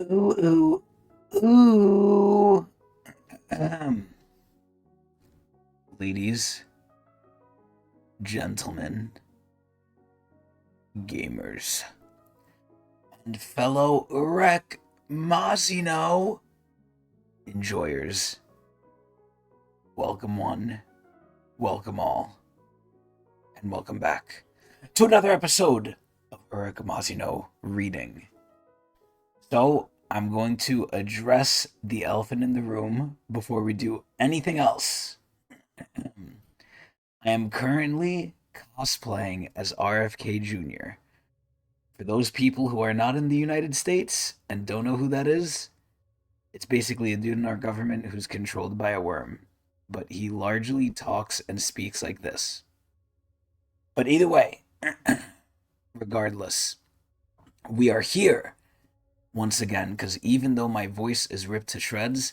Ooh, ooh, ooh. Ahem. Ladies, gentlemen, gamers, and fellow Urek Mazino enjoyers, welcome one, welcome all, and welcome back to another episode of Urek Mazino Reading. So, I'm going to address the elephant in the room before we do anything else. I am currently cosplaying as RFK Jr. For those people who are not in the United States and don't know who that is, it's basically a dude in our government who's controlled by a worm. But he largely talks and speaks like this. But either way, regardless, we are here once again because even though my voice is ripped to shreds,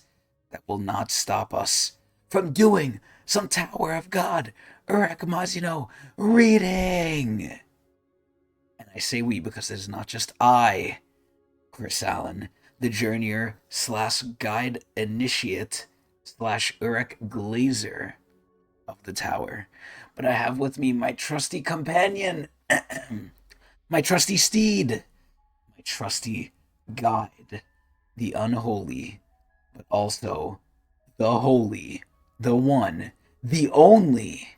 that will not stop us from doing some Tower of God, Urek Mazino reading. And I say we because it is not just I, Chris Allen, the journeyer slash guide initiate slash Urek Glazer of the tower, but I have with me my trusty companion, my trusty steed, my trusty guide, the unholy, but also the holy, the one, the only,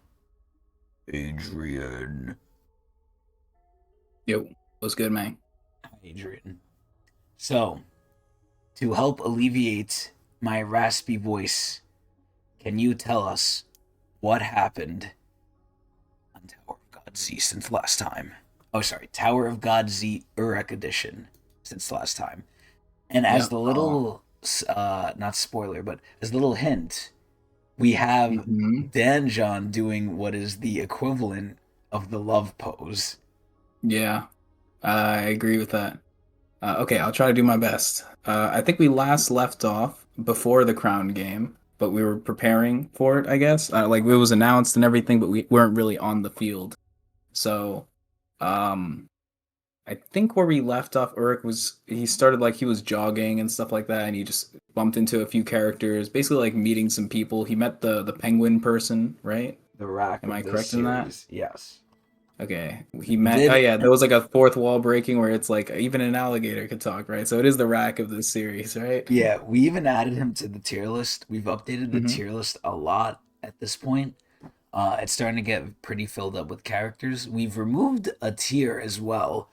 Adrian. Yo, what's good, man? Adrian. So, to help alleviate my raspy voice, can you tell us what happened on Tower of God Z since last time? Oh, sorry, Tower of God Z Urek edition since last time. And as the little, not spoiler, but as a little hint, we have Danjon doing what is the equivalent of the love pose. Yeah, I agree with that. Okay, I'll try to do my best. I think we last left off before the crown game, but we were preparing for it, I guess. Like, it was announced and everything, but we weren't really on the field. So, I think where we left off, Urek he started like he was jogging and stuff like that, and he just bumped into a few characters, basically like meeting some people. He met the penguin person, right? The rack. Am I correct in that? Yes. Okay, he met. Oh yeah, there was like a fourth wall breaking where it's like even an alligator could talk, right? So it is the rack of this series, right? Yeah, we even added him to the tier list. We've updated the tier list a lot at this point. It's starting to get pretty filled up with characters. We've removed a tier as well,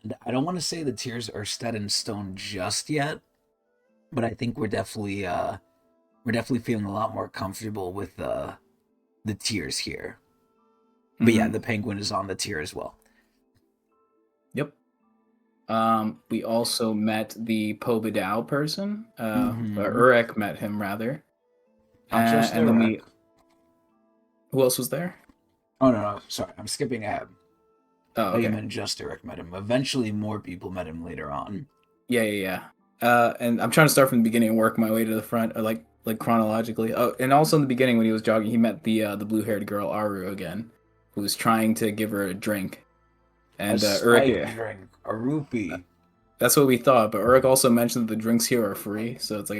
and I don't want to say the tiers are set in stone just yet, but I think we're definitely feeling a lot more comfortable with the tiers here. But yeah, the penguin is on the tier as well. Yep. We also met the Pobadao person. Urek met him rather. And then who else was there? Oh no, sorry, I'm skipping ahead. Oh, okay. You meant just Urek met him. Eventually, more people met him later on. Yeah. And I'm trying to start from the beginning and work my way to the front, or like chronologically. Oh, and also in the beginning when he was jogging, he met the blue-haired girl Aru again, who was trying to give her a drink. And Urek, drink, a rupee. That's what we thought, but Urek also mentioned that the drinks here are free, so it's like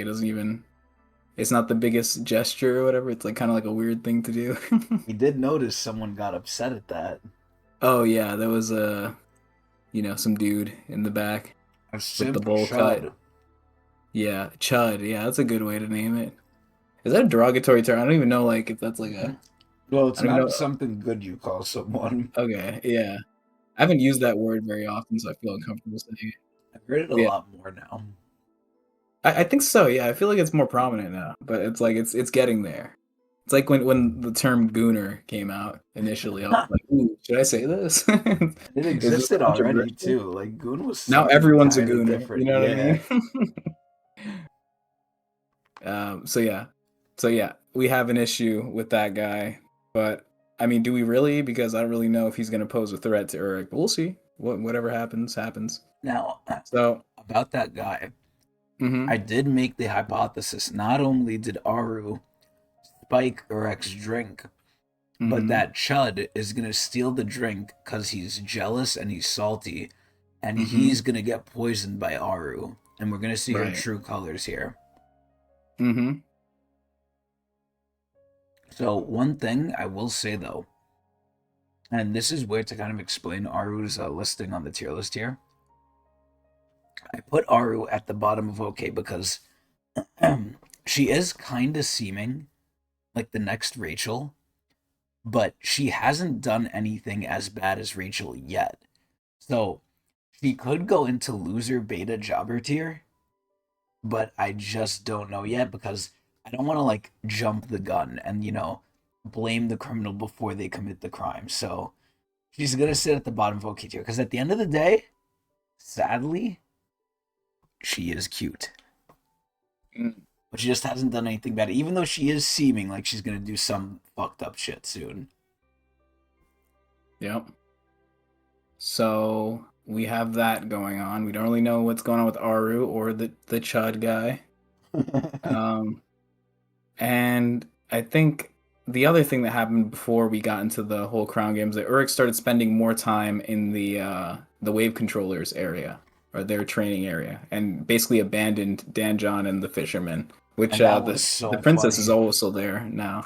it's not the biggest gesture or whatever. It's like kind of like a weird thing to do. We did notice someone got upset at that. Oh yeah, there was some dude in the back with the bowl cut. Yeah, Chud. Yeah, that's a good way to name it. Is that a derogatory term? I don't even know, like, if that's like a. Well, it's not something good you call someone. Okay, yeah. I haven't used that word very often, so I feel uncomfortable saying it. I've heard it a lot more now. I think so, yeah. I feel like it's more prominent now, but it's like it's getting there. It's like when the term gooner came out initially. I was like, ooh, should I say this? It existed already too. Like, goon was now everyone's a gooner. Different. You know what I mean? So yeah, we have an issue with that guy, but I mean, do we really? Because I don't really know if he's gonna pose a threat to Urek. But we'll see. Whatever happens. Now, so about that guy, I did make the hypothesis. Not only did Aru spike Urek's drink, but that Chud is gonna steal the drink because he's jealous and he's salty, and he's gonna get poisoned by Aru. and we're gonna see her Right. true colors here. Mm-hmm. So one thing I will say though, and this is where to kind of explain Aru's listing on the tier list here. I put Aru at the bottom of OK because she is kind of seeming like the next Rachel, but she hasn't done anything as bad as Rachel yet. So she could go into loser beta jobber tier, but I just don't know yet because I don't want to like jump the gun and blame the criminal before they commit the crime. So she's gonna sit at the bottom of OK tier because at the end of the day, sadly, she is cute, Mm. but she just hasn't done anything bad. Even though she is seeming like she's gonna do some fucked up shit soon. Yep. So we have that going on. We don't really know what's going on with Aru or the Chud guy. Um, and I think the other thing that happened before we got into the whole crown games, that Urek started spending more time in the wave controllers area or their training area, and basically abandoned Danjon and the fisherman. Which And that the was so princess is funny. also there now.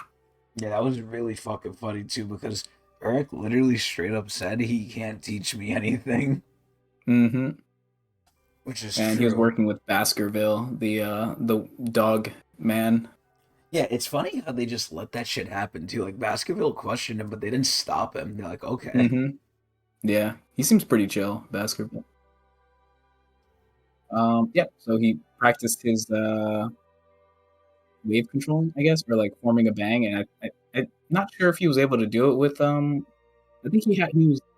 Yeah, that was really fucking funny too because Eric literally straight up said he can't teach me anything, Mm-hmm. which is And he was true. working with Baskerville, the dog man. Yeah, it's funny how they just let that shit happen too. Like Baskerville questioned him, but they didn't stop him. They're like, okay. Mm-hmm. Yeah, he seems pretty chill, Baskerville. Yeah. So he practiced his wave control, I guess, or like forming a bang, and I'm not sure if he was able to do it with. I think he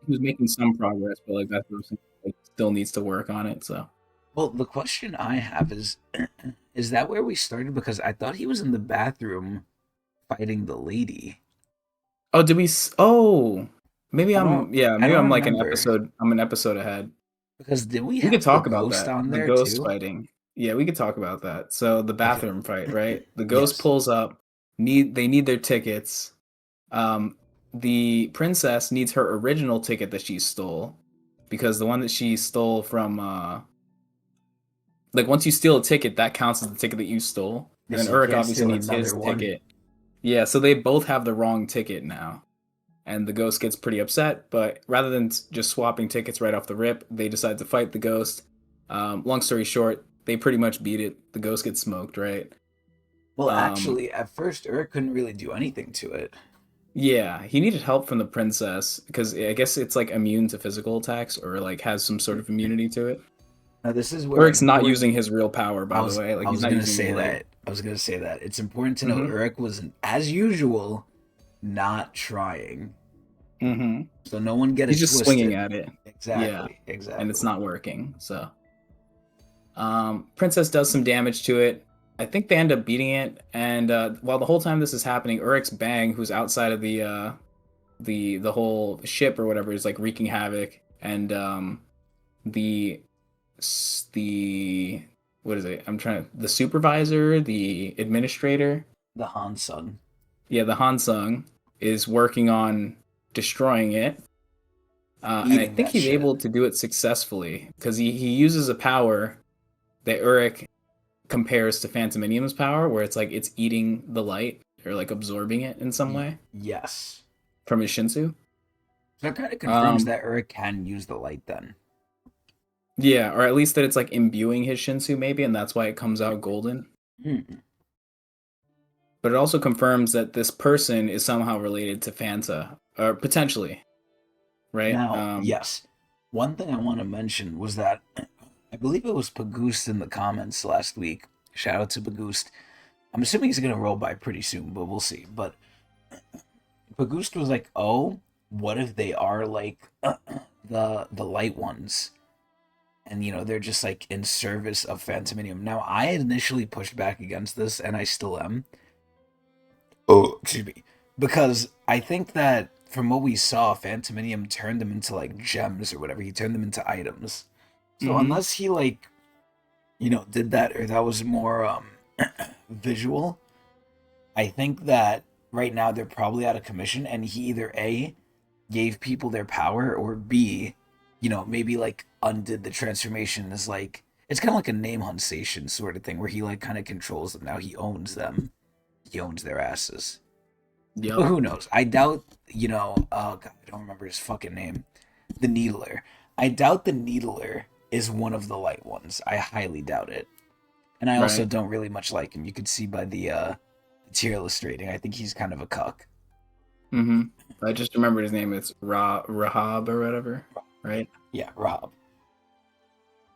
was making some progress, but like that person like still needs to work on it. So. Well, the question I have is that where we started? Because I thought he was in the bathroom fighting the lady. Oh, did we? Oh, maybe I don't, I'm. Yeah, I maybe don't I'm like an remember episode. I'm an episode ahead. because did we We could have the talk about ghost that. on The there ghost too? fighting. Yeah, we could talk about that. So the Okay. bathroom fight, right? The ghost Yes. pulls up. They need their tickets. Um, the princess needs her original ticket that she stole, because the one that she stole from like once you steal a ticket, that counts as the ticket that you stole. And Yes, then you Uruk can't obviously steal needs his another one. ticket. Yeah, so they both have the wrong ticket now. And the ghost gets pretty upset, but rather than just swapping tickets right off the rip, they decide to fight the ghost. Long story short, they pretty much beat it. The ghost gets smoked, right? Well, Um, actually, at first, Eric couldn't really do anything to it. yeah, he needed help from the princess because I guess it's like immune to physical attacks or like has some sort of immunity to it. Now, this is where Urik's not important. using his real power, I by the was way. Like I he's was not gonna using the say light. that. I was gonna say that. It's important to know Mm-hmm. Eric was, as usual, not trying. Mm-hmm. So no one get He's it just swinging twisted. at it. Yeah, Exactly. and it's Exactly. not working. So, princess does some damage to it. I think they end up beating it, and while the whole time this is happening, Urik's Bang, who's outside of the whole ship or whatever, is like wreaking havoc, and the the what is it? The supervisor, the administrator, The Han son yeah, the Hansung is working on destroying it. And I eating think that he's shit. able to do it successfully because he uses a power that Urek compares to Phantominium's power, where it's like it's eating the light or like absorbing it in some way Yes. from his Shinsu. So that kind of confirms Um, that Eric can use the light then. yeah, or at least that it's like imbuing his Shinsu, maybe, and that's why it comes out golden. Hmm. But it also confirms that this person is somehow related to Phanta, or potentially, right? Now, yes, one thing I want to mention was that I believe it was Pagoost in the comments last week. Shout out to Pagoost. I'm assuming he's gonna roll by pretty soon, but we'll see. But Pagoost was like, "Oh, what if they are like the light ones, and they're just like in service of Phantominium?" Now, I had initially pushed back against this, and I still am. Oh, excuse me, because I think that from what we saw, Phantominium turned them into like gems or whatever. He turned them into items. So mm-hmm. unless he like did that or that was more visual, I think that right now they're probably out of commission, and he either A gave people their power or B, maybe like undid the transformation is like It's kind of like a name hunsation sort of thing where he like kind of controls them. Now he owns them. He owns their asses. But Yup. who knows? I doubt, oh god, I don't remember his fucking name. The Needler. I doubt the Needler is one of the light ones. I highly doubt it. And I also Right. don't really much like him. You could see by the tier illustrating. I think he's kind of a cuck. Mm-hmm. I just remembered his name. It's Rahab or whatever, right? Yeah, Rob.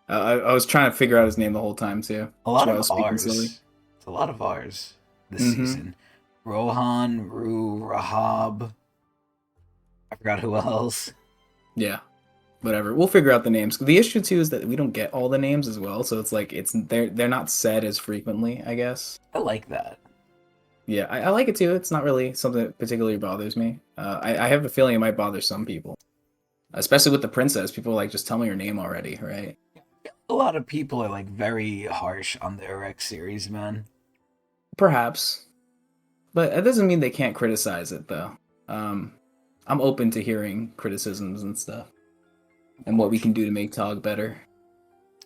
I was trying to figure out his name the whole time too. A That's lot why I of was speaking slowly. R's. It's a lot of R's this Mm-hmm. season. Rohan, Ru, Rahab. I forgot who else. Yeah. Whatever. We'll figure out the names. The issue too is that we don't get all the names as well, so it's like they're not said as frequently, I guess. I like that. Yeah, I like it too. It's not really something that particularly bothers me. I have a feeling it might bother some people, especially with the princess. People are like, just tell me your name already, right? A lot of people are like very harsh on the Urek series, man. Perhaps, but that doesn't mean they can't criticize it though. Um, I'm open to hearing criticisms and stuff, and what we can do to make Tog better.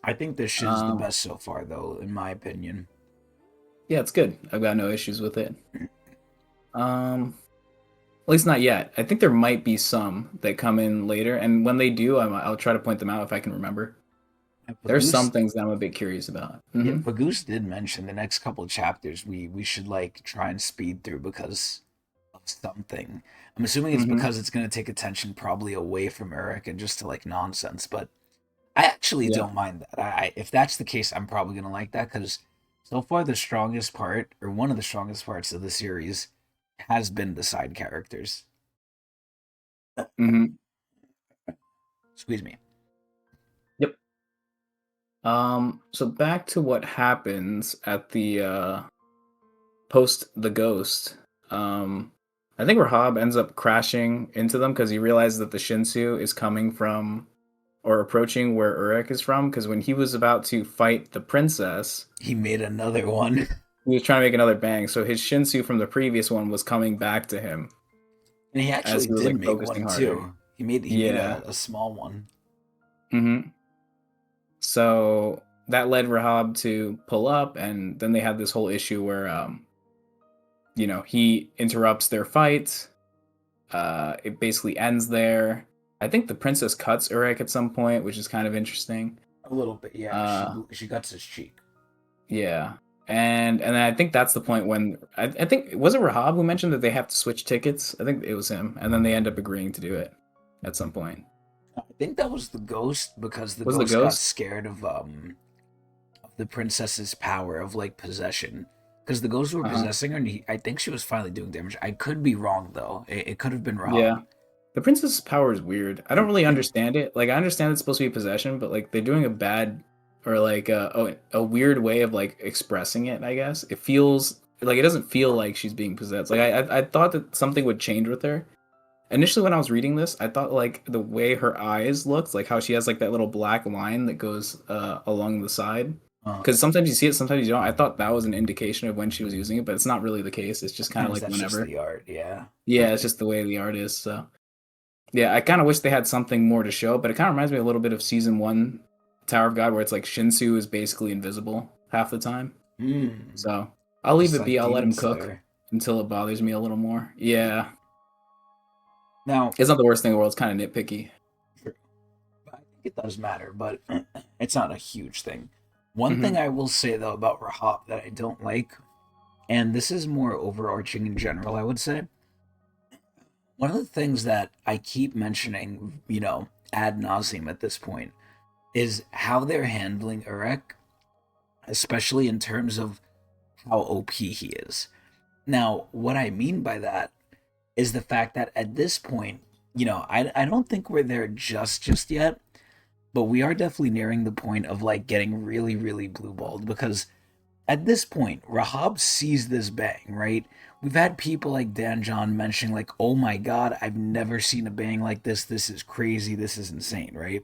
I think this shit's the Um, best so far, though, in my opinion. yeah, it's good. I've got no issues with it. At least not yet. I think there might be some that come in later, and when they do, I'll try to point them out if I can remember. There's some things that I'm a bit curious about. Yeah, Hmm. Pagoose did mention the next couple of chapters we should like try and speed through because of something. I'm assuming it's Hmm. because it's gonna take attention probably away from Urek and just to like nonsense, but I actually Yeah. don't mind that. If that's the case, I'm probably gonna like that because so far the strongest part or one of the strongest parts of the series has been the side characters. Hmm. Excuse me. Yep. So back to what happens at the post the ghost. Um, I think Rahab ends up crashing into them because he realizes that the Shinsu is coming from or approaching where Urek is from. Because when he was about to fight the princess, He made another one. he was trying to make another bang. So his Shinsu from the previous one was coming back to him And he as actually he was did like make focusing one harder. too. He made Yeah. a small one. Hmm. So that led Rahab to pull up, and then they had this whole issue where, he interrupts their fight. It basically ends there. I think the princess cuts Urek at some point, which is kind of interesting. A little bit, yeah. Uh, She cuts his cheek. yeah, and then I think that's the point when I think was it Rahab who mentioned that they have to switch tickets. I think it was him, and then they end up agreeing to do it at some point. I think that was the ghost because the Was the ghost got ghost? scared of the princess's power of like possession. Because the ghosts were Uh-huh. possessing her, and I think she was finally doing damage. I could be wrong though. It could have been Yeah. Rob. The princess's power is weird. I don't really understand it. Like I understand it's supposed to be possession, but like they're doing a bad or like a weird way of like expressing it, I guess. It feels like it doesn't feel like she's being possessed. Like I thought that something would change with her. Initially when I was reading this, I thought like the way her eyes looked, like how she has like that little black line that goes along the side. Uh, Because sometimes you see it, sometimes you don't. I thought that was an indication of when she was using it, but it's not really the case. It's just kind of Sometimes like that's just whenever. the art, yeah. Yeah, it's just the way the art is. So yeah, I kind of wish they had something more to show, but it kind of reminds me a little bit of season one Tower of God, where it's like Shinsu is basically invisible half the time. Mm, So I'll leave just it be. like I'll let Demon him cook Slayer. until it bothers me a little more. Yeah, Now, it's not the worst thing in the world. It's kind of nitpicky. true, I think it does matter, but it's not a huge thing. One thing Hmm. I will say though about Rahab that I don't like, and this is more overarching in general, I would say. One of the things that I keep mentioning, ad nauseum at this point, is how they're handling Urek, especially in terms of how OP he is. Now, what I mean by that is the fact that at this point, I don't think we're there just yet, but we are definitely nearing the point of like getting really, really blue balled because at this point, Rahab sees this bang, right? We've had people like Danjon mentioning, like, oh my god, I've never seen a bang like this. This is crazy. This is insane, right?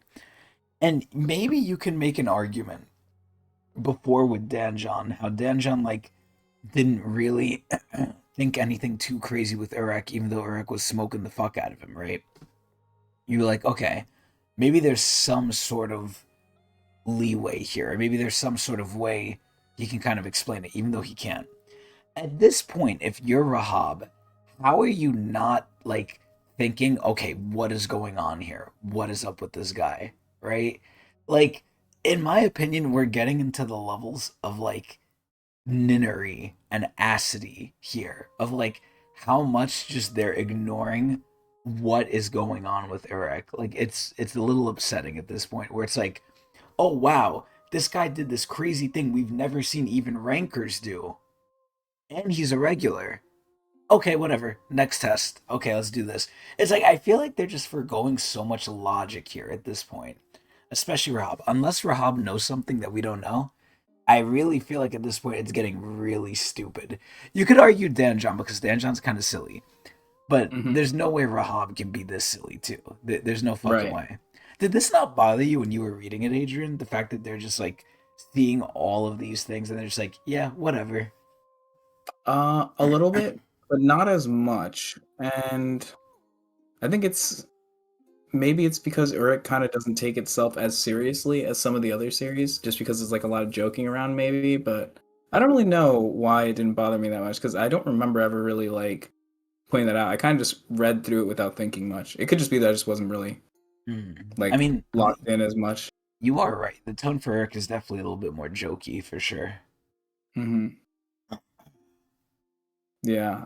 And maybe you can make an argument before with Danjon, how Danjon, like, didn't really think anything too crazy with Urek, even though Urek was smoking the fuck out of him, right? You're like, okay, maybe there's some sort of leeway here, or maybe there's some sort of way he can kind of explain it, even though he can't. At this point, if you're Rahab, how are you not like thinking, okay, what is going on here? What is up with this guy? Right? Like, in my opinion, we're getting into the levels of like ninnery and acidity here, of like how much just they're ignoring what is going on with Urek. Like it's a little upsetting at this point where it's like, oh wow, this guy did this crazy thing we've never seen even rankers do. And he's a regular. Okay, whatever. Next test. Okay, let's do this. It's like I feel like they're just foregoing so much logic here at this point. Especially Rahab. Unless Rahab knows something that we don't know, I really feel like at this point it's getting really stupid. You could argue Danjon because Danjon's kind of silly, but Hmm. there's no way Rahab can be this silly too. There's no fucking Right. way. Did this not bother you when you were reading it, Adrian? The fact that they're just like seeing all of these things and they're just like, yeah, whatever. A little bit, but not as much. And I think maybe it's because Uruk kind of doesn't take itself as seriously as some of the other series, just because there's like a lot of joking around, maybe. But I don't really know why it didn't bother me that much because I don't remember ever really like pointing that out. I kind of just read through it without thinking much. It could just be that I just wasn't really I like mean, locked in as much. you are right. The tone for Eric is definitely a little bit more jokey for sure. Hmm. Yeah.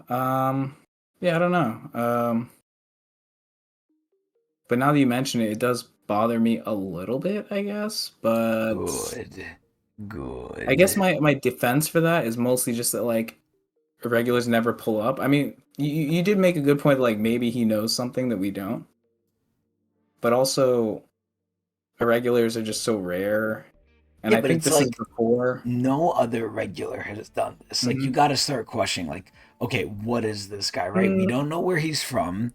Yeah. I don't know. But now that you mention it, it does bother me a little bit, I guess. But Good. I guess Good. my defense for that is mostly just that like irregulars never pull up. I mean, you did make a good point. Like maybe he knows something that we don't, but also irregulars are just so rare. And Yeah, I but think it's this is like before. no other regular has done this. Like you Hmm. got to start questioning like, okay, what is this guy, right? We don't know where he's from.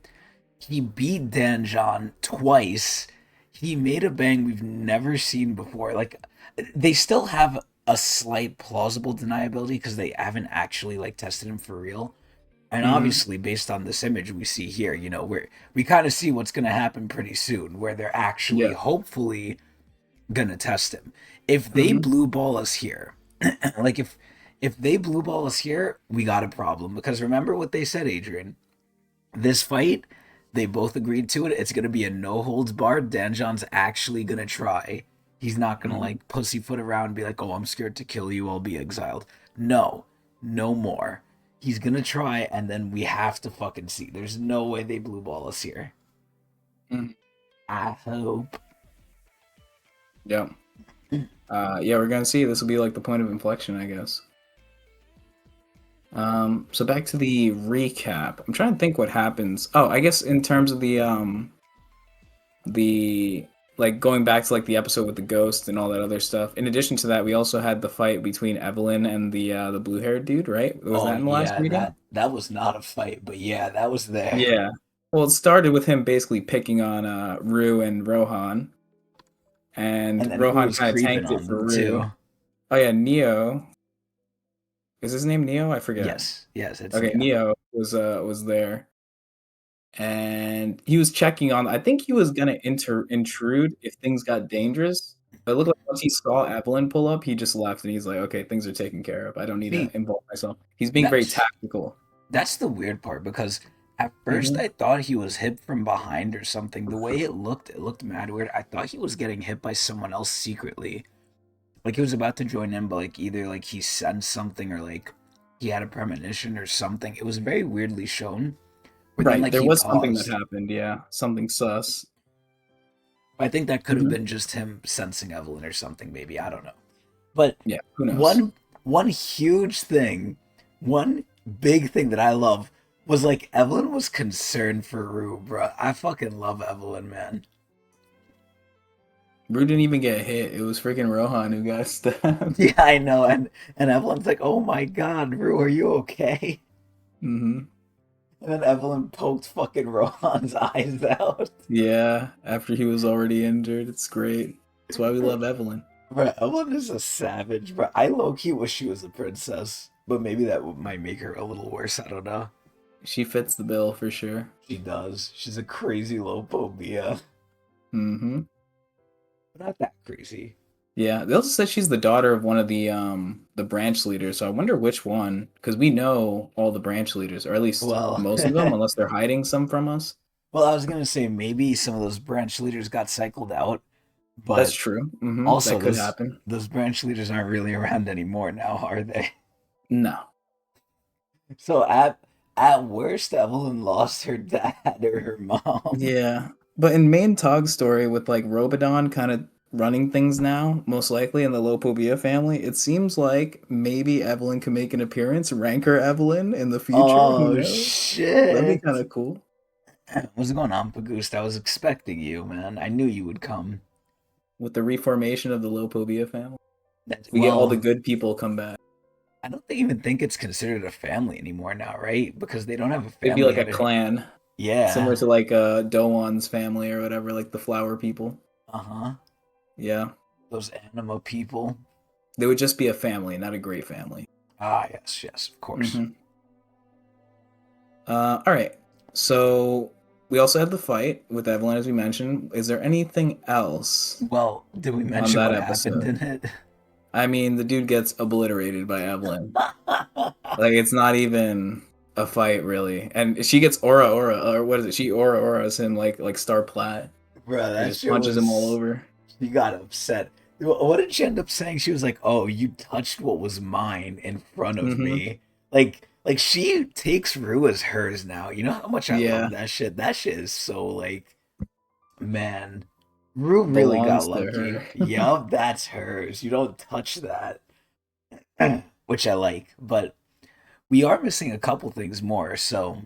He beat Danjon twice. He made a bang we've never seen before. Like they still have a slight plausible deniability because they haven't actually like tested him for real. And Hmm. obviously, based on this image we see here, we kind of see what's going to happen pretty soon, where they're actually Yeah. hopefully going to test him. If they Hmm. blue ball us here, like if they blue ball us here, we got a problem because remember what they said, Adrian. This fight, they both agreed to it. It's gonna be a no holds barred. Danjon's actually gonna try. He's not gonna Hmm. like pussyfoot around and be like, "Oh, I'm scared to kill you. I'll be exiled." No, no more. He's gonna try, and then we have to fucking see. There's no way they blue ball us here. Hmm. I hope. Yeah. Yeah, we're gonna see. This will be like the point of inflection, I guess. So back to the recap. I'm trying to think what happens. Oh, I guess in terms of the like going back to like the episode with the ghost and all that other stuff. In addition to that, we also had the fight between Evelyn and the blue-haired dude, right? Was Oh that in the last yeah, reading? that was not a fight, but yeah, that was there. Yeah. Well, it started with him basically picking on Rue and Rohan, and And then Rue Rohan was kind of creeping tanked it on for them Rue. too. Oh yeah, Neo. Is his name Neo? I forget. Yes, yes, it's Okay, Neo. Neo was there. And he was checking on. I think he was gonna intrude if things got dangerous. But it looked like once he saw Evelyn pull up, he just left and he's like, "Okay, things are taken care of. I don't need to See, involve myself." He's being very that's tactical. That's the weird part because at first Hmm. I thought he was hit from behind or something. The way it looked mad weird. I thought he was getting hit by someone else secretly. Like he was about to join in, but like either like he sensed something or like he had a premonition or something. It was very weirdly shown. Where then Right, like there he was something that paused. happened. Yeah, something sus. I think that could have Hmm. been just him sensing Evelyn or something, maybe. I don't know. But Yeah, who knows? one huge thing, one big thing that I love was like Evelyn was concerned for Rue, bro. I fucking love Evelyn, man. Rue didn't even get hit. It was freaking Rohan who got stabbed. Yeah, I know, and Evelyn's like, "Oh my God, Rue, are you okay?" Hmm. And then Evelyn poked fucking Rohan's eyes out. Yeah, after he was already injured, it's great. That's why we love Evelyn. Bro, Evelyn is a savage, bro. I low key wish she was a princess, but maybe that might make her a little worse. I don't know. She fits the bill for sure. She does. She's a crazy low phobia. Hmm. But not that crazy. Yeah, they also said she's the daughter of one of the branch leaders. So I wonder which one, because we know all the branch leaders, or at least Well, most of them, unless they're hiding some from us. well, I was gonna say maybe some of those branch leaders got cycled out, That's but true. also That could happen. those branch leaders aren't really around anymore now, are they? No. So at worst, Evelyn lost her dad or her mom. Yeah. But in main Tog's story with like Robodon kind of running things now, most likely in the Lopobia family, it seems like maybe Evelyn can make an appearance, Ranker Evelyn in the future. Who Oh knows? That'd be kind shit! of cool. What's going on, Pagoost? I was expecting you, man. I knew you would come. With the reformation of the Lopobia family. We get all the Well, good people come back. I don't even think it's considered a family anymore now, right? Because they don't have a It'd be family like a at it. clan, similar Yeah. to like Doan's family or whatever, like the flower people. Uh huh. Yeah. Those anima people. They would just be a family, not a great family. Ah, yes, yes, of course. hmm all right. So we also had the fight with Evelyn, as we mentioned. Is there anything else Well, did we on mention that what happened episode? in it? I mean, the dude gets obliterated by Evelyn. Like it's not even a fight, really. And she gets or what is it? She auras him like Star Plat. Bro, He that just shit punches him all was. over. She got upset. What did she end up saying? She was like, "Oh, you touched what was mine in front of hmm me." Like she takes Rue as hers now. You know how much I love Yeah, that shit. That shit is so like, man, Rue really got belongs to her. lucky. Yup, that's hers. You don't touch that, which I like. But we are missing a couple things more. So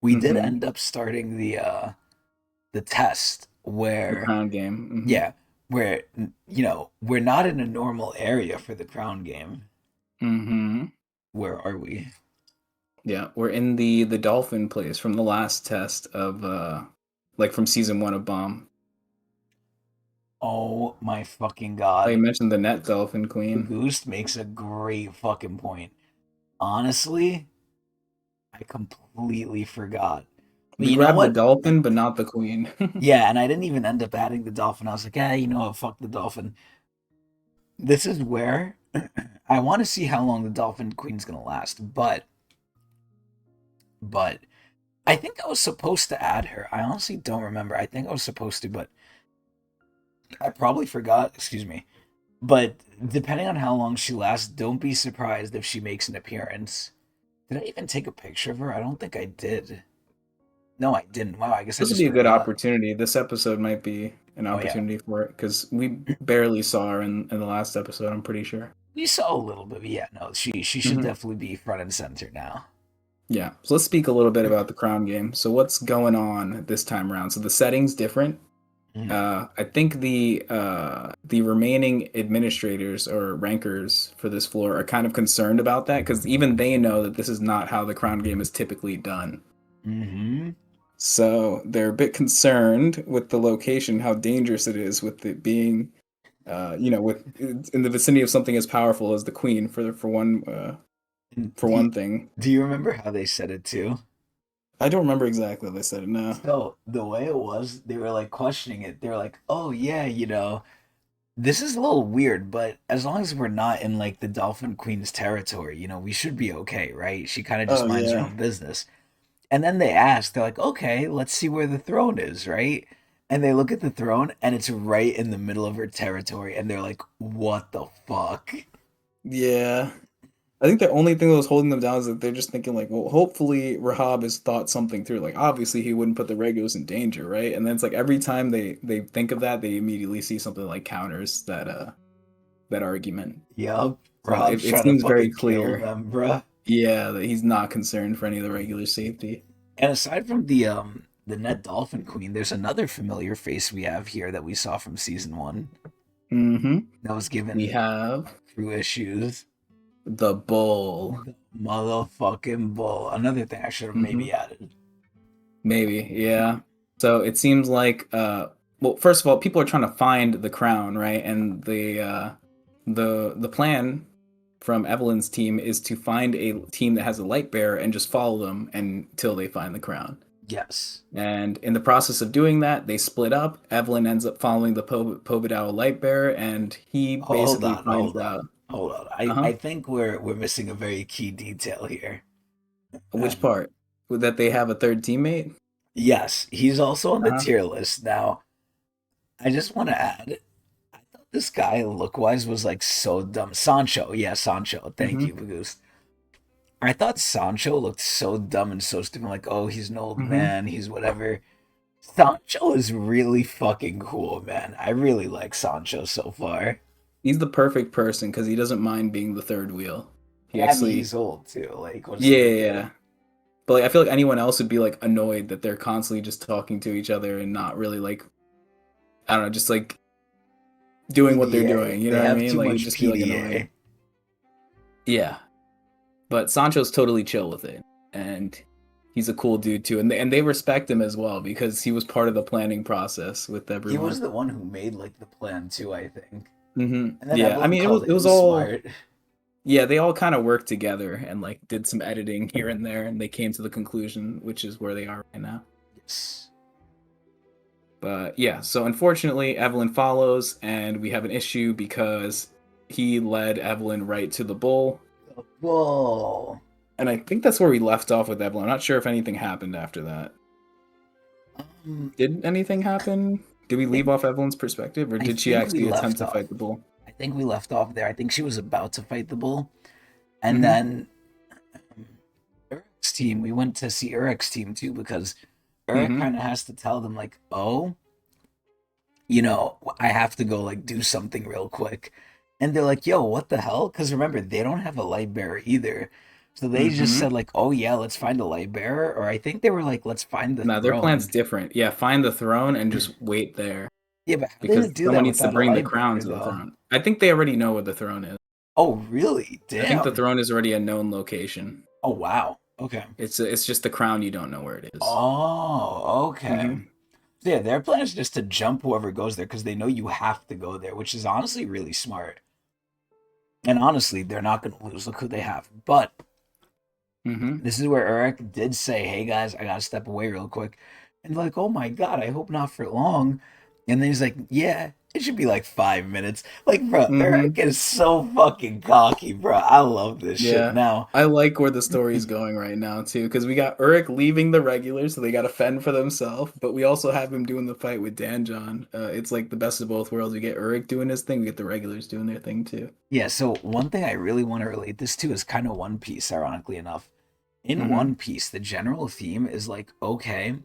we did hmm end up starting the test The where crown game. yeah, where we're not in a normal area for the crown game. hmm Where are we? Yeah, we're in the dolphin place from the last test of like from season 1 of Bomb. Oh my fucking Oh, you god. mentioned the net dolphin queen. Goose makes a great fucking point. Honestly, I completely forgot. But We you know grabbed the what? dolphin, but not the queen. Yeah, and I didn't even end up adding the dolphin. I was like, you know what? Fuck the dolphin. This is where I want to see how long the dolphin queen's gonna last, but I think I was supposed to add her. I honestly don't remember. I think I was supposed to, but I probably forgot. Excuse me. But depending on how long she lasts, don't be surprised if she makes an appearance. Did I even take a picture of her? I don't think I did. No, I didn't. Wow, I guess I This would just be a good forgot. opportunity. This episode might be an Oh yeah, opportunity for it because we barely saw her in the last episode. I'm pretty sure. we saw a little bit. But yeah, no, she should hmm definitely be front and center now. Yeah. So let's speak a little bit about the crown game. So what's going on this time around? So the setting's different. Mhm. I think the remaining administrators or rankers for this floor are kind of concerned about that because even they know that this is not how the crown game is typically done. Mm-hmm. So they're a bit concerned with the location, how dangerous it is with it being, with in the vicinity of something as powerful as the queen for Do you, one thing. do you remember how they said it too? I don't remember exactly how they said it now. So the way it was, they were like questioning it. They were like, "Oh yeah, this is a little weird, but as long as we're not in like the Dolphin Queen's territory, we should be okay, right? She kind of just Oh minds her yeah, own business." And then they ask, they're like, "Okay, let's see where the throne is, right?" And they look at the throne, and it's right in the middle of her territory, and they're like, "What the fuck?" yeah. I think the only thing that was holding them down is that they're just thinking like, well, hopefully Rahab has thought something through. Like, obviously he wouldn't put the regulars in danger, right? And then it's like every time they think of that, they immediately see something like counters that argument. Yup, So Rob's it trying to seems very fucking kill clear, them, bruh. yeah, that he's not concerned for any of the regular safety. And aside from the Net Dolphin Queen, there's another familiar face we have here that we saw from season one hmm that was We given have crew issues. the bull. The motherfucking bull. Another thing I should have hmm maybe added. Maybe, yeah. So it seems like well, first of all, people are trying to find the crown, right? And the plan from Evelyn's team is to find a team that has a light bearer and just follow them until they find the crown. Yes. And in the process of doing that, they split up. Evelyn ends up following the Povedao Lightbearer, and he Hold basically on, finds hold on, out. hold on. Uh I huh. think we're missing a very key detail here. Which part? That they have a third teammate? Yes, he's also on Uh the huh. tier list. Now, I just want to add, I thought this guy look wise was like so dumb. Sancho, yeah, Sancho. Thank Mm-hmm. you, Bagoose. I thought Sancho looked so dumb and so stupid. Like, oh, he's an old Mm-hmm. man. He's whatever. Sancho is really fucking cool, man. I really like Sancho so far. He's the perfect person because he doesn't mind being the third wheel. He I mean, actually, he's old too. Like, what's the yeah, big yeah, deal? yeah. But like, I feel like anyone else would be like annoyed that they're constantly just talking to each other and not really like, I don't know, just like doing what they're PDA. doing. You They know what I have mean? too Like, it'd much just be like annoying. PDA. Yeah. But Sancho's totally chill with it, and he's a cool dude too, and they respect him as well because he was part of the planning process with He was everyone. the one who made like the plan too, I think. And then Yeah, I Evelyn mean called it it. He was was all, smart. yeah, they all kind of worked together and like did some editing here and there, and they came to the conclusion, which is where they are right now. Yes. But yeah, so unfortunately, Evelyn follows, and we have an issue because he led Evelyn right to the bull. Whoa. And I think that's where we left off with Evelyn. I'm not sure if anything happened after that. Um, Did anything happen? Did we I leave think off Evelyn's perspective, or I did she think we actually attempt left to off. fight the bull? I think we left off there. I think she was about to fight the bull, and Mm-hmm. then um, Urek's team. We went to see Urek's team too because Urek Mm-hmm. kind of has to tell them like, oh, I have to go like do something real quick. And they're like, yo, what the hell? Because remember, they don't have a light bearer either. So they just Mm-hmm. said, like, oh yeah, let's find a light bearer. Or I think they were like, let's find the No, their plan's throne. different. Yeah, find the throne and just wait there Yeah, but how are they because gonna do someone that needs to without a bring the light crown bearer to the though? throne. I think they already know where the throne is. Oh really? I think the Damn. throne is already a known location. Oh wow. Okay. It's just the crown you don't know where it is. Oh, okay. Mm-hmm. So yeah, their plan is just to jump whoever goes there because they know you have to go there, which is honestly really smart. And honestly, they're not gonna lose. Look who they have. But Mm-hmm. this is where Urek did say, "Hey guys, I gotta step away real quick," and like, "Oh my god, I hope not for long." And then he's like, "Yeah, it should be like 5 minutes." Like, bro, Urek Mm-hmm. is so fucking cocky, bro. I love this shit. Yeah. Now, I like where the story's going right now too, because we got Urek leaving the regulars, so they got to fend for themselves. But we also have him doing the fight with Danjon. It's like the best of both worlds. We get Urek doing his thing, we get the regulars doing their thing too. yeah. So one thing I really want to relate this to is kind of One Piece. Ironically enough, in Mm-hmm. One Piece, the general theme is like, okay,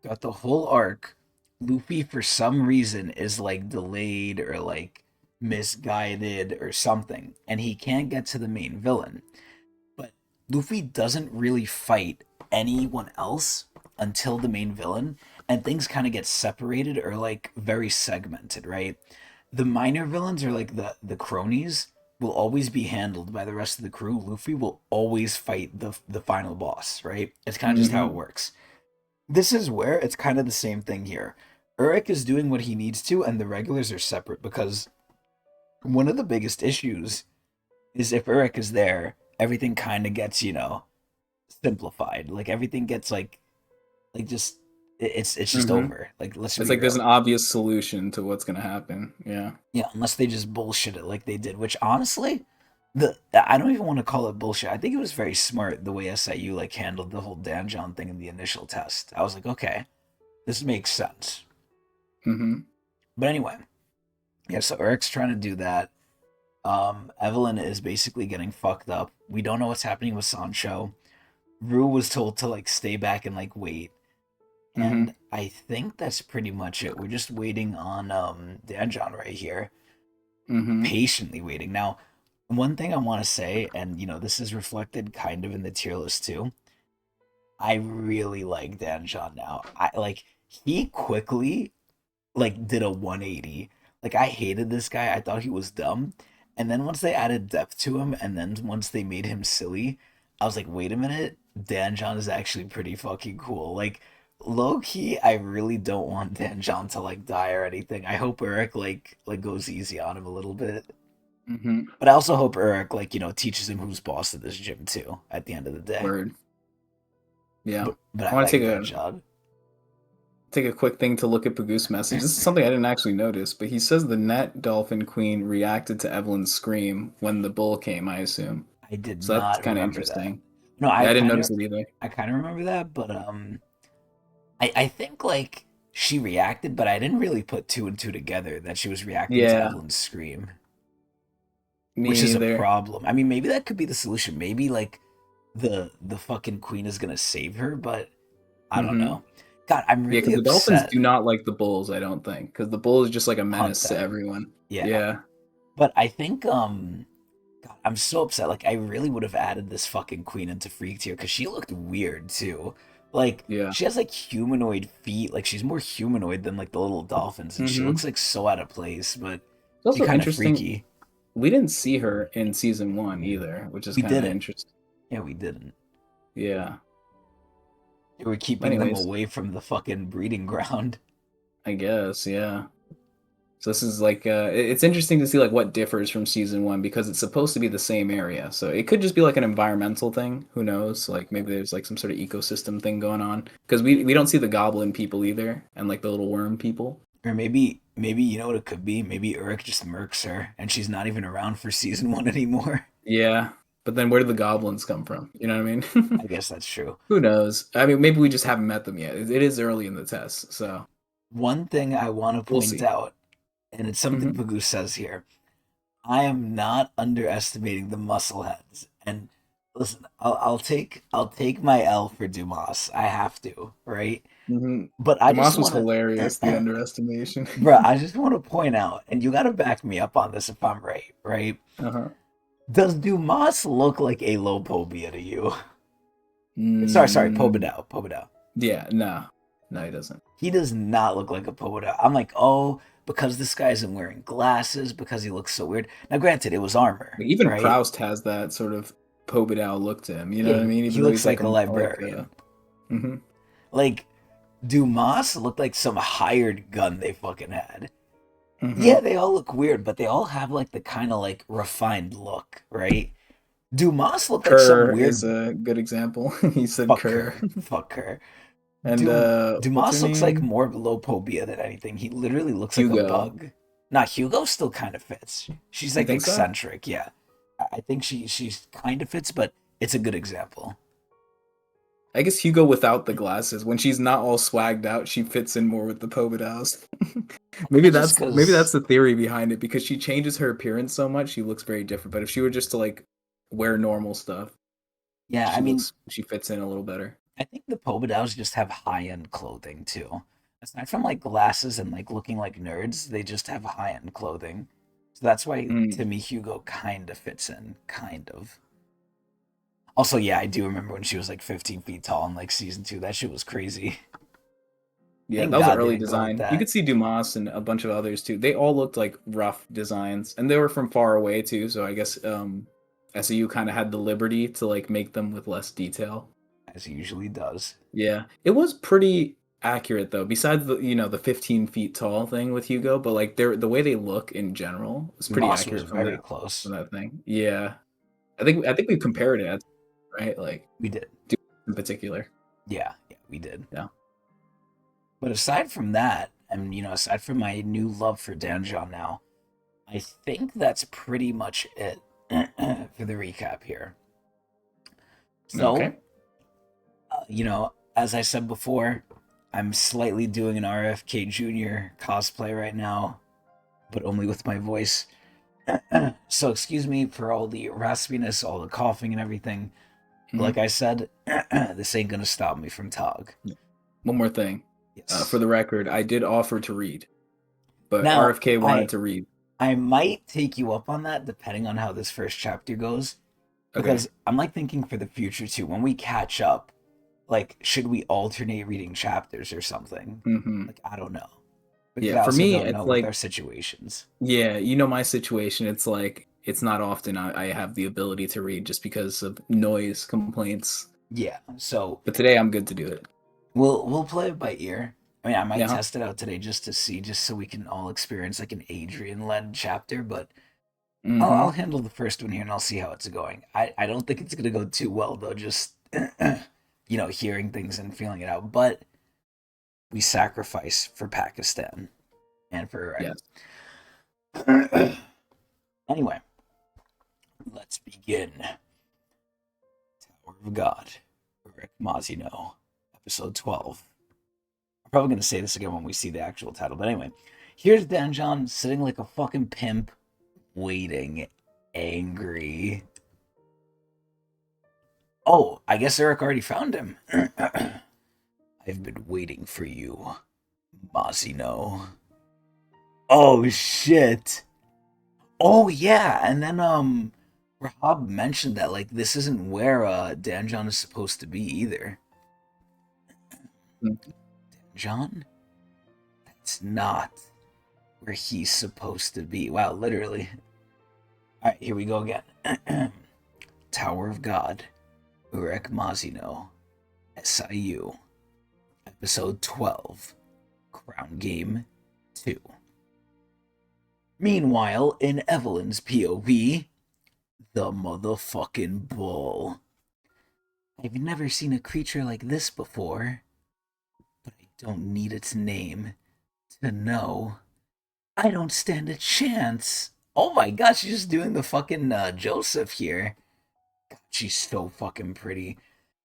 got the whole arc. Luffy, for some reason, is like delayed or like misguided or something, and he can't get to the main villain. But Luffy doesn't really fight anyone else until the main villain, and things kind of get separated or like very segmented, right? The minor villains are like the cronies will always be handled by the rest of the crew. Luffy will always fight the final boss, right? It's kind of just how it Mm-hmm. works. This is where it's kind of the same thing here. Urek is doing what he needs to, and the regulars are separate because one of the biggest issues is if Urek is there, everything kind of gets, simplified. Like everything gets like just it's just Mm-hmm. over. Like let's It's be like there's an real. obvious solution to what's gonna happen. Yeah. Yeah, unless they just bullshit it like they did, which honestly, the I don't even want to call it bullshit. I think it was very smart the way SIU like handled the whole Danjon thing in the initial test. I was like, okay, this makes sense. Mm-hmm. But anyway, yeah, so Eric's trying to do that. Evelyn is basically getting fucked up. We don't know what's happening with Sancho. Rue was told to like stay back and like wait. Mm-hmm. And I think that's pretty much it. We're just waiting on Danjon right here. Mm-hmm. Patiently waiting. Now, one thing I want to say, and this is reflected kind of in the tier list too. I really like Danjon now. I like he quickly like did a 180. Like I hated this guy. I thought he was dumb. And then once they added depth to him and then once they made him silly, I was like, "Wait a minute. Danjon is actually pretty fucking cool." Like low key, I really don't want Danjon to like die or anything. I hope Eric like goes easy on him a little bit. Mm-hmm. But I also hope Eric like, teaches him who's boss at this gym too at the end of the day. Word. Yeah. but I I want to like Danjon. take a quick thing to look at Pagoose message. This is something I didn't actually notice, but he says the net dolphin queen reacted to Evelyn's scream when the bull came, I assume. I did So that's not kind of remember that. interesting. No, Yeah, I didn't notice it either. I kind of remember that, but I think like she reacted, but I didn't really put two and two together that she was reacting to Yeah, Evelyn's scream, me which is a neither. problem. I mean, maybe that could be the solution. Maybe like the fucking queen is gonna save her, but I don't Mm-hmm. know. God, I'm Yeah, really because the Dolphins upset. do not like the Bulls, I don't think. Because the Bull is just like a Hunt menace to them, everyone. yeah. Yeah. But I think God, I'm so upset. Like I really would have added this fucking queen into Freak tier because she looked weird too. Like Yeah. she has like humanoid feet. Like she's more humanoid than like the little dolphins, and she Mm-hmm. looks like so out of place. But It's she also kind of interesting. freaky. We didn't see her in season one either, which is We kind of didn't. interesting. Yeah, we didn't. Yeah. They were keeping them Anyways, away from the fucking breeding ground. I guess, yeah. So this is like it's interesting to see like what differs from season one because it's supposed to be the same area. So it could just be like an environmental thing. Who knows? Like maybe there's like some sort of ecosystem thing going on because we don't see the goblin people either and like the little worm people. Or maybe you know what it could be. Maybe Urek just murks her, and she's not even around for season one anymore. Yeah, but then where do the goblins come from? You know what I I mean? guess that's true. Who knows? I mean, maybe we just haven't met them yet. It is early in the test, so One thing I want to we'll point see. out, and it's something Hmm. Pagu says here. I am not underestimating the muscleheads. And listen, I'll take my L for Dumas. I have to, right? Hmm. But I just Demas was want hilarious. The to, underestimation. bro. I just want to point out, and you got to back me up on this if I'm right, right? Uh-huh. Does Dumas look like a low Pobia to you? Sorry, Mm, Pobedao. yeah, no, no, he doesn't. He does not look like a Pobedao. I'm like, oh, because this guy isn't wearing glasses, because he looks so weird. Now, granted, it was armor, Like, even right? Proust has that sort of Pobedal look to him. You know Yeah, what I mean? he Even though looks he's like like a a like librarian. hmm Like Dumas looked like some hired gun they fucking had. Yeah, hmm they all look weird, but they all have like the kind of like refined look, right? Dumas looked like some Kerr is weird a good example. He said fuck Kerr. her, fuck her. And what's her Dumas looks like name? more Lopobia than anything. He literally looks like a Hugo. bug. Nah, Hugo still kind of fits. She's You like think so? eccentric, yeah. I think she's kind of fits, but it's a good example. I guess Hugo without the glasses. When she's not all swagged out, she fits in more with the Pobedals. maybe Just that's because, the theory behind it because she changes her appearance so much, she looks very different. But if she were just to like wear normal stuff, yeah. I mean, she fits in a little better. I think the Pobodows just have high end clothing too. Aside from like glasses and like looking like nerds, they just have high end clothing. So that's why to Mm. me Hugo kind of fits in, kind of. Also, yeah, I do remember when she was like 15 feet tall in like season two. That shit was crazy. Yeah, Thank that was an God they early didn't go with design. You that. could see Dumas and a bunch of others too. They all looked like rough designs, and they were from far away too. So I guess SAU kind of had the liberty to like make them with less detail. As he usually does. Yeah, it was pretty accurate though. Besides the the 15 feet tall thing with Hugo, but like the way they look in general is pretty Moss was accurate very close. from that thing. Yeah, I think we compared it, right? Like We did. in particular. Yeah, we did. Yeah. But aside from that, and aside from my new love for Danjon now, I think that's pretty much it for the recap here. So, Okay. as I said before, I'm slightly doing an RFK Jr. cosplay right now, but only with my voice. So, excuse me for all the raspiness, all the coughing, and everything. But like Mhm. I said, this ain't gonna stop me from Tog. One more thing. For Yes. the record, I did offer to read, but Now, RFK wanted I to read. I might take you up on that depending on how this first chapter goes, Okay. because I'm like thinking for the future too. When we catch up, like, should we alternate reading chapters or something? Hmm. Like, I don't know. Because Yeah, I for also me, don't know it's with like, our situations. yeah, my situation. It's like, it's not often I have the ability to read just because of noise complaints. Yeah, so But today I'm good to do it. we'll play it by ear. I mean, I might Yeah. test it out today just to see, just so we can all experience like an Adrian-led chapter. But I'll Hmm. handle the first one here and I'll see how it's going. I don't think it's gonna go too well though, just hearing things and feeling it out. But we sacrifice for Pakistan and for Yes. Iraq. Anyway, let's begin. Tower of God, Urek Mazino, episode 12. I'm probably going to say this again when we see the actual title, but anyway, here's Danjon sitting like a fucking pimp, waiting, angry. Oh, I guess Urek already found him. I've been waiting for you, Mazino. Oh shit. Oh yeah, and then Rahab mentioned that like this isn't where Danjon is supposed to be either. Mm. Danjon? That's not where he's supposed to be. Wow, literally. Alright, here we go again. Tower of God, Urek Mazino, SIU, episode 12, Crown Game 2. Meanwhile, in Evelyn's POV, the motherfucking bull. I've never seen a creature like this before, but I don't need its name to know. I don't stand a chance. Oh my god, she's just doing the fucking Joseph here. God, she's so fucking pretty.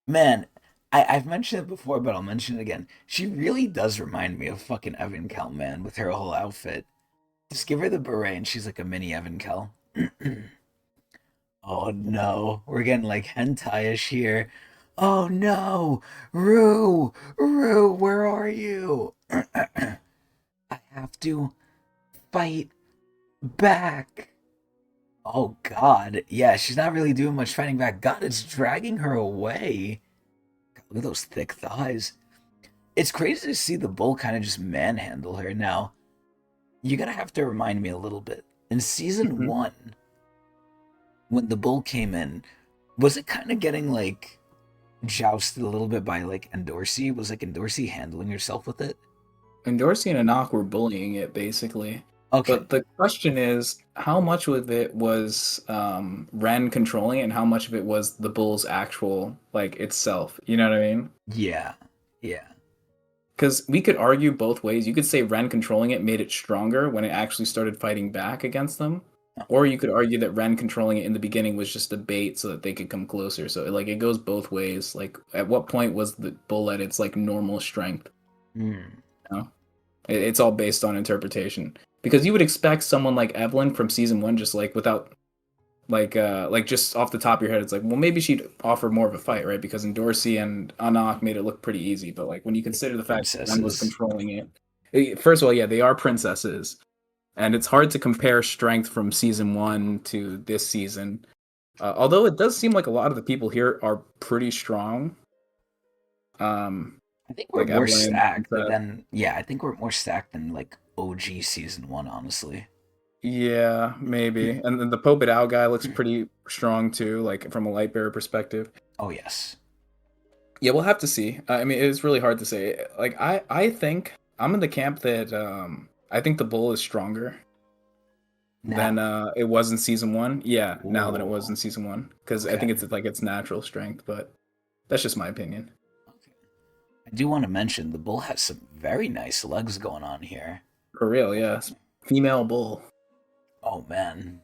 Man, I've mentioned it before, but I'll mention it again. She really does remind me of fucking Evan Cal, man, with her whole outfit. Just give her the beret and she's like a mini Evan Cal. Oh no, we're getting like hentai-ish here. Oh no, Rue, where are you? I have to fight back. Oh god, yeah, she's not really doing much fighting back. God, it's dragging her away. God, look at those thick thighs. It's crazy to see the bull kind of just manhandle her. Now, you're gonna have to remind me a little bit. In season Mhm. 1, when the bull came in, was it kind of getting like jousted a little bit by like Endorsi? Was like Endorsi handling herself with it? And Dorsey and Anak were bullying it basically. Okay. But the question is, how much of it was Ren controlling it and how much of it was the bull's actual, like, itself? You know what I mean? Yeah. Yeah. Because we could argue both ways. You could say Ren controlling it made it stronger when it actually started fighting back against them. Or you could argue that Ren controlling it in the beginning was just a bait so that they could come closer. So like it goes both ways. Like at what point was the bull at its like normal strength? Hmm. You know? It's all based on interpretation. Because you would expect someone like Evelyn from season one, just like without like just off the top of your head, it's like, well, maybe she'd offer more of a fight, right? Because Dorsey and Anak made it look pretty easy, but like when you consider the fact that Ren was Princesses. controlling it, first of all, yeah, they are princesses, and it's hard to compare strength from season one to this season. Although it does seem like a lot of the people here are pretty strong. I think we're Like more Evelyn, stacked Princess. than I think we're more stacked than like OG season 1, honestly. Yeah, maybe. And then the Pope Owl guy looks pretty strong too, like from a light bearer perspective. Oh yes. Yeah, we'll have to see. I mean, it's really hard to say. Like, I think I'm in the camp that I think the bull is stronger than Now. it was in season one. Yeah, now than it was Ooh. in season one, because I Okay. think it's like its natural strength. But that's just my opinion. Okay. I do want to mention the bull has some very nice legs going on here. For real, yes. Female bull. Oh man.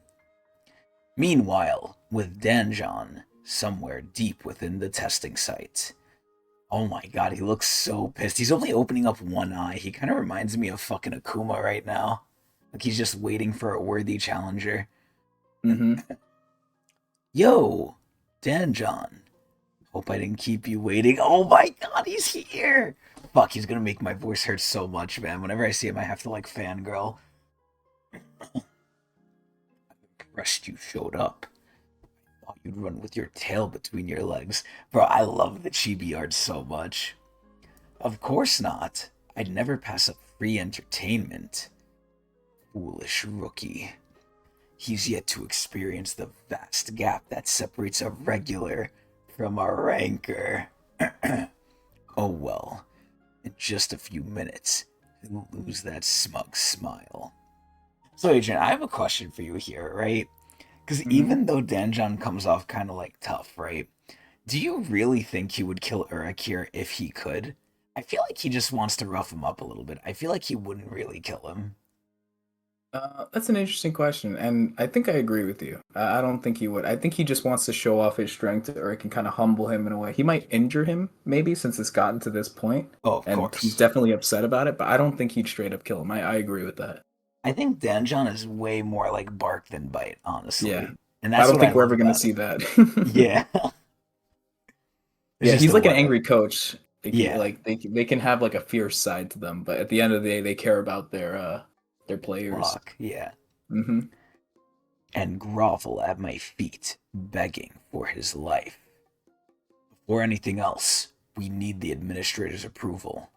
Meanwhile, with Danjon somewhere deep within the testing site. Oh my god, he looks so pissed. He's only opening up one eye. He kind of reminds me of fucking Akuma right now. Like he's just waiting for a worthy challenger. Mm-hmm. Yo, Danjon. Hope I didn't keep you waiting. Oh my god, he's here! Fuck, he's gonna make my voice hurt so much, man. Whenever I see him, I have to like fangirl. Impressed you showed up. Thought you'd run with your tail between your legs. Bro, I love the chibi art so much. Of course not. I'd never pass up free entertainment. Foolish rookie. He's yet to experience the vast gap that separates a regular from a ranker. Oh well, in just a few minutes, he'll lose that smug smile. So, Adrian, I have a question for you here, right? Because Mm-hmm. even though Danjon comes off kind of like tough, right? Do you really think he would kill Urek here if he could? I feel like he just wants to rough him up a little bit. I feel like he wouldn't really kill him. That's an interesting question, and I think I agree with you. I don't think he would. I think he just wants to show off his strength, or it can kind of humble him in a way. He might injure him, maybe, since it's gotten to this point, Oh, of and he's course. definitely upset about it. But I don't think he'd straight up kill him. I agree with that. I think Danjon is way more like bark than bite, Yeah, honestly. And I that's don't what I think we're love ever gonna about see him. that. Yeah. It's Yeah, just he's a like an what? angry coach. Yeah. They can have like a fierce side to them, but at the end of the day, they care about their players. Flock. Yeah. Hmm. And grovel at my feet, begging for his life. Before anything else, we need the administrator's approval.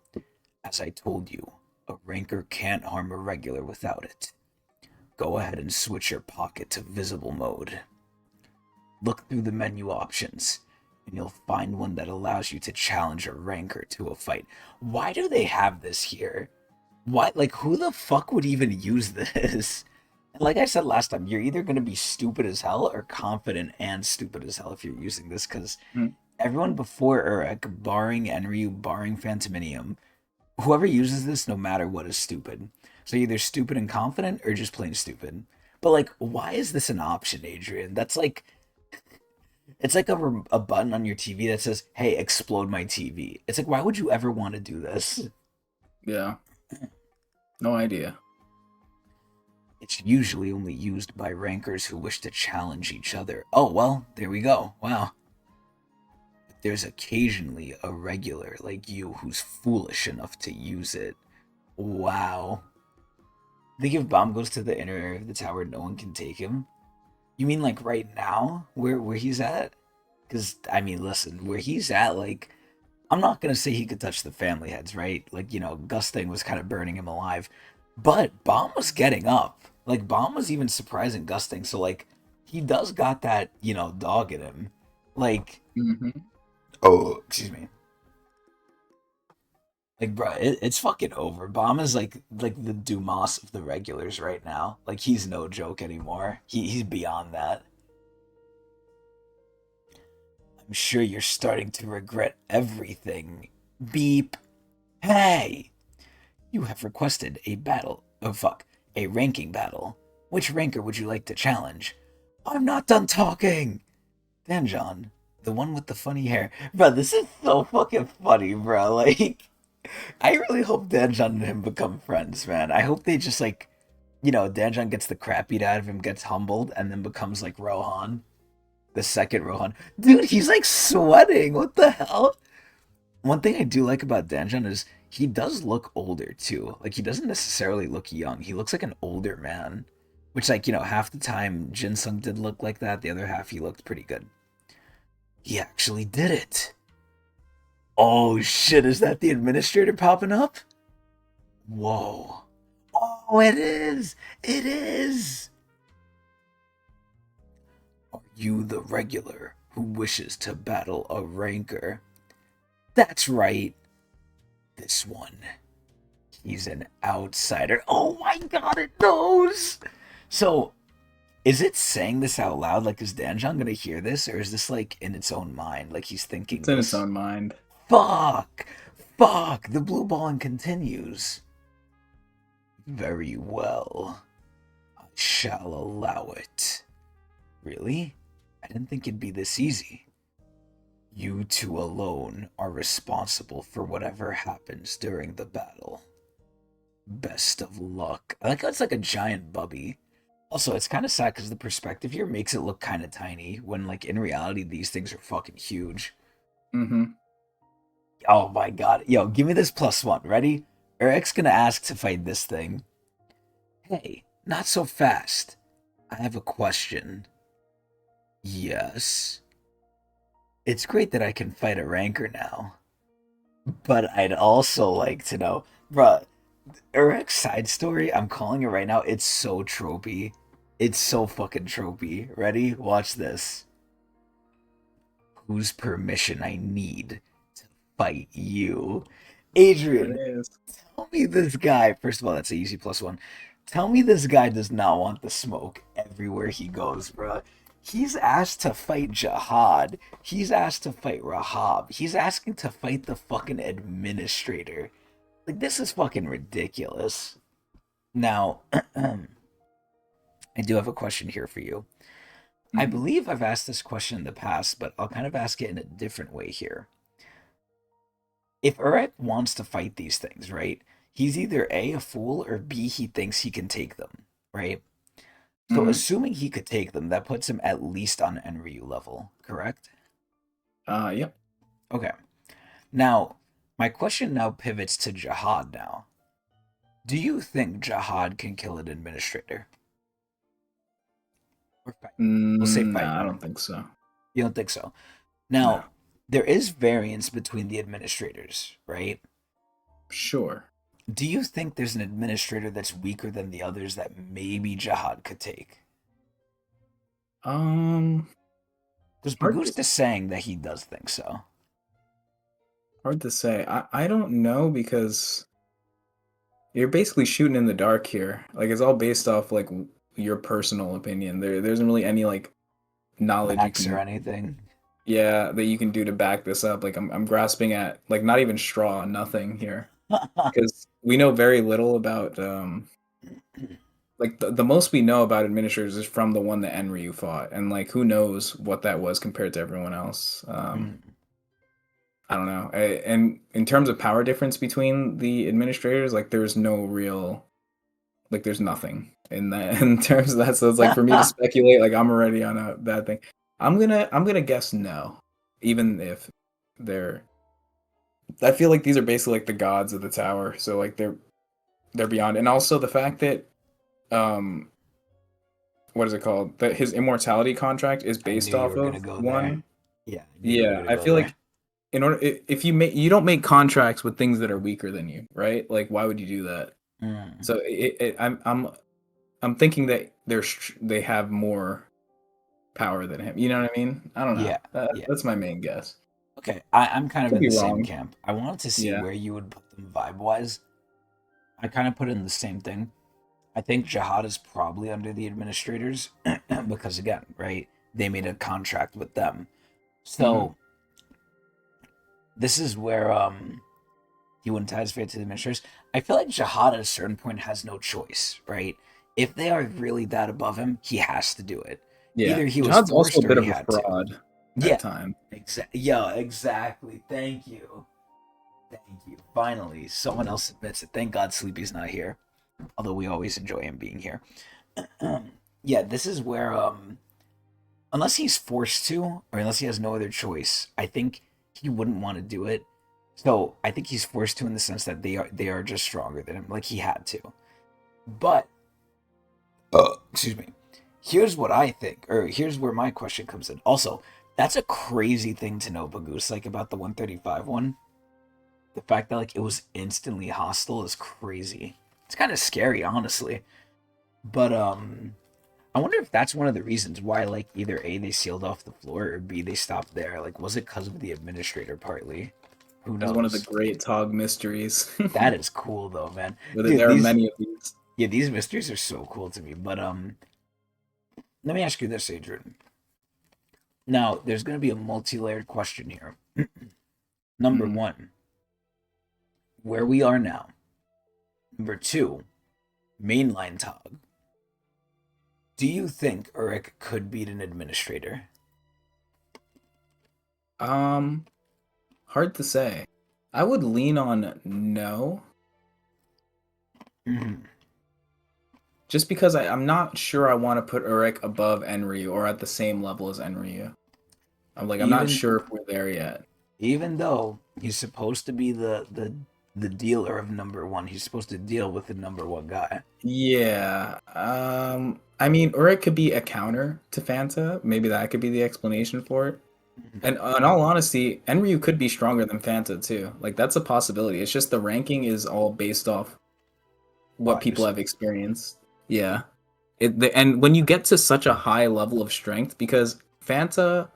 As I told you, a ranker can't harm a regular without it. Go ahead and switch your pocket to visible mode. Look through the menu options, and you'll find one that allows you to challenge a ranker to a fight. Why do they have this here? Why, like, who the fuck would even use this? Like I said last time, you're either going to be stupid as hell or confident and stupid as hell if you're using this, because everyone before Urek, barring Enryu, barring Phantominium, whoever uses this, no matter what, is stupid. So either stupid and confident or just plain stupid. But like, why is this an option, Adrian? That's like, it's like a button on your TV that says, "Hey, explode my TV." It's like, why would you ever want to do this? Yeah, no idea. It's usually only used by rankers who wish to challenge each other. Oh, well, there we go. Wow. But there's occasionally a regular like you who's foolish enough to use it. Wow. Think if Bomb goes to the inner area of the tower, no one can take him? You mean like right now, where he's at? Because I mean, listen, where he's at, like, I'm not gonna say he could touch the family heads, right? Like, Gusting was kind of burning him alive, but Bomb was getting up. Like, Bomb was even surprising Gusting. So like, he does got that dog in him. Like, Hmm. oh, excuse me. Like, bro, it's fucking over. Bomb is like the Dumas of the regulars right now. Like, he's no joke anymore. He's beyond that. I'm sure you're starting to regret everything. Beep. Hey, you have requested a battle. Oh fuck, a ranking battle. Which ranker would you like to challenge? I'm not done talking. Danjon, the one with the funny hair. Bro, this is so fucking funny, bro. Like, I really hope Danjon and him become friends, man. I hope they just like, Danjon gets the crap beat out of him, gets humbled, and then becomes like Rohan, the second Rohan. Dude, he's like sweating. What the hell? One thing I do like about Danjon is he does look older too. Like, he doesn't necessarily look young. He looks like an older man. Which, like, half the time Jinsung did look like that. The other half he looked pretty good. He actually did it. Oh shit, is that the administrator popping up? Whoa. Oh, it is! It is! Are you the regular who wishes to battle a ranker? That's right. This one. He's an outsider. Oh my god, it knows! So, is it saying this out loud? Like, is Danjon gonna hear this? Or is this, like, in its own mind? Like, he's thinking It's in its this? own mind. Fuck! Fuck! The blue balling continues. Very well. I shall allow it. Really? I didn't think it'd be this easy. You two alone are responsible for whatever happens during the battle. Best of luck. I like how it's like a giant bubby. Also, it's kind of sad because the perspective here makes it look kind of tiny when, like, in reality, these things are fucking huge. Hmm. Oh my god. Yo, give me this +1. Ready? Urek's gonna ask to fight this thing. Hey, not so fast. I have a question. Yes. It's great that I can fight a ranker now. But I'd also like to know. Bruh, Urek's side story, I'm calling it right now, it's so tropey. It's so fucking tropey. Ready? Watch this. Whose permission I need to fight you? There Adrian, it is. tell me this guy, first of all, that's an easy +1. Tell me this guy does not want the smoke everywhere he goes, bro. He's asked to fight Jihad. He's asked to fight Rahab. He's asking to fight the fucking administrator. Like, this is fucking ridiculous. Now, I do have a question here for you. I Mhm. believe I've asked this question in the past, but I'll kind of ask it in a different way here. If Urek wants to fight these things, right? He's either a fool, or B, he thinks he can take them, right? So Mhm. assuming he could take them, that puts him at least on Enryu level, correct? Yep. Okay. Now, my question now pivots to Jihad now. Do you think Jihad can kill an administrator? Or fight? We'll say No, fight. I don't think so. You don't think so? No. Now, there is variance between the administrators, right? Sure. Do you think there's an administrator that's weaker than the others that maybe Jihad could take? Um, Because hard to Bagusta's saying that he does think so. hard to say. I don't know because you're basically shooting in the dark here. Like it's all based off like your personal opinion. There isn't really any like knowledge you Max or can anything. yeah, that you can do to back this up. Like I'm grasping at like not even straw, nothing here. Because we know very little about like the most we know about administrators is from the one that Enryu fought, and like who knows what that was compared to everyone else. I don't know. And in terms of power difference between the administrators, like there's no real like there's nothing in that in terms of that. So it's like for me to speculate, like I'm already on a bad thing. I'm gonna guess no, even if they're. I feel like these are basically like the gods of the tower, so like they're beyond, and also the fact that um what is it called? That his immortality contract is I based knew you off were gonna of go there. one. Yeah, I knew you were Yeah, gonna I go feel there. like in order if you make you don't make contracts with things that are weaker than you, right? Like why would you do that? Mm. So I'm thinking that they have more power than him. You know what I mean? I don't know. Yeah, yeah. That's my main guess. Okay, I'm kind of Could in be the same wrong. camp. I wanted to see Yeah. where you would put them vibe wise. I kind of put in the same thing. I think Jihad is probably under the administrators because, again, right? They made a contract with them. Hmm. So this is where he wouldn't tie his fate to the administrators. I feel like Jihad at a certain point has no choice, right? If they are really that above him, he has to do it. Yeah. Either he was Jihad's also forced a or bit he of a had to. fraud at Yeah, time. yeah, exactly. Thank you. Thank you. Finally, someone else admits it. Thank God Sleepy's not here. Although we always enjoy him being here. Yeah, this is where unless he's forced to, or unless he has no other choice, I think he wouldn't want to do it. So I think he's forced to in the sense that they are just stronger than him, like he had to. But excuse me. Here's what I think, or here's where my question comes in. Also, that's a crazy thing to know, Bagoose, like about the 135 one. The fact that like it was instantly hostile is crazy. It's kind of scary, honestly. But I wonder if that's one of the reasons why, like, either A, they sealed off the floor, or B, they stopped there. Like, was it because of the administrator partly? Who It's one of the knows? great Tog mysteries. That is cool though, man. But Dude, there are these many of these. yeah, these mysteries are so cool to me. But let me ask you this, Adrian. Now, there's gonna be a multi-layered question here. Number Mhm. one, where we are now. Number two, mainline Tog. Do you think Urek could beat an administrator? Um, hard to say. I would lean on no, Mm-hmm. just because I'm not sure I want to put Urek above Enryu or at the same level as Enryu. I'm not Even sure if we're there yet. even though he's supposed to be the dealer of number one, he's supposed to deal with the number one guy. Yeah. I mean, Urek could be a counter to Fanta. Maybe that could be the explanation for it. And in all honesty, Enryu could be stronger than Fanta too. Like that's a possibility. It's just the ranking is all based off what people Vibes. have experienced. Yeah. And when you get to such a high level of strength, because Fanta,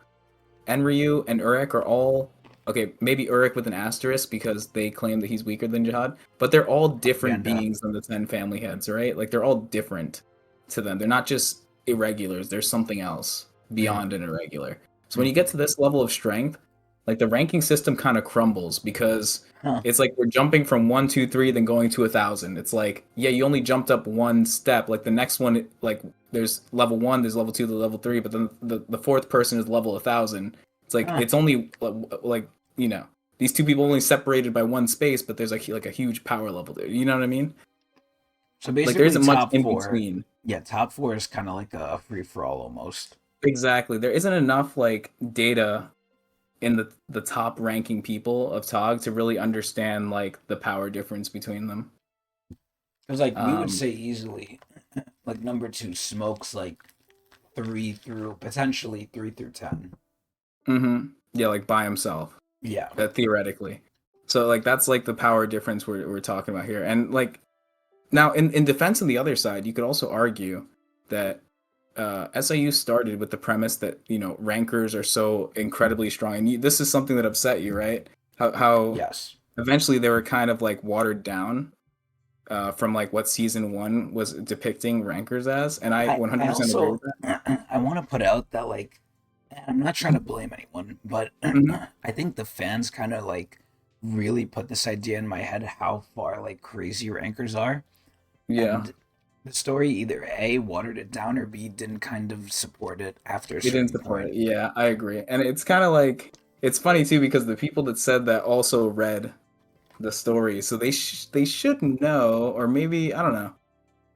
Enryu, and Urek are all okay. Maybe Urek with an asterisk because they claim that he's weaker than Jihad, but they're all different Propaganda. beings than the 10 family heads, right? Like they're all different to them. They're not just irregulars. There's something else. beyond an irregular. So when you get to this level of strength, like the ranking system kind of crumbles because Huh. it's like we're jumping from 1, 2, 3, then going to 1,000. It's like, yeah, you only jumped up one step. Like the next one, like there's level 1, there's level 2, the level 3, but then the fourth person is level 1,000. It's like Huh. it's only like these two people only separated by one space, but there's like a huge power level there. You know what I mean? So Like there basically, isn't much top in four. between. Yeah, top four is kind of like a free for all almost. Exactly. There isn't enough like data in the top ranking people of TOG to really understand like the power difference between them. Because like we would Um, say easily, like number two smokes like potentially three through 10. yeah, like by himself, Yeah. theoretically. So like that's like the power difference we're talking about here. And like now in defense on the other side, you could also argue that SIU started with the premise that rankers are so incredibly strong, and this is something that upset you, right? How Yes. eventually they were kind of like watered down from like what season 1 was depicting rankers as, and I I 100% agree with also that. I want to put out that like and I'm not trying to blame anyone, but Hmm. I think the fans kind of like really put this idea in my head how far like crazy rankers are, Yeah, and the story either A watered it down or B didn't kind of support it after a it didn't certain support point. it. Yeah, I agree, and it's kind of like it's funny too because the people that said that also read the story, so they should know, or maybe I don't know.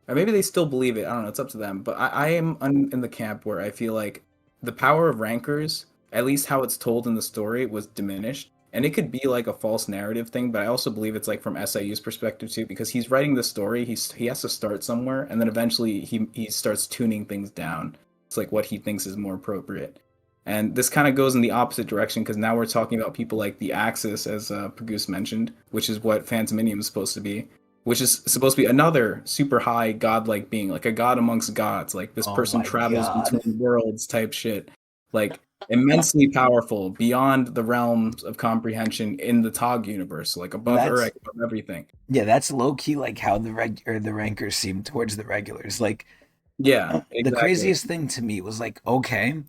Or maybe they still believe it. I don't know. It's up to them. But I am in the camp where I feel like the power of rankers, at least how it's told in the story, was diminished. And it could be like a false narrative thing, but I also believe it's like from SIU's perspective too, because he's writing the story. He has to start somewhere, and then eventually he starts tuning things down. It's like what he thinks is more appropriate. And this kind of goes in the opposite direction because now we're talking about people like the Axis, as Pagoose mentioned, which is what Phantominium is supposed to be, which is supposed to be another super high godlike being, like a god amongst gods. Like this Oh person my travels god. between worlds type shit. Like immensely powerful beyond the realms of comprehension in the Tog universe, like above That's Urek, above everything. yeah, that's low key like how the rankers seem towards the regulars. Like Yeah, the exactly. craziest thing to me was like, okay,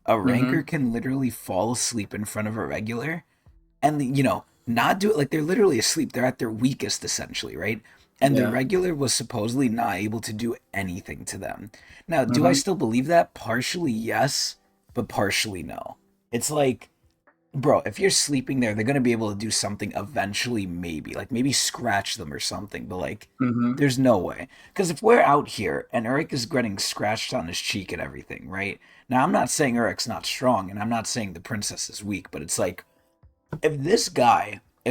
a ranker Mm-hmm. can literally fall asleep in front of a regular and not do it like they're literally asleep. They're at their weakest essentially, right? And the Yeah. regular was supposedly not able to do anything to them. Now, do I Mm-hmm. still believe that? Partially yes, but partially no. It's like, bro, if you're sleeping there, they're gonna be able to do something eventually, maybe. Like maybe scratch them or something, but like Mm-hmm. there's no way. Because if we're out here and Urek is getting scratched on his cheek and everything, right? Now I'm not saying Urek's not strong, and I'm not saying the princess is weak, but it's like if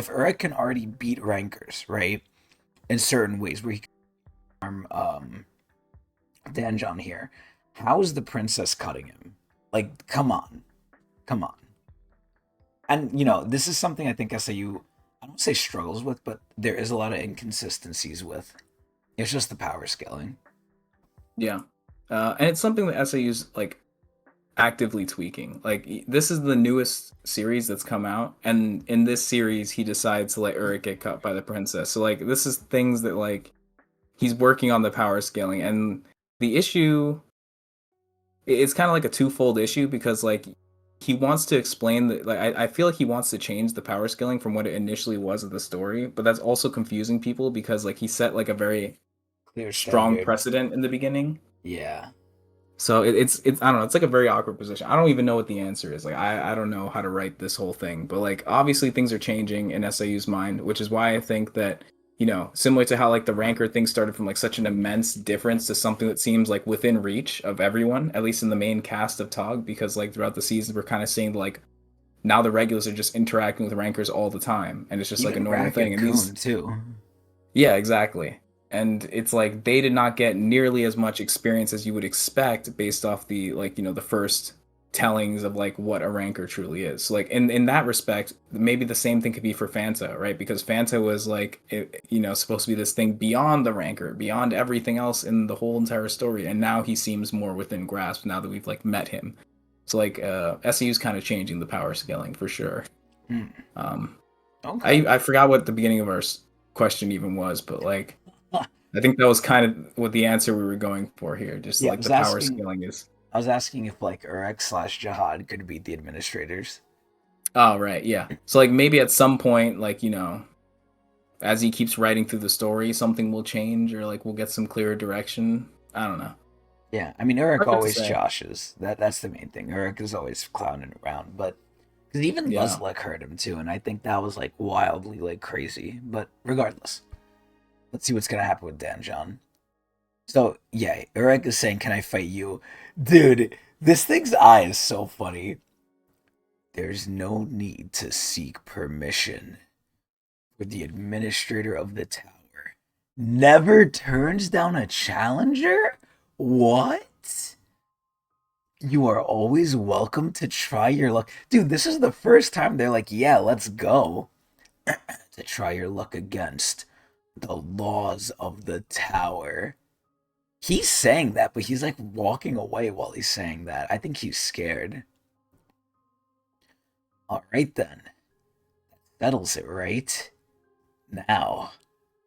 Urek can already beat rankers, right? In certain ways where he can harm Danjon here, how is the princess cutting him? Like, come on. Come on. And this is something I think SAU, I don't say struggles with, but there is a lot of inconsistencies with. It's just the power scaling. Yeah. And it's something that SAU's like actively tweaking. Like this is the newest series that's come out, and in this series he decides to let Uruk get cut by the princess. So like this is things that like he's working on the power scaling, and the issue it's kind of like a twofold issue because like he wants to explain that like I feel like he wants to change the power scaling from what it initially was of the story, but that's also confusing people because like he set like a very Clear strong standard. precedent in the beginning. Yeah. So it's I don't know, it's like a very awkward position. I don't even know what the answer is. Like I don't know how to write this whole thing. But like obviously things are changing in SAU's mind, which is why I think that, similar to how like the ranker thing started from like such an immense difference to something that seems like within reach of everyone, at least in the main cast of TOG, because like throughout the season we're kind of seeing like now the regulars are just interacting with rankers all the time and it's just like a Even normal Rack thing. and And these Coon, too. yeah, exactly. And it's like they did not get nearly as much experience as you would expect based off the like, the first tellings of like what a ranker truly is. So like in that respect, maybe the same thing could be for Fanta, right? Because Fanta was like supposed to be this thing beyond the ranker, beyond everything else in the whole entire story. And now he seems more within grasp now that we've like met him. So like SEU's kind of changing the power scaling for sure. Hmm. Um Okay. I forgot what the beginning of our question even was, but like I think that was kind of what the answer we were going for here. Just Yeah, I like was the power asking scaling is. I was asking if like Urek slash Jihad could beat the administrators. Oh, right, yeah. So like maybe at some point, like, as he keeps writing through the story, something will change or like we'll get some clearer direction. I don't know. Yeah, I mean Urek Hard to always say. joshes. That's the main thing. Urek is always clowning around, but because even Yeah. Muzzlick heard him too, and I think that was like wildly like crazy. But regardless, let's see what's gonna happen with Danjon. So yeah, Urek is saying, "Can I fight you, dude?" This thing's eye is so funny. There's no need to seek permission for the administrator of the tower. Never turns down a challenger? What? You are always welcome to try your luck. Dude, this is the first time they're like, yeah, let's go. To try your luck against the laws of the tower. He's saying that, but he's like walking away while he's saying that. I think he's scared. Alright then. Settles it, right? Now,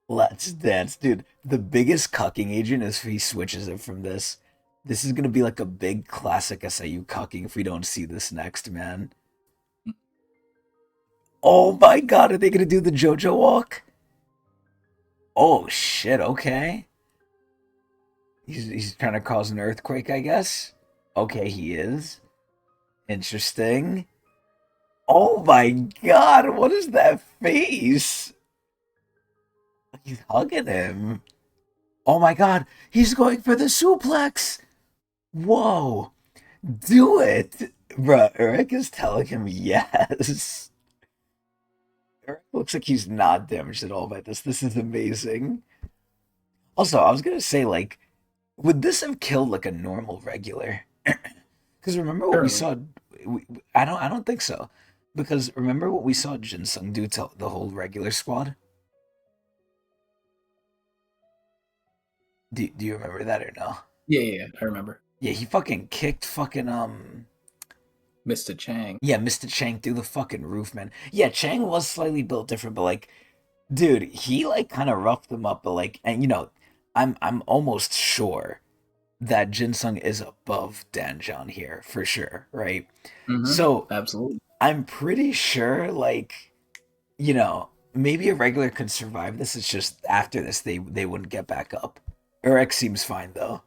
let's dance. Dude, the biggest cucking agent is if he switches it from this. This is gonna be like a big classic SIU cucking if we don't see this next, man. Oh my god, are they gonna do the JoJo walk? Oh shit, okay. He's trying to cause an earthquake, I guess. Okay, he is. Interesting. Oh my god, what is that face? He's hugging him. Oh my god, he's going for the suplex. Whoa, do it. Bruh, Eric is telling him yes. Eric looks like he's not damaged at all by this. This is amazing. Also, I was gonna say, like, would this have killed like a normal regular? Because remember what we Surely. saw. I don't think so. Because remember what we saw Jinsung do to the whole regular squad. Do you remember that or no? Yeah, yeah, yeah, I remember. Yeah, he fucking kicked fucking Mr. Chang. yeah, Mr. Chang through the fucking roof, man. Yeah, Chang was slightly built different, but like, dude, he like kind of roughed them up, but like, and I'm almost sure that Jinsung is above Danjon here for sure, right? Mm-hmm. So Absolutely. I'm pretty sure, like, maybe a regular could survive this. It's just after this they wouldn't get back up. Urek seems fine though.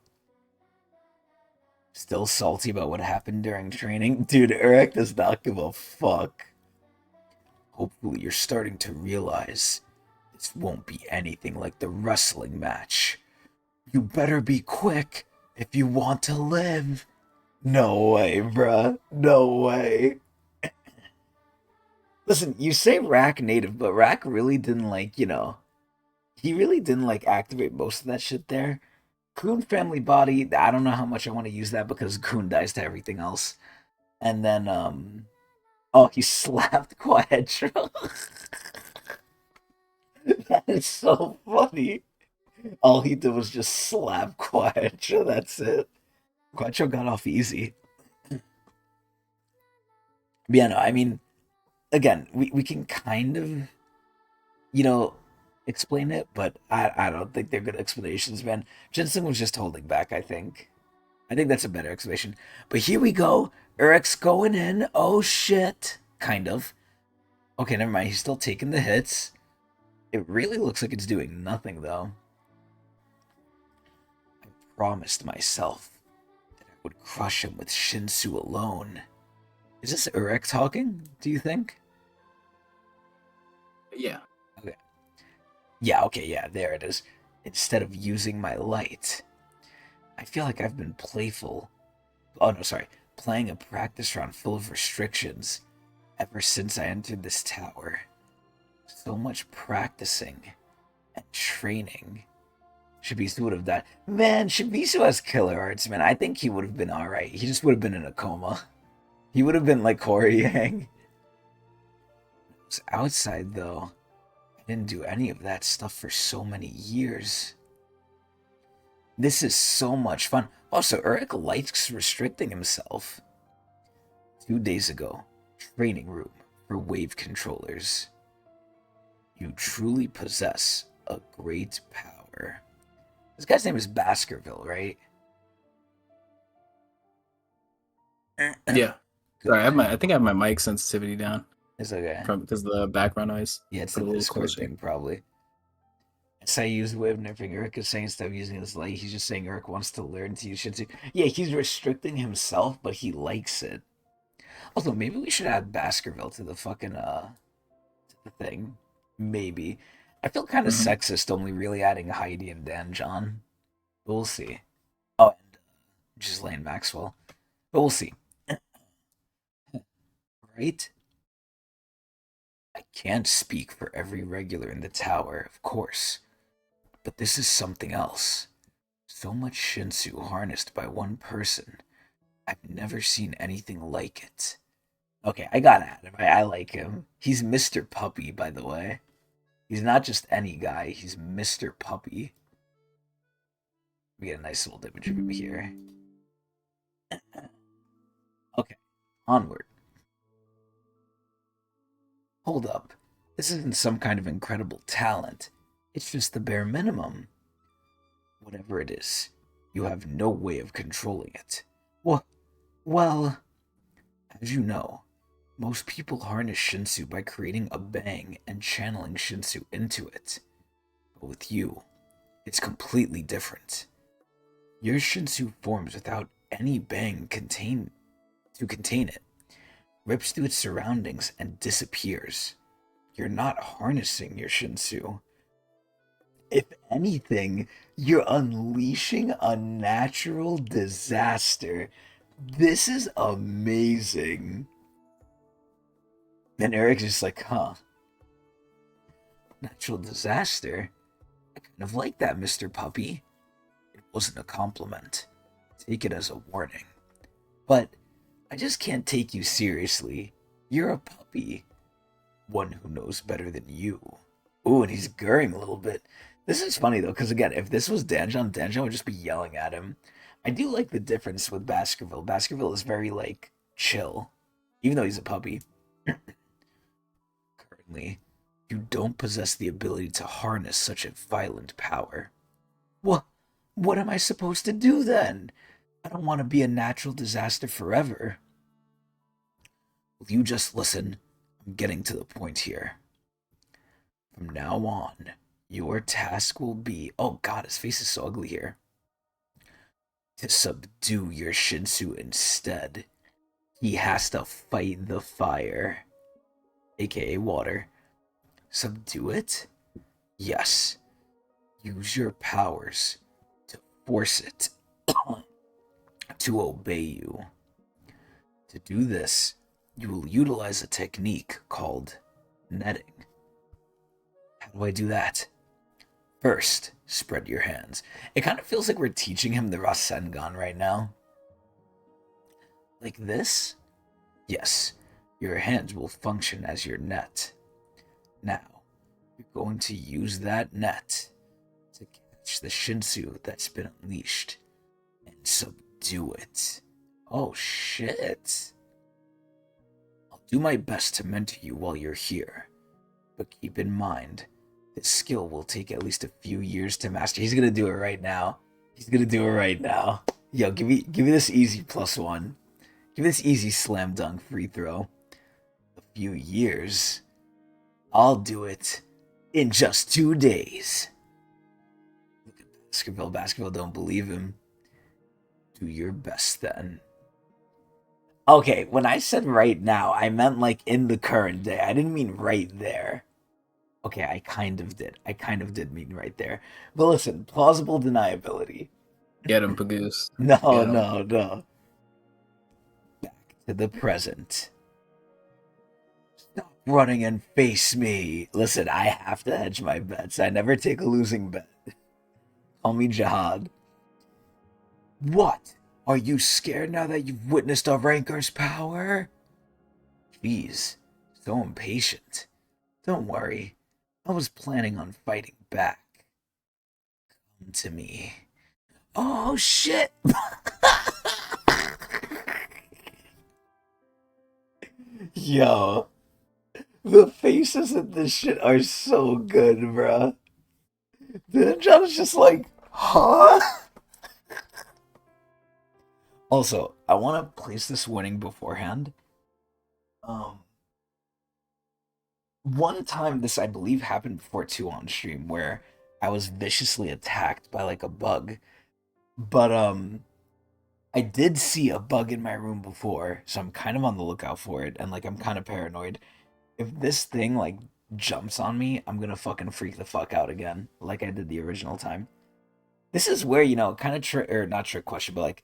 Still salty about what happened during training. Dude, Urek does not give a fuck. Hopefully you're starting to realize this won't be anything like the wrestling match. You better be quick if you want to live. No way, bruh. No way. Listen, you say Rack native, but Rack really didn't like, he really didn't like activate most of that shit there. Coon family body, I don't know how much I want to use that because Coon dies to everything else. And then, oh, he slapped Quadro. That is so funny. All he did was just slap Quadro, that's it. Quadro got off easy. But yeah, no, I mean, again, we can kind of, you know, explain it, but I don't think they're good explanations, man. Jensen was just holding back, I think. I think that's a better explanation. But here we go. Urek's going in. Oh shit. Kind of. Okay, never mind. He's still taking the hits. It really looks like it's doing nothing, though. I promised myself that I would crush him with Shinsu alone. Is this Urek talking, do you think? Yeah. Okay. Yeah, okay, yeah, there it is. Instead of using my light. I feel like I've been playful. Oh, no, sorry. Playing a practice round full of restrictions ever since I entered this tower. So much practicing and training. Shibisu would have died. Man, Shibisu has killer arts, man. I think he would have been alright. He just would have been in a coma. He would have been like Corey Yang. I was outside, though. I didn't do any of that stuff for so many years. This is so much fun. Also, Urek likes restricting himself. 2 days ago, training room for wave controllers. You truly possess a great power. This guy's name is Baskerville, right? Yeah. Sorry, I think I have my mic sensitivity down It's okay. from because of the background noise. Yeah, it's Put the a little Discord closer. thing, probably. Say use whip and everything. Urek is saying instead of using his light, he's just saying Urek wants to learn to use Shinsu. Yeah, he's restricting himself, but he likes it. Also, maybe we should add Baskerville to the fucking to the thing. Maybe. I feel kind of Hmm. sexist only really adding Heidi and Danjon. But we'll see. Oh, and Ghislaine Maxwell. But we'll see. Right? I can't speak for every regular in the tower, of course. But this is something else. So much Shinsu harnessed by one person. I've never seen anything like it. Okay, I gotta add him. I like him. He's Mr. Puppy, by the way. He's not just any guy, he's Mr. Puppy. We get a nice little image of him here. Okay, onward. Hold up. This isn't some kind of incredible talent. It's just the bare minimum. Whatever it is, you have no way of controlling it. Well, as you know, most people harness Shinsu by creating a bang and channeling Shinsu into it. But with you, it's completely different. Your Shinsu forms without any bang to contain it, rips through its surroundings, and disappears. You're not harnessing your Shinsu. If anything, you're unleashing a natural disaster. This is amazing. And Eric's just like, huh, natural disaster? I kind of like that, Mr. Puppy. It wasn't a compliment. Take it as a warning. But I just can't take you seriously. You're a puppy. One who knows better than you. Ooh, and he's gurring a little bit. This is funny though, because again, if this was Danjon, Danjon would just be yelling at him. I do like the difference with Baskerville. Baskerville is very like chill, even though he's a puppy. Currently, you don't possess the ability to harness such a violent power. What? What am I supposed to do then? I don't want to be a natural disaster forever. Will you just listen? I'm getting to the point here. From now on, your task will be. Oh god, his face is so ugly here. To subdue your Shinsu instead. He has to fight the fire, aka water. Subdue it? Yes. Use your powers to force it to obey you. To do this, you will utilize a technique called netting. How do I do that? First, spread your hands. It kind of feels like we're teaching him the Rasengan right now. Like this? Yes, your hands will function as your net. Now, you're going to use that net to catch the Shinsu that's been unleashed and subdue it. Oh shit. I'll do my best to mentor you while you're here, but keep in mind, this skill will take at least a few years to master. He's gonna do it right now. He's gonna do it right now. Yo, give me this easy +1. Give me this easy slam dunk free throw. A few years. I'll do it in just 2 days. Look at Baskerville. Baskerville don't believe him. Do your best then. Okay, when I said right now, I meant like in the current day. I didn't mean right there. Okay, I kind of did. I kind of did mean right there. But listen, plausible deniability. Get him, Pagoose. No, Get him. no, no. Back to the present. Stop running and face me. Listen, I have to hedge my bets. I never take a losing bet. Call me Jihad. What? Are you scared now that you've witnessed a ranker's power? Jeez, so impatient. Don't worry. I was planning on fighting back. Come to me. Oh shit! Yo, the faces in this shit are so good, bruh. Then John's just like, huh? Also, I want to place this warning beforehand. Um, One time this I believe happened before too on stream where I was viciously attacked by like a bug. But I did see a bug in my room before, so I'm kind of on the lookout for it and like I'm kind of paranoid. If this thing like jumps on me, I'm gonna fucking freak the fuck out again, like I did the original time. This is where, kind of trick or not trick question, but like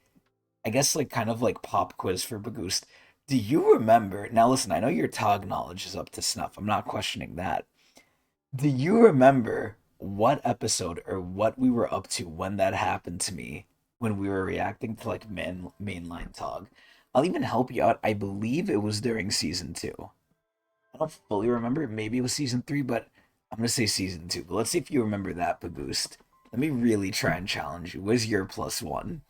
I guess like kind of like pop quiz for Bagoost. Do you remember? Now listen, I know your Tog knowledge is up to snuff. I'm not questioning that. Do you remember what episode or what we were up to when that happened to me when we were reacting to like mainline Tog? I'll even help you out. I believe it was during season two. I don't fully remember. Maybe it was season three, but I'm gonna say season two. But let's see if you remember that, Bagoost. Let me really try and challenge you. Where's your plus one?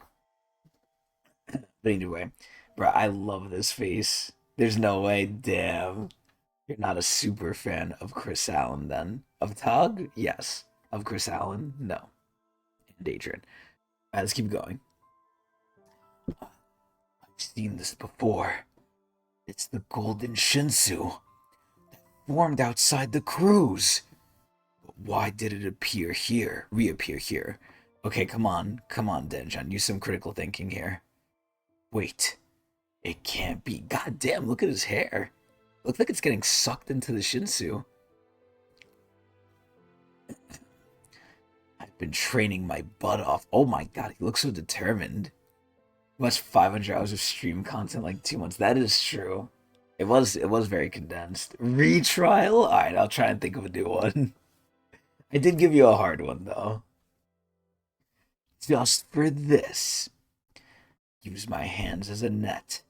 But anyway, bro, I love this face. There's no way. Damn. You're not a super fan of Chris Allen then. Of Tog? Yes. Of Chris Allen? No. And Adrian. Alright, let's keep going. I've seen this before. It's the Golden Shinsu that formed outside the cruise. But why did it reappear here? Okay, come on, Danjon. Use some critical thinking here. Wait, it can't be. God damn, look at his hair. Looks like it's getting sucked into the Shinsu. I've been training my butt off. Oh my god, he looks so determined. He watched 500 hours of stream content like 2 months. That is true. It was very condensed. Retrial? Alright, I'll try and think of a new one. I did give you a hard one though. Just for this. Use my hands as a net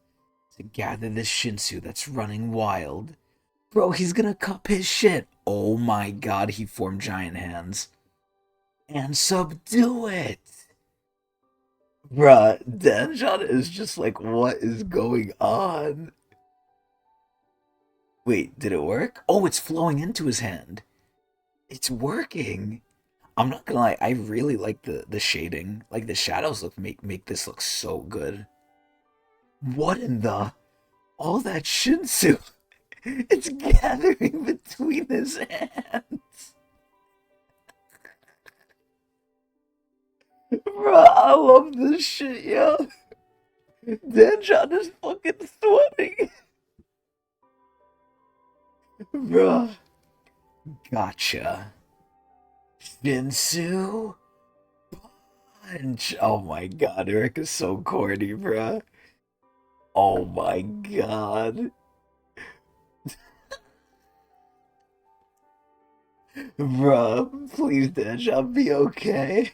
to gather this Shinsu that's running wild. Bro, he's gonna cup his shit. Oh my god, he formed giant hands. And subdue it. Bruh, Danjon is just like, what is going on? Wait, did it work? Oh, it's flowing into his hand. It's working. I'm not gonna lie, I really like the shading. Like the shadows make this look so good. What in the all that Shinsu? It's gathering between his hands. Bro, I love this shit, yo. Danjon is fucking sweating. Bro. Gotcha. Shinsu punch. Oh my god, Urek is so corny, bro. Oh my god. Bro, please, Danjon, be okay.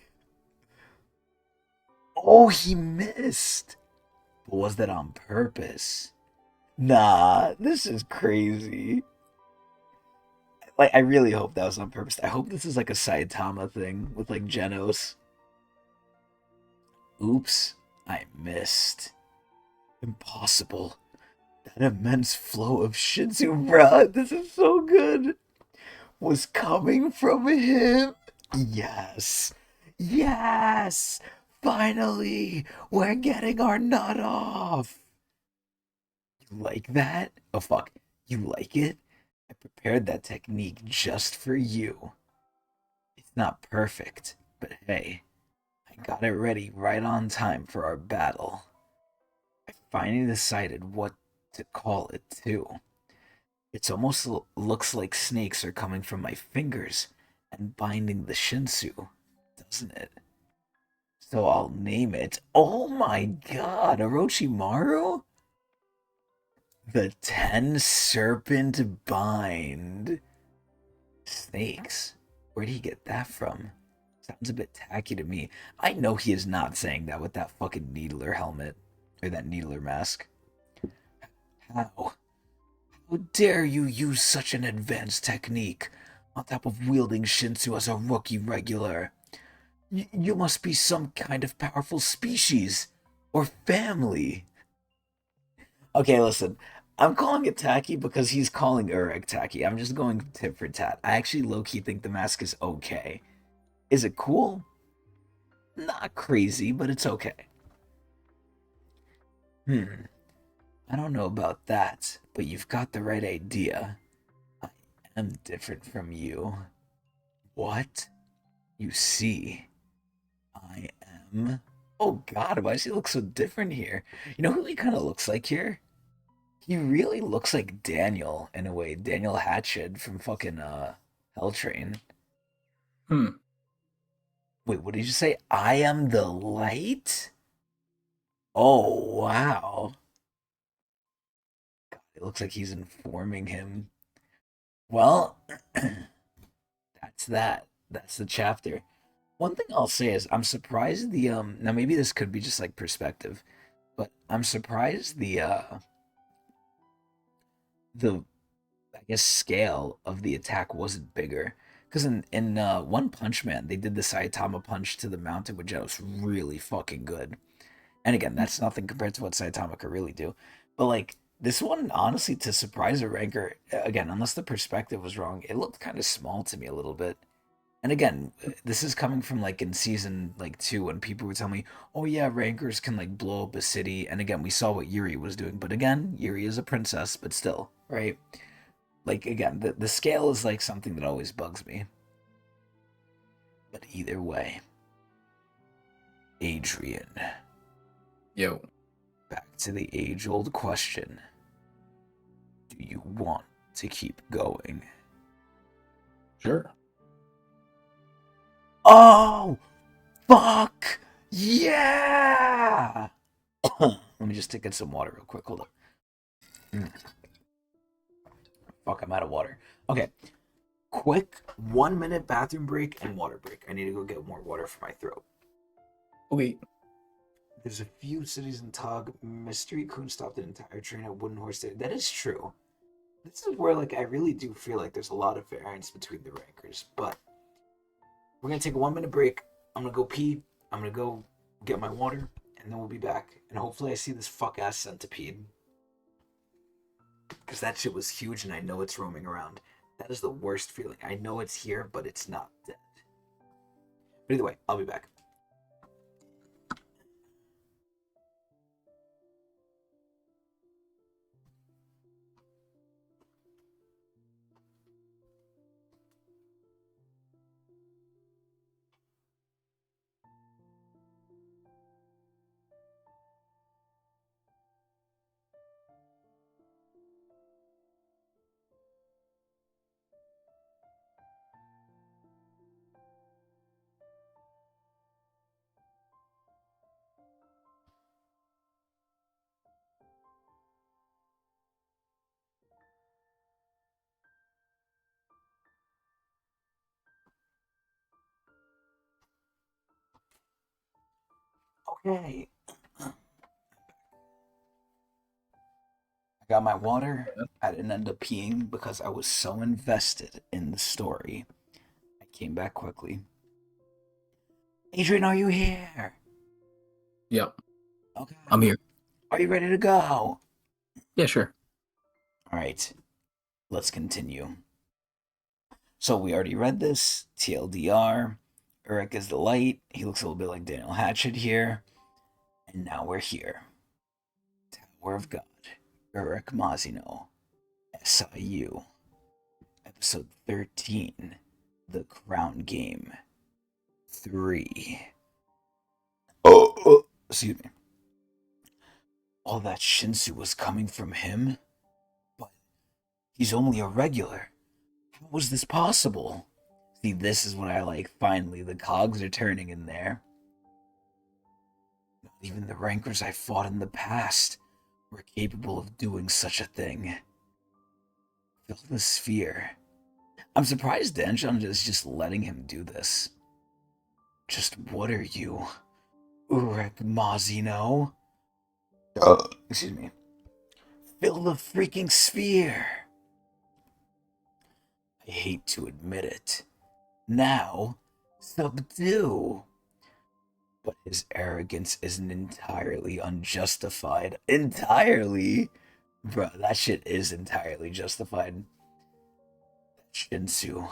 Oh, he missed. But was that on purpose? Nah, this is crazy. Like, I really hope that was on purpose. I hope this is like a Saitama thing with like Genos. Oops, I missed. Impossible. That immense flow of Shinsu, bruh, this is so good. Was coming from him. Yes. Yes. Finally, we're getting our nut off. You like that? Oh, fuck. You like it? I prepared that technique just for you. It's not perfect, but hey, I got it ready right on time for our battle. I finally decided what to call it, too. It's almost looks like snakes are coming from my fingers and binding the Shinsu, doesn't it? So I'll name it. Oh my god, Orochimaru? The 10 Serpent Bind. Snakes? Where'd he get that from? Sounds a bit tacky to me. I know he is not saying that with that fucking Needler helmet. Or that Needler mask. How? How dare you use such an advanced technique on top of wielding Shinsu as a rookie regular? You must be some kind of powerful species or family. Okay, listen. I'm calling it tacky because he's calling Urek tacky. I'm just going tit for tat. I actually low-key think the mask is okay. Is it cool? Not crazy, but it's okay. Hmm. I don't know about that, but you've got the right idea. I am different from you. What? You see, I am. Oh God, why does he look so different here? You know who he kind of looks like here? He really looks like Daniel in a way. Daniel Hatched from fucking Hell Train. Hmm. Wait, what did you say? I am the light? Oh wow. God, it looks like he's informing him. Well, that's that. That's the chapter. One thing I'll say is I'm surprised the now maybe this could be just like perspective, but I'm surprised the I guess scale of the attack wasn't bigger. Because in One Punch Man, they did the Saitama punch to the mountain, which was really fucking good. And again, that's nothing compared to what Saitama could really do. But like this one, honestly, to surprise a ranker, again, unless the perspective was wrong, it looked kind of small to me a little bit. And again, this is coming from like in season like 2 when people would tell me, "Oh yeah, rankers can like blow up a city." And again, we saw what Yuri was doing, but again, Yuri is a princess, but still, right? Like again, the scale is like something that always bugs me. But either way, Adrian, Yo. back to the age-old question: do you want to keep going? Sure. Oh, fuck! Yeah! Let me just take in some water real quick. Hold up. Mm, fuck, I'm out of water. Okay, quick 1 minute bathroom break and water break. I need to go get more water for my throat. Okay. There's a few cities in Tog. Mystery Kun stopped an entire train at Wooden Horse City. That is true. This is where, like, I really do feel like there's a lot of variance between the rankers. But we're gonna take a 1 minute break. I'm gonna go pee. I'm gonna go get my water, and then we'll be back. And hopefully, I see this fuck ass centipede because that shit was huge, and I know it's roaming around. That is the worst feeling. I know it's here, but it's not dead. But either way, I'll be back. Okay. I got my water. I didn't end up peeing because I was so invested in the story. I came back quickly. Adrian, are you here? Yep. Okay. I'm here. Are you ready to go? Yeah, sure. All right. Let's continue. So we already read this. TLDR. Urek is the light. He looks a little bit like Daniel Hatchet here. And now we're here. Tower of God. Urek Mazino. SIU. Episode 13. The Crown Game. 3. Oh, excuse me. All that Shinsu was coming from him? But he's only a regular. How was this possible? See, this is what I like. Finally, the cogs are turning in there. Not even the rankers I fought in the past were capable of doing such a thing. Fill the sphere. I'm surprised Danjon is just letting him do this. Just what are you? Urek Mazino? Excuse me. Fill the freaking sphere! I hate to admit it. Now, subdue! But his arrogance isn't entirely unjustified. Entirely? Bruh, that shit is entirely justified. That Shinsu,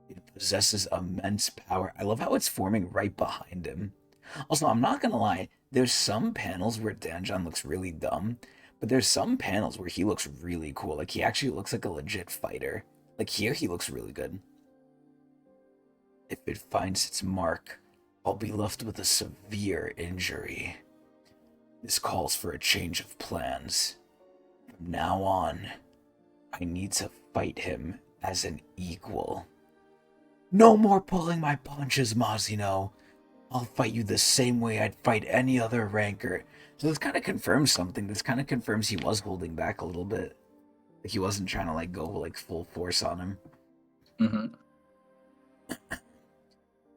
it possesses immense power. I love how it's forming right behind him. Also, I'm not gonna lie, there's some panels where Danjon looks really dumb, but there's some panels where he looks really cool. Like he actually looks like a legit fighter. Like here, he looks really good. If it finds its mark, I'll be left with a severe injury. This calls for a change of plans. From now on, I need to fight him as an equal. No more pulling my punches, Mazino. I'll fight you the same way I'd fight any other ranker. So this kind of confirms something. This kind of confirms he was holding back a little bit. Like he wasn't trying to like go like full force on him. Mm-hmm.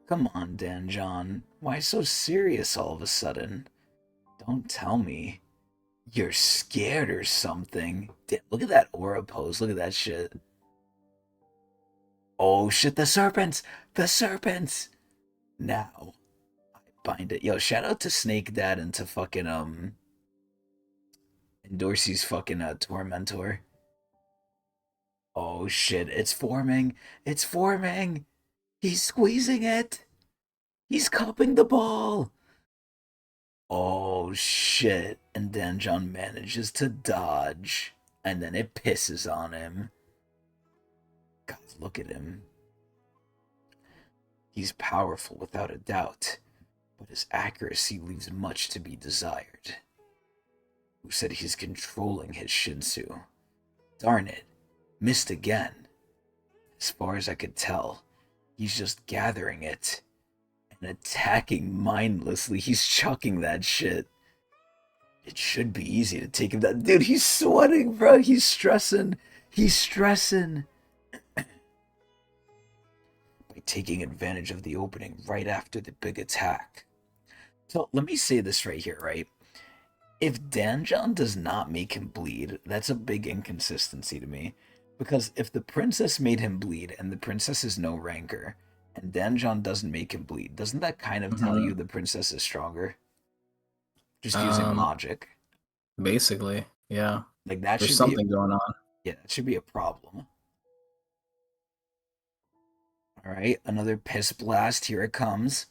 Come on, Danjon. Why so serious all of a sudden? Don't tell me you're scared or something. Damn, look at that aura pose. Look at that shit. Oh shit, the serpents! The serpents! Now, I bind it. Yo, shout out to Snake Dad and to fucking, and Dorsey's fucking, Tormentor. Oh shit, it's forming! It's forming! He's squeezing it! He's cupping the ball! Oh shit, and Danjon manages to dodge, and then it pisses on him. God, look at him. He's powerful without a doubt, but his accuracy leaves much to be desired. Who said he's controlling his Shinsu? Darn it, missed again. As far as I could tell, he's just gathering it and attacking mindlessly. He's chucking that shit. It should be easy to take him down. Dude, he's sweating, bro. He's stressing. He's stressing. By taking advantage of the opening right after the big attack. So let me say this right here, right? If Danjon does not make him bleed, that's a big inconsistency to me. Because if the princess made him bleed and the princess is no ranker, and Danjon doesn't make him bleed, doesn't that kind of tell Mm-hmm. you the princess is stronger? Just using Um, logic. Basically, yeah. Like that There's should be, something going on. yeah, that should be a problem. All right, another piss blast. Here it comes.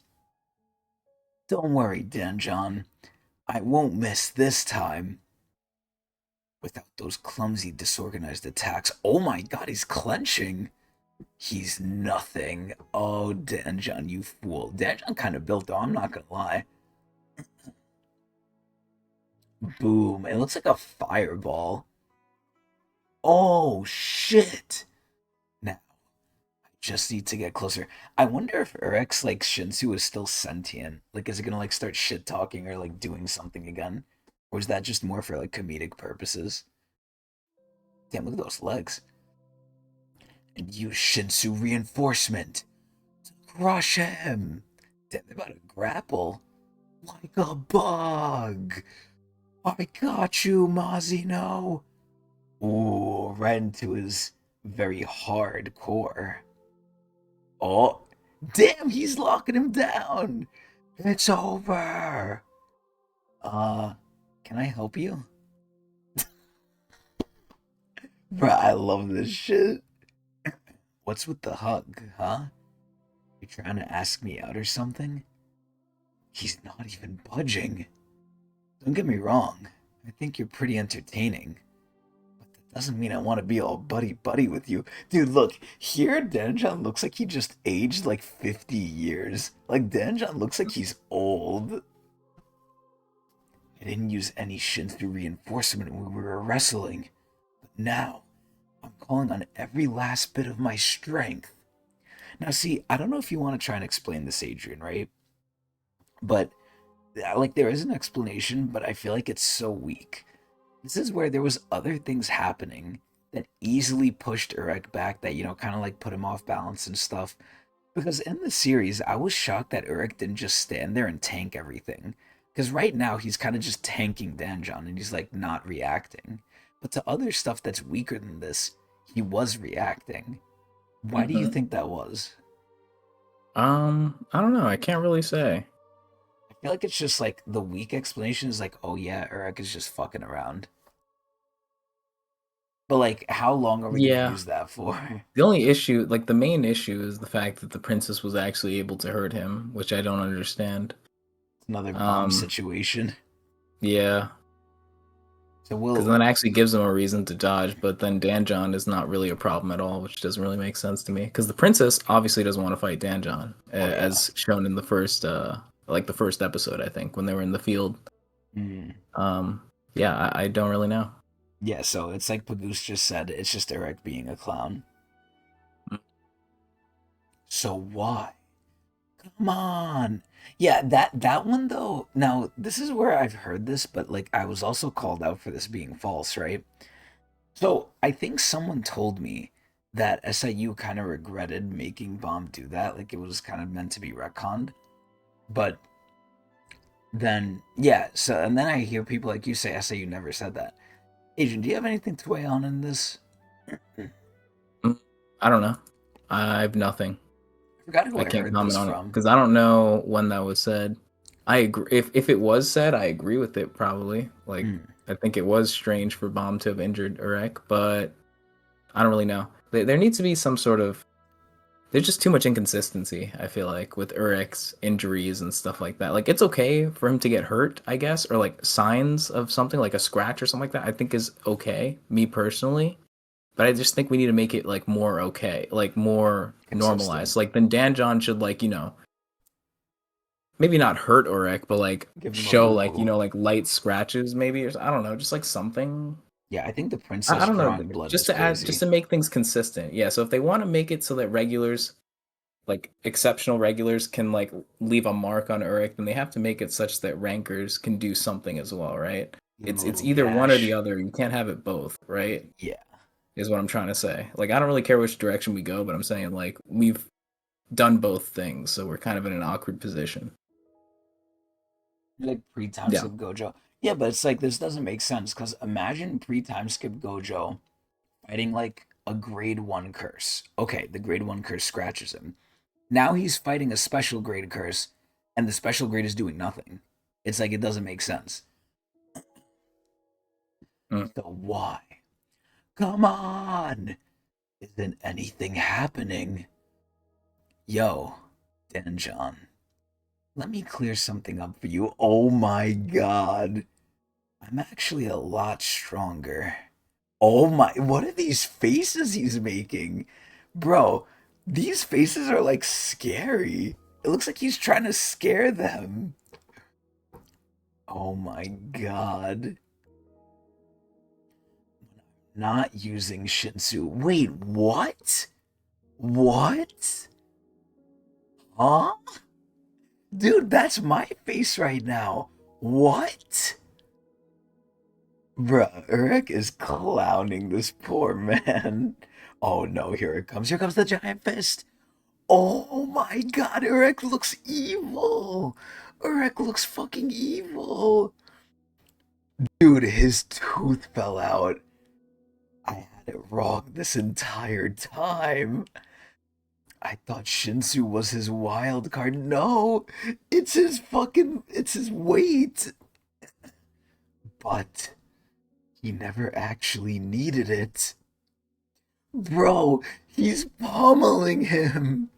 Don't worry, Danjon. I won't miss this time. Without those clumsy, disorganized attacks. Oh my god, he's clenching. He's nothing. Oh, Danjon, you fool. Danjon kind of built though, I'm not gonna lie. Boom. It looks like a fireball. Oh, shit. Now, I just need to get closer. I wonder if Urek's, like, Shinsu is still sentient. Like, is it gonna, like, start shit talking or, like, doing something again? Or is that just more for, like, comedic purposes? Damn, look at those legs. And use Shinsu reinforcement to crush him. Damn, they're about to grapple. Like a bug. I got you, Mazino. Ooh, right into his very hard core. Oh, damn, he's locking him down. It's over. Uh, can I help you? Bruh, I love this shit. What's with the hug, huh? You trying to ask me out or something? He's not even budging. Don't get me wrong, I think you're pretty entertaining. But that doesn't mean I want to be all buddy-buddy with you. Dude, look, here Danjon looks like he just aged like 50 years. Like, Danjon looks like he's old. I didn't use any Shinsu reinforcement when we were wrestling. But now, I'm calling on every last bit of my strength. Now, see, I don't know if you want to try and explain this, Adrian, right? But like there is an explanation, but I feel like it's so weak. This is where there was other things happening that easily pushed Urek back that, kind of like put him off balance and stuff. Because in the series, I was shocked that Urek didn't just stand there and tank everything. Because right now he's kind of just tanking Danjon and he's like not reacting. But to other stuff that's weaker than this, he was reacting. Why do you Mm-hmm. think that was? I don't know. I can't really say. I feel like it's just like the weak explanation is like, oh yeah, Urek is just fucking around. But like, how long are we gonna Yeah. use that for? The only issue, like the main issue, is the fact that the princess was actually able to hurt him, which I don't understand. Another bomb Um, situation. yeah, So because we'll then it actually gives him a reason to dodge. But then Danjon is not really a problem at all, which doesn't really make sense to me. Because the princess obviously doesn't want to fight Danjon, oh yeah. as shown in the first, like the first episode, I think, when they were in the field. Mm. Um, yeah, I don't really know. Yeah, so it's like Pagoose just said, it's just Urek being a clown. So why? Come on. Yeah, that one though. Now, this is where I've heard this, but like I was also called out for this being false, right? So, I think someone told me that SIU kind of regretted making Bomb do that, like it was kind of meant to be retconned. But then yeah, so and then I hear people like you say SIU never said that. Agent, do you have anything to weigh on in this? I Mm, I don't know. I have nothing. forgot who I I can't heard this comment on it from. because I don't know when that was said. I agree. If it was said, I agree with it probably. Like Hmm. I think it was strange for Bomb to have injured Urek, but I don't really know. There needs to be some sort of. There's just too much inconsistency. I feel like with Urek's injuries and stuff like that. Like it's okay for him to get hurt, I guess, or like signs of something like a scratch or something like that. I think is okay. Me personally, but I just think we need to make it like more okay, like more Consistent. normalized. Like then Danjon should like maybe not hurt Urek, but like Give him a show like boo-boo. like light scratches maybe, or I don't know, just like something. Yeah, I think the I princess don't know, drawing blood just is to add, just crazy. to make things consistent. Yeah, so if they want to make it so that regulars, like exceptional regulars, can like leave a mark on Urek, then they have to make it such that rankers can do something as well, right? Give him a It's little either one or the gash. other. You can't have it both, right? Yeah. Is what I'm trying to say. Like I don't really care which direction we go, but I'm saying like we've done both things, so we're kind of in an awkward position. Like pre-time Yeah. skip Gojo. Yeah, but it's like this doesn't make sense because imagine pre-time skip Gojo fighting like a grade one curse. Okay, the grade one curse scratches him. Now he's fighting a special grade curse, and the special grade is doing nothing. It's like it doesn't make sense. Mm. So why? Come on! Isn't anything happening? Yo, Danjon, let me clear something up for you. Oh my god. I'm actually a lot stronger. Oh my, what are these faces he's making? Bro, these faces are like scary. It looks like he's trying to scare them. Oh my god. Not using Shinsu. Wait, what? What? Huh? Dude, that's my face right now. What? Bruh, Urek is clowning this poor man. Oh no, here it comes. Here comes the giant fist. Oh my god, Urek looks evil. Urek looks fucking evil. Dude, his tooth fell out. I had it wrong this entire time. I thought Shinsu was his wild card. No, it's his weight. But he never actually needed it. Bro, he's pummeling him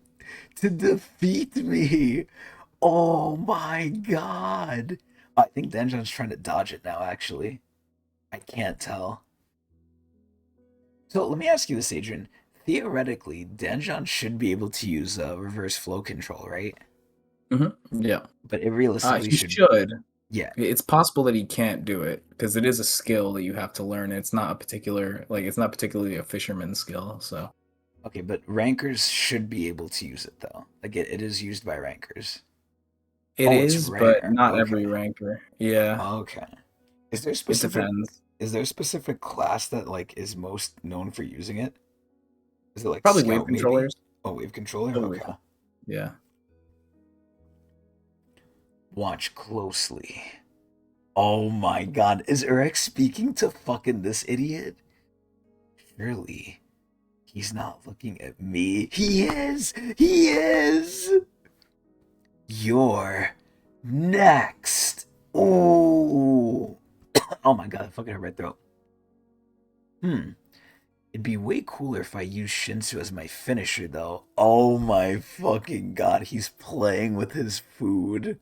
to defeat me. Oh my god. I think Danjon's trying to dodge it now, actually. I can't tell. So let me ask you this, Adrian. Theoretically, Danjon should be able to use reverse flow control, right? Yeah. But it realistically He should. should. Yeah. It's possible that he can't do it because it is a skill that you have to learn. It's not a particular it's not particularly a fisherman skill. So Okay, but rankers should be able to use it, though. Like, it is used by rankers. it Oh, it's is, but rare. not every Okay. ranker. Yeah, Okay. Is there it specific depends. is there a specific class that like is most known for using it? Is it like Probably wave scout maybe? controllers. Oh, wave controller? Probably Okay. Yeah. Watch closely. Oh my god, is Urek speaking to fucking this idiot? Surely he's not looking at me. He is! He is! You're next. Ooh. Oh my god, I fucking hurt my throat. Hmm. It'd be way cooler if I used Shinsu as my finisher, though. Oh my fucking god, he's playing with his food.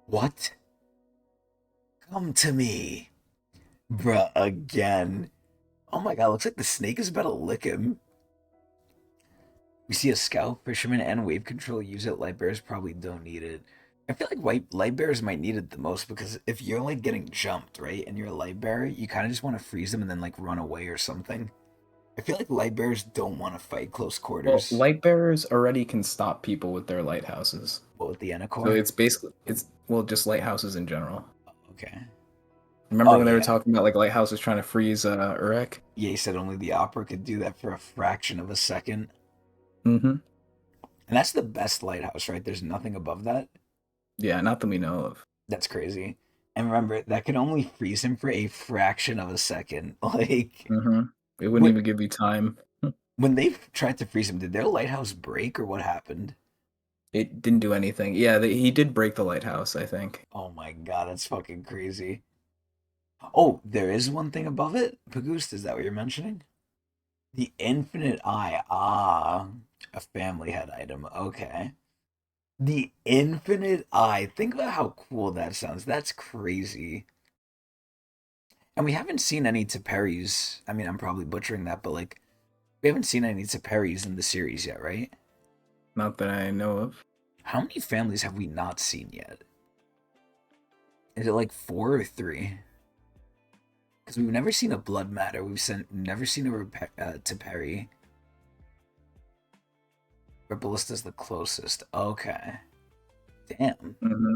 What? Come to me. Bruh, again. Oh my god, looks like the snake is about to lick him. We see a scout, fisherman, and wave control use it. Light bears probably don't need it. I feel like light bears might need it the most because if you're like getting jumped, right, and you're a light bear, you kind of just want to freeze them and then like run away or something. I feel like light bears don't want to fight close Well, quarters. light bearers already can stop people with their lighthouses. What with the So Anacore? it's basically it's well just lighthouses in general. Okay. Remember Oh when they were yeah. talking about like lighthouses trying to freeze Urek? Yeah, he said only the opera could do that for a fraction of a second. Mm-hmm. And that's the best lighthouse, right? There's nothing above that. Yeah, not that we know of. That's crazy. And remember, that can only freeze him for a fraction of a second. Like, Mm-hmm. It wouldn't when, even give you time. when they tried to freeze him, did their lighthouse break or what happened? It didn't do anything. Yeah, he did break the lighthouse, I think. Oh my god, that's fucking crazy. Oh, there is one thing above it? Pagoost, is that what you're mentioning? The Infinite Eye. Ah, a family head item. Okay. The Infinite Eye. Think about how cool that sounds. That's crazy. And we haven't seen any Teperis. I mean, I'm probably butchering that, but like, we haven't seen any Teperis in the series yet, right? Not that I know of. How many families have we not seen yet? Is it like 4 or 3? Because we've never seen a Blood Matter. Never seen a Teperi. Rebellista's the closest. Okay. Damn. Mm-hmm.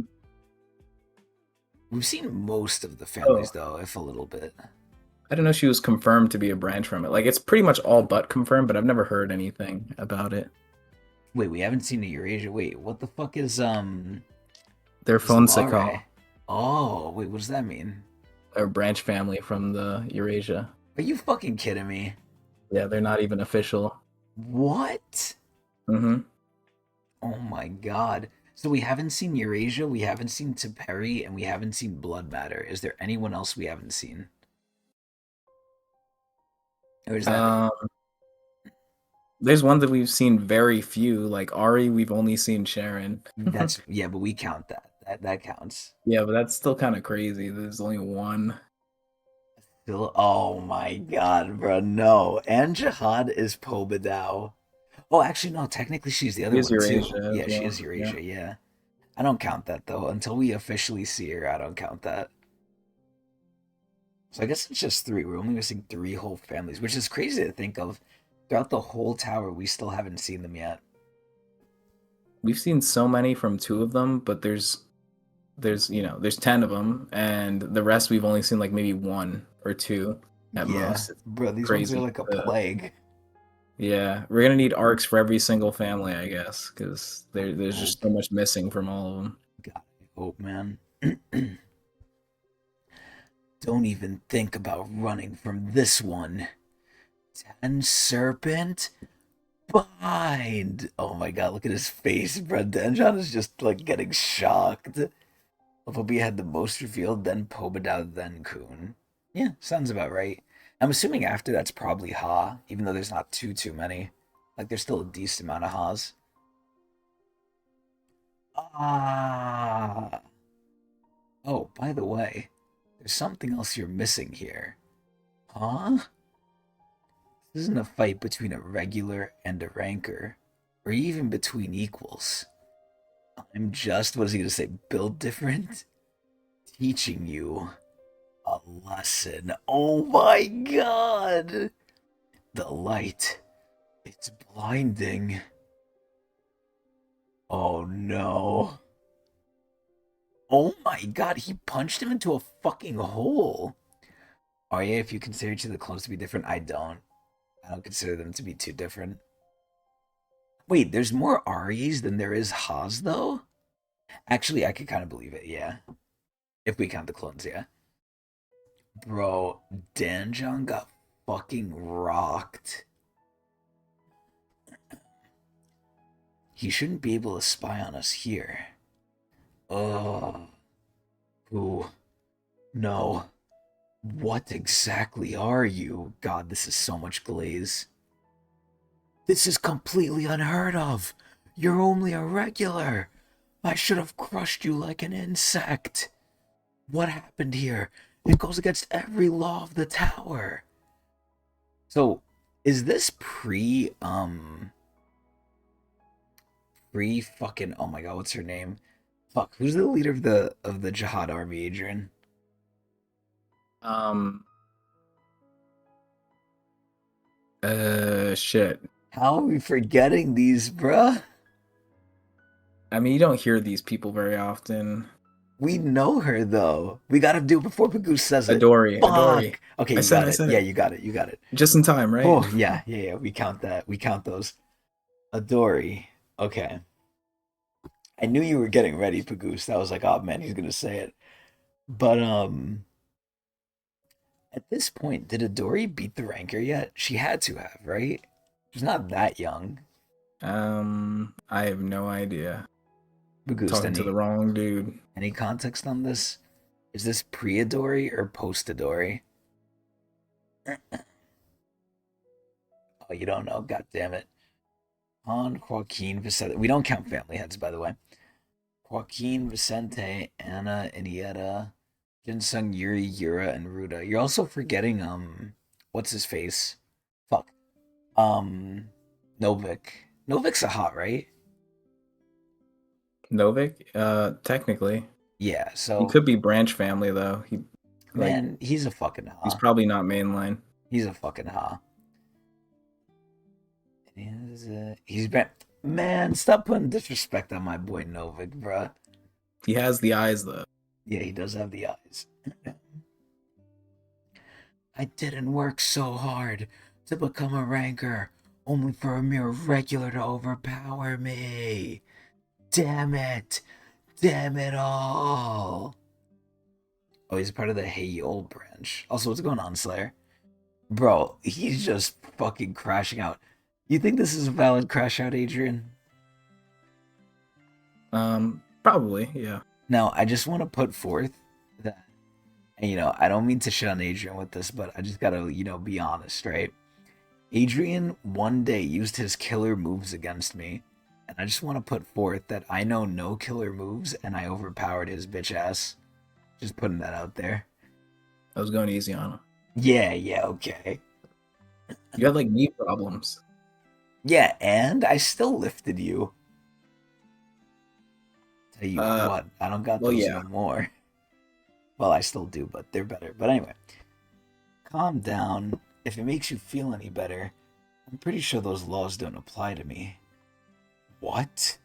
We've seen most of the Oh, families, though, if a little bit. I don't know. She was confirmed to be a branch from it. Like it's pretty much all but confirmed, but I've never heard anything about it. Wait, we haven't seen a Eurasia. Wait, what the fuck They're is Fonseca, Lare? Oh, wait, what does that mean? a branch family from the Eurasia. Are you fucking kidding me? Yeah, they're not even official. What? Mm-hmm. Oh my god. So we haven't seen Eurasia, we haven't seen Teperi, and we haven't seen Blood Matter. Is there anyone else we haven't seen? Or is that it? Um, there's one that we've seen very few. Like Ari, we've only seen Sharon. That's yeah, but we count that. That counts. Yeah, but that's still kind of crazy. There's only one. Still, oh my god, bro, no. And Jihad is Pobadao. Oh, actually, no. Technically, she's the He other is one too. Eurasia as Yeah, she well. is Yeah. Eurasia. Yeah, I don't count that though. Until we officially see her, I don't count that. So I guess it's just 3. We're only missing 3 whole families, which is crazy to think of. Throughout the whole tower, we still haven't seen them yet. We've seen so many from 2 of them, but there's 10 of them, and the rest we've only seen like maybe 1 or 2 at Yeah, most. It's bro, these ones are crazy. like a plague. Yeah, we're gonna need arcs for every single family, I guess, because there's just Hope. so much missing from all of them. God, I hope, man. Don't even think about running from this one. 10 Serpent Bind. Oh my god, look at his face, bro. Danjon is just like getting shocked. Lophobi had the most revealed, then Pobadao, then Kun. Yeah, sounds about right. I'm assuming after that's probably Ha, even though there's not too many. Like there's still a decent amount of Ha's. Ah. Oh, by the way, there's something else you're missing here. Huh? This isn't a fight between a regular and a ranker, or even between equals. I'm just, what is he gonna say, built different? Teaching you a lesson. Oh my god! The light. It's blinding. Oh no. Oh my god, he punched him into a fucking hole. Oh yeah, if you consider each of the clones to be different, I don't. I don't consider them to be too different. Wait, there's more Aries than there is Haas, though? Actually, I could kind of believe it, yeah. If we count the clones, yeah. Bro, Danjon got fucking rocked. He shouldn't be able to spy on us here. Oh. Ooh. No. What exactly are you? God, this is so much glaze. This is completely unheard of. You're only a regular. I should have crushed you like an insect. What happened here? It goes against every law of the tower. So, is this pre fucking oh my god, what's her name? Fuck, who's the leader of the Jihad army, Adrian? Um. Shit. How are we forgetting these, bruh? I mean, you don't hear these people very often. We know her though. We gotta do it before Pagoose says it. Adori. Fuck. Okay, I you said got I it. said Yeah, it. you got it. You got it. Just in time, right? Oh yeah, yeah, yeah. We count that. We count those. Adori. Okay. I knew you were getting ready, Pagoose. I was like, oh man, he's gonna say it. But at this point, did Adori beat the ranker yet? She had to have, right? She's not that young. I have no idea. Pagoose, Talking to the wrong dude. any context on this? Is this pre-Adori or post-Adori? Oh, you don't know. God damn it. On Joaquin Vicente. We don't count family heads, by the way. Joaquin, Vicente, Anna, Inieta, Jinsung, Yuri, Yura, and Ruda. You're also forgetting, what's his face? Fuck. Novik. Novik's a hot, right? Novik? Technically. Yeah, He so, could be branch family, though. man, he's a fucking He's ha. probably not mainline. He's a fucking ha. He's been. Man, stop putting disrespect on my boy Novik, bruh. He has the eyes, though. Yeah, he does have the eyes. I didn't work so hard to become a ranker, only for a mere regular to overpower me. Damn it! Damn it all! Oh, he's part of the Hey Old branch. Also, what's going on, Slayer? Bro, he's just fucking crashing out. You think this is a valid crash out, Adrian? Probably, yeah. Now, I just want to put forth that, and, I don't mean to shit on Adrian with this, but I just gotta, be honest, right? Adrian one day used his killer moves against me, and I just want to put forth that I know no killer moves, and I overpowered his bitch ass. Just putting that out there. I was going easy on him. Yeah, okay. You had, knee problems. Yeah, and I still lifted you. Tell you what, I don't got those anymore. Well, I still do, but they're better. But anyway, calm down. If it makes you feel any better, I'm pretty sure those laws don't apply to me. What?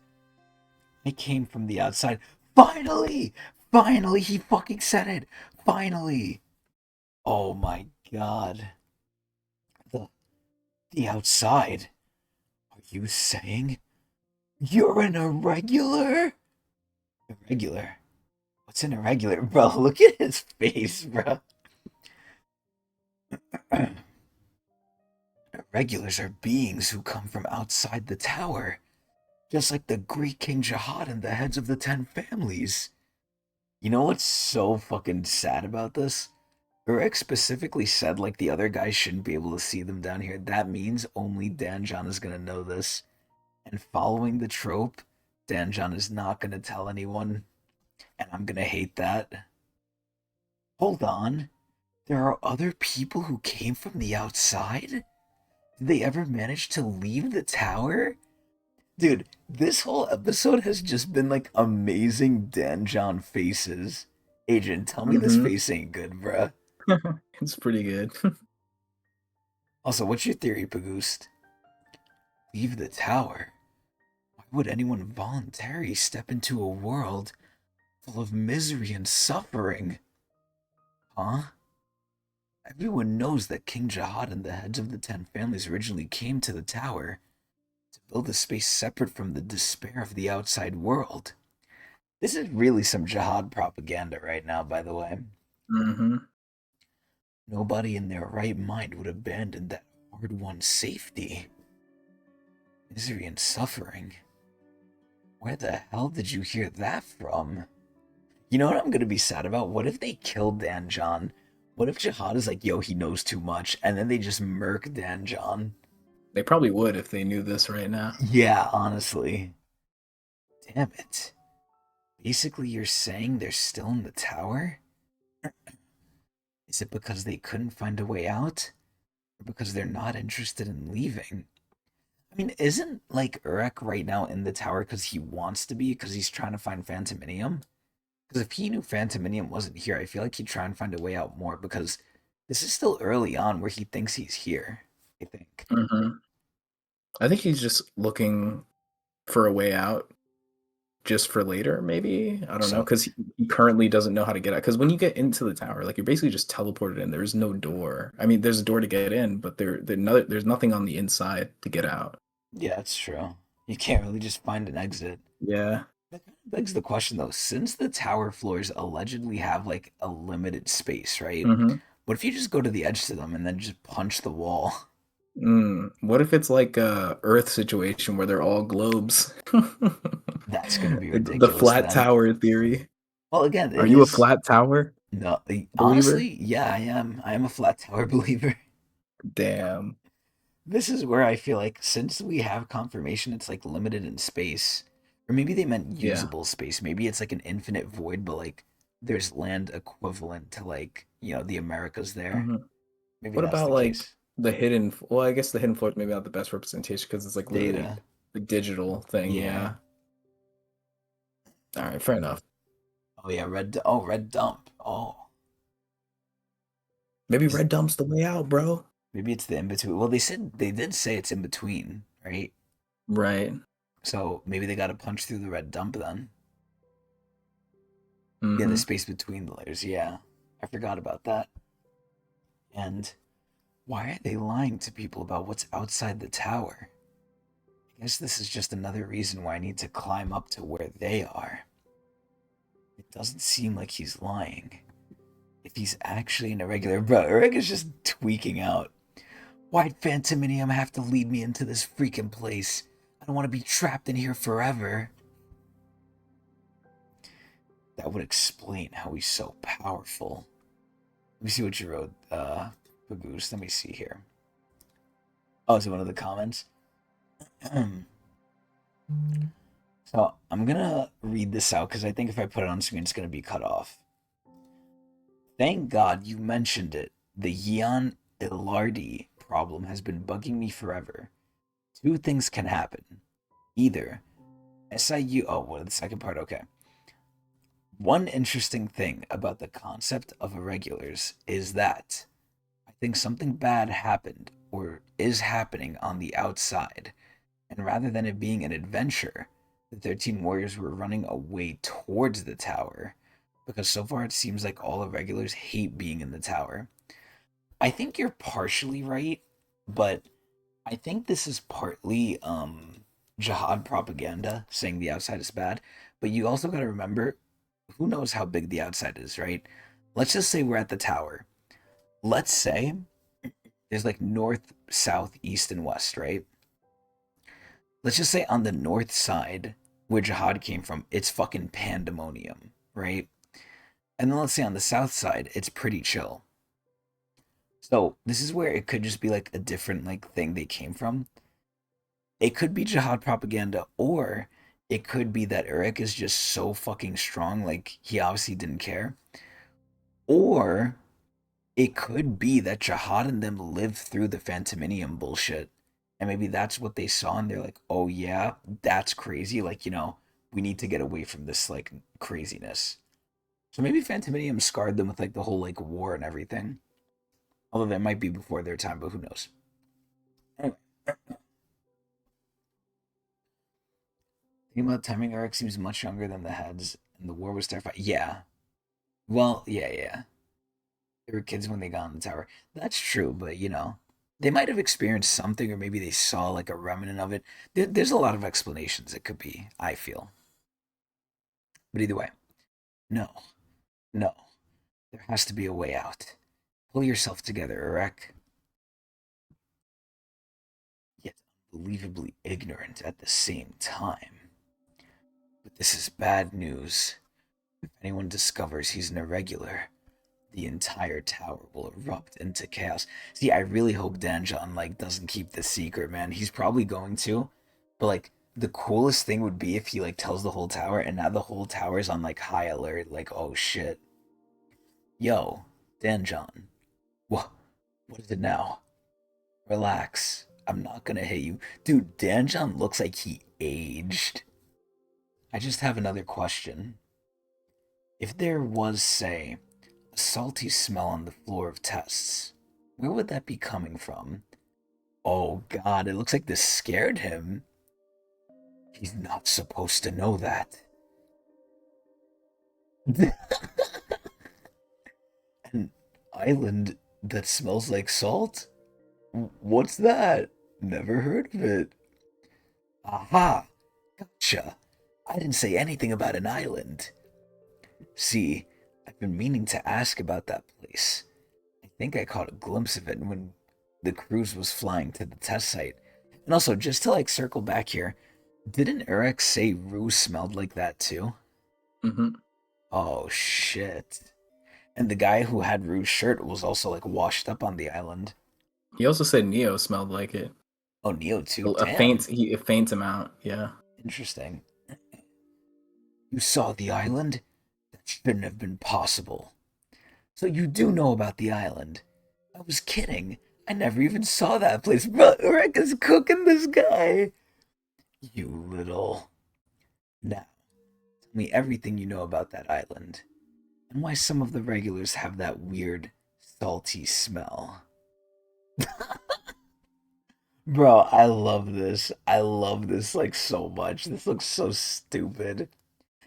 I came from the outside. Finally! Finally, he fucking said it! Finally! Oh my god. The outside? Are you saying you're an irregular? Irregular? What's an irregular? Bro, look at his face, bro. Irregulars are beings who come from outside the tower. Just like the Greek King Jihad and the heads of the 10 families. You know what's so fucking sad about this? Urek specifically said the other guys shouldn't be able to see them down here. That means only Danjon is gonna know this. And following the trope, Danjon is not gonna tell anyone. And I'm gonna hate that. Hold on. There are other people who came from the outside? Did they ever manage to leave the tower? Dude, this whole episode has just been amazing Danjon faces. Agent, tell me this face ain't good, bruh. It's pretty good. Also, what's your theory, Pagoost? Leave the tower? Why would anyone voluntarily step into a world full of misery and suffering? Huh? Everyone knows that King Jihad and the heads of the 10 families originally came to the tower to build a space separate from the despair of the outside world. This is really some Jihad propaganda right now, by the way. Mm-hmm. Nobody in their right mind would abandon that hard-won safety. Misery and suffering. Where the hell did you hear that from? You know what I'm gonna be sad about? What if they killed Danjon? What if Jihad is yo, he knows too much, and then they just murk Danjon? They probably would if they knew this right now. Yeah, honestly. Damn it. Basically, you're saying they're still in the tower? Is it because they couldn't find a way out? Or because they're not interested in leaving? I mean, isn't like Urek right now in the tower because he wants to be, because he's trying to find Phantominium? Because if he knew Phantominium wasn't here, I feel like he'd try and find a way out more because this is still early on where he thinks he's here, I think. Hmm. I think he's just looking for a way out just for later, maybe. I don't know, So, because he currently doesn't know how to get out. Because when you get into the tower, like you're basically just teleported in. There's no door. I mean, there's a door to get in, but there's nothing on the inside to get out. yeah, that's true. You can't really just find an exit. Yeah. That kind of begs the question though, since the tower floors allegedly have like a limited space, right? Hmm. What if you just go to the edge to them and then just punch the wall? What if it's like a Earth situation where they're all globes? That's gonna be The ridiculous flat then. tower theory. Well, again, Are it you a is flat tower no. believer? Honestly, yeah, I am. I am a flat tower believer. Damn. This is where I feel like since we have confirmation, it's like limited in space, or maybe they meant Yeah. usable space. Maybe it's like an infinite void, but like there's land equivalent to like the Americas there. Hmm. Maybe What that's about the like case. the hidden? Well, I guess the hidden floor is maybe not the best representation because it's like literally Data. the digital thing. Yeah. Yeah. All right. Fair enough. Oh yeah, red dump. Oh, Maybe is red dump's the way out, bro. maybe it's the in between. Well, they did say it's in between, right? Right. So maybe they got to punch through the red dump then. Yeah, the Hmm. space between the layers. Yeah, I forgot about that. And why are they lying to people about what's outside the tower? I guess this is just another reason why I need to climb up to where they are. It doesn't seem like he's lying. If he's actually an irregular, bro, Urek is just tweaking out. Why'd Phantominium have to lead me into this freaking place? I don't want to be trapped in here forever. That would explain how he's so powerful. Let me see what you wrote, Pagoose. Let me see here. Oh, is it one of the comments? So I'm gonna read this out because I think if I put it on screen, it's gonna be cut off. Thank God you mentioned it. The Yeon Ilardi problem has been bugging me forever. Two things can happen. Either SIU. Oh, what the second part? Okay. One interesting thing about the concept of irregulars is that I think something bad happened or is happening on the outside, and rather than it being an adventure, the 13 warriors were running away towards the tower because so far it seems like all irregulars hate being in the tower. I think you're partially right, but I think this is partly jihad propaganda saying the outside is bad, but you also got to remember who knows how big the outside is, right? Let's just say we're at the tower. Let's say there's like north, south, east, and west, right? Let's just say on the north side, where Jihad came from, it's fucking pandemonium, right? And then let's say on the south side, it's pretty chill. So this is where it could just be like a different like thing they came from. It could be Jihad propaganda, or it could be that Urek is just so fucking strong, like he obviously didn't care. Or it could be that Jihad and them lived through the Phantominium bullshit. And maybe that's what they saw and they're like, oh yeah, that's crazy. Like, we need to get away from this like craziness. So maybe Phantominium scarred them with like the whole like war and everything. Although that might be before their time, but who knows? Anyway, thinking about timing arc seems much younger than the heads, and the war was terrifying. Yeah. Well, yeah. They were kids when they got on the tower. That's true, but they might have experienced something, or maybe they saw like a remnant of it. There's a lot of explanations it could be, I feel. But either way, no, no. There has to be a way out. Pull yourself together, Urek. Yet unbelievably ignorant at the same time. But this is bad news. If anyone discovers he's an irregular, the entire tower will erupt into chaos. See, I really hope Danjon like doesn't keep this secret, man. He's probably going to, but like the coolest thing would be if he like tells the whole tower, and now the whole tower is on like high alert. Like, oh shit, yo, Danjon, what is it now? Relax. I'm not gonna hit you, dude. Danjon looks like he aged. I just have another question. If there was, say, a salty smell on the floor of tests, where would that be coming from? Oh god, it looks like this scared him. He's not supposed to know that. An island that smells like salt? What's that? Never heard of it. Aha! Gotcha. I didn't say anything about an island. See, I've been meaning to ask about that place. I think I caught a glimpse of it when the cruise was flying to the test site. And also, just to like circle back here, didn't Urek say Rue smelled like that too? Hmm. Oh shit. And the guy who had Rue's shirt was also like washed up on the island. He also said Neo smelled like it. Oh, Neo too? A Damn. faint amount. Yeah. Interesting. You saw the island? That shouldn't have been possible. So you do know about the island? I was kidding. I never even saw that place. Bro, Urek is cooking this guy. You little. Now, tell me everything you know about that island. And why some of the regulars have that weird, salty smell. Bro, I love this. I love this like so much. This looks so stupid.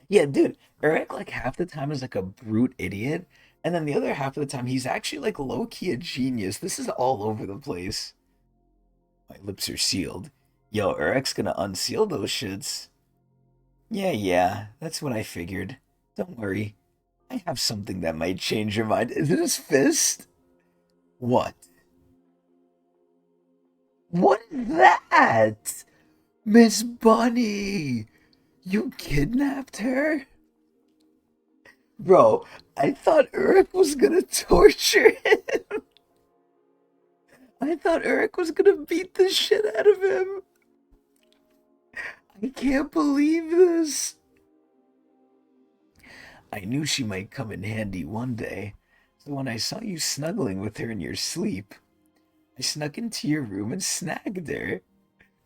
Yeah, dude, Eric like half the time is like a brute idiot, and then the other half of the time he's actually like low key a genius. This is all over the place. My lips are sealed. Yo, Eric's gonna unseal those shits. Yeah, that's what I figured. Don't worry. I have something that might change your mind. Is it his fist? What? What is that? Miss Bunny! You kidnapped her? Bro, I thought Urek was gonna torture him. I thought Urek was gonna beat the shit out of him. I can't believe this. I knew she might come in handy one day, so when I saw you snuggling with her in your sleep, I snuck into your room and snagged her.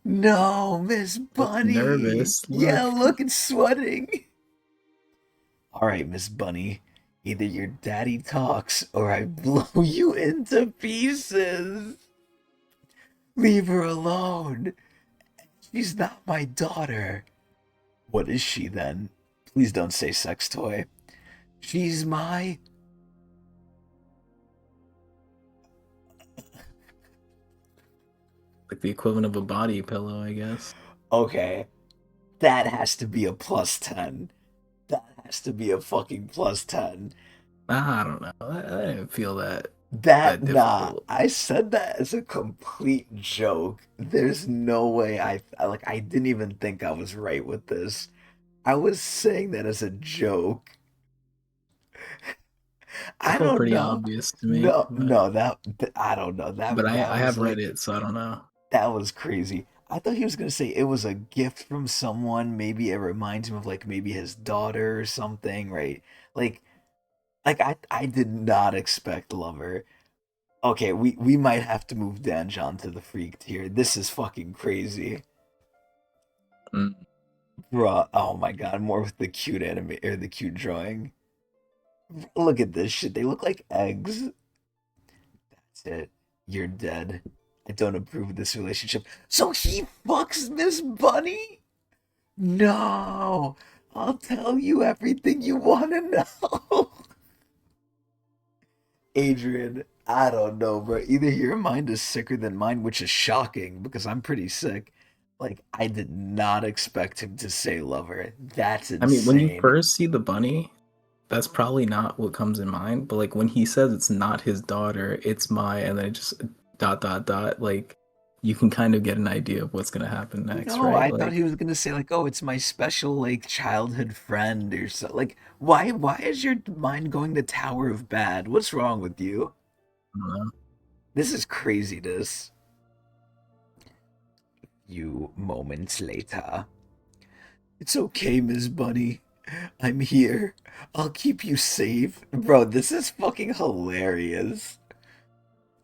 No, Miss Looks Bunny. nervous. Yeah, Look. look, it's sweating. All right, Miss Bunny. Either your daddy talks or I blow you into pieces. Leave her alone. She's not my daughter. What is she then? Please don't say sex toy. She's my. Like the equivalent of a body pillow, I guess. Okay, that has to be a plus 10. That has to be a fucking plus 10. I don't know. I didn't feel That, that nah, difficult. I said that as a complete joke. There's no way like, I didn't even think I was right with this. I was saying that as a joke. It I felt don't pretty know. obvious to me, No, no, I don't know. but That I was have read like it, so I don't know. that was crazy. I thought he was gonna say it was a gift from someone. Maybe it reminds him of like maybe his daughter or something, right? Like I did not expect Lover. Okay, we might have to move Danjon to the freak tier. This is fucking crazy. Mm. Bruh, oh my god, more with the cute anime or the cute drawing. Look at this shit. They look like eggs. That's it. You're dead. I don't approve of this relationship. So he fucks Miss Bunny? No. I'll tell you everything you want to know. Adrian, I don't know, bro. Either your mind is sicker than mine, which is shocking because I'm pretty sick. Like, I did not expect him to say lover. That's I mean, when you insane. first see the bunny, that's probably not what comes in mind. But like when he says it's not his daughter, it's my, and then it just dot dot dot. Like you can kind of get an idea of what's gonna happen next, No, right? I thought Like he was gonna say like, "Oh, it's my special like childhood friend" or so. Like, why is your mind going the Tower of Bad? What's wrong with you? I don't know. This is craziness. few moments later. It's okay, Miss Bunny. I'm here. I'll keep you safe. Bro, this is fucking hilarious.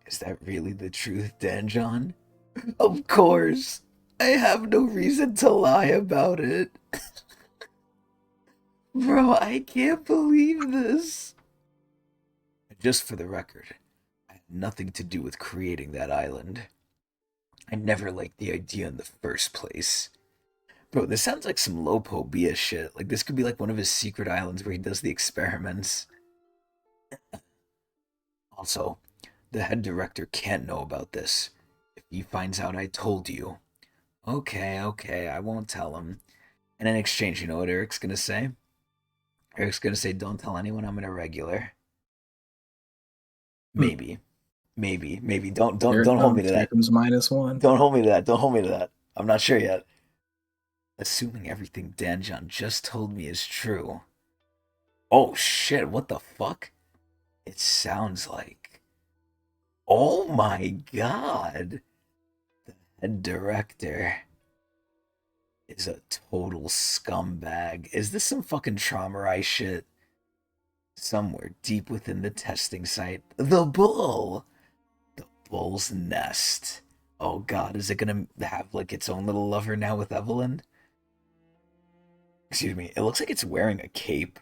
Is that really the truth, Danjon? Of course. I have no reason to lie about it. Bro, I can't believe this. Just for the record, I had nothing to do with creating that island. I never liked the idea in the first place. Bro, this sounds like some Lopo Bia shit. Like, this could be like one of his secret islands where he does the experiments. Also, the head director can't know about this. If he finds out I told you. Okay, okay, I won't tell him. And in exchange, you know what Eric's gonna say? Eric's gonna say, don't tell anyone I'm an irregular. Hmm. Maybe. Maybe. Don't hold me to Here that. comes -1. Don't hold me to that. Don't hold me to that. I'm not sure yet. Assuming everything Danjon just told me is true. Oh shit, what the fuck? It sounds like. Oh my god! The head director is a total scumbag. Is this some fucking traumarized shit? Somewhere deep within the testing site, the bull! The bull's nest. Oh god, is it gonna have like its own little lover now with Evelyn? Excuse me, it looks like it's wearing a cape.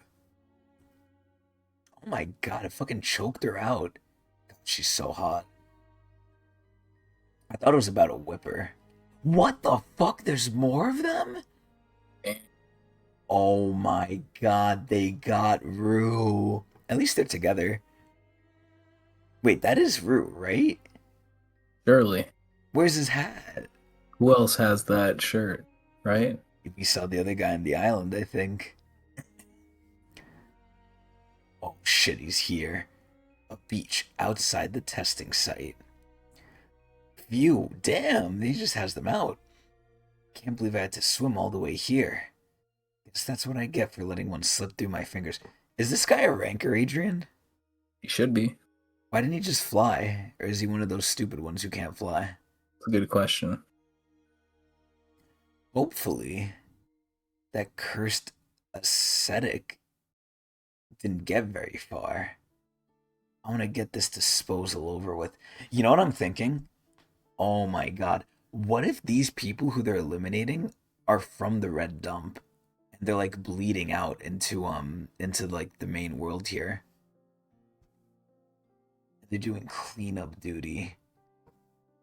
Oh my god, it fucking choked her out. God, she's so hot. I thought it was about a whipper. What the fuck? There's more of them? Oh my god, they got Rue. At least they're together. Wait, that is Rue, right? Surely. Where's his hat? Who else has that shirt, right? We saw the other guy on the island, I think. Oh shit, he's here. A beach outside the testing site. View, damn, he just has them out. Can't believe I had to swim all the way here. Guess that's what I get for letting one slip through my fingers. Is this guy a ranker, Adrian? He should be. Why didn't he just fly? Or is he one of those stupid ones who can't fly? It's a good question. Hopefully, that cursed ascetic didn't get very far. I want to get this disposal over with. You know what I'm thinking? Oh my god. What if these people who they're eliminating are from the red dump? And they're like bleeding out into like the main world here. They're doing cleanup duty.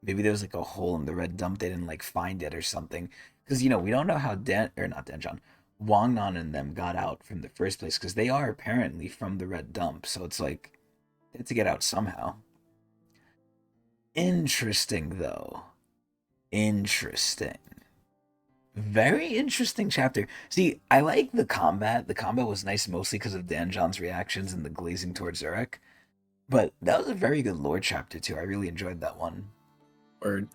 Maybe there was like a hole in the red dump, they didn't like find it or something. Because we don't know how not Danjon, Wangnan and them got out from the first place, because they are apparently from the red dump, so it's like they had to get out somehow. Interesting though. Interesting. Very interesting chapter. See, I like the combat. The combat was nice mostly because of Danjon's reactions and the glazing towards Urek. But that was a very good lore chapter too. I really enjoyed that one. Or,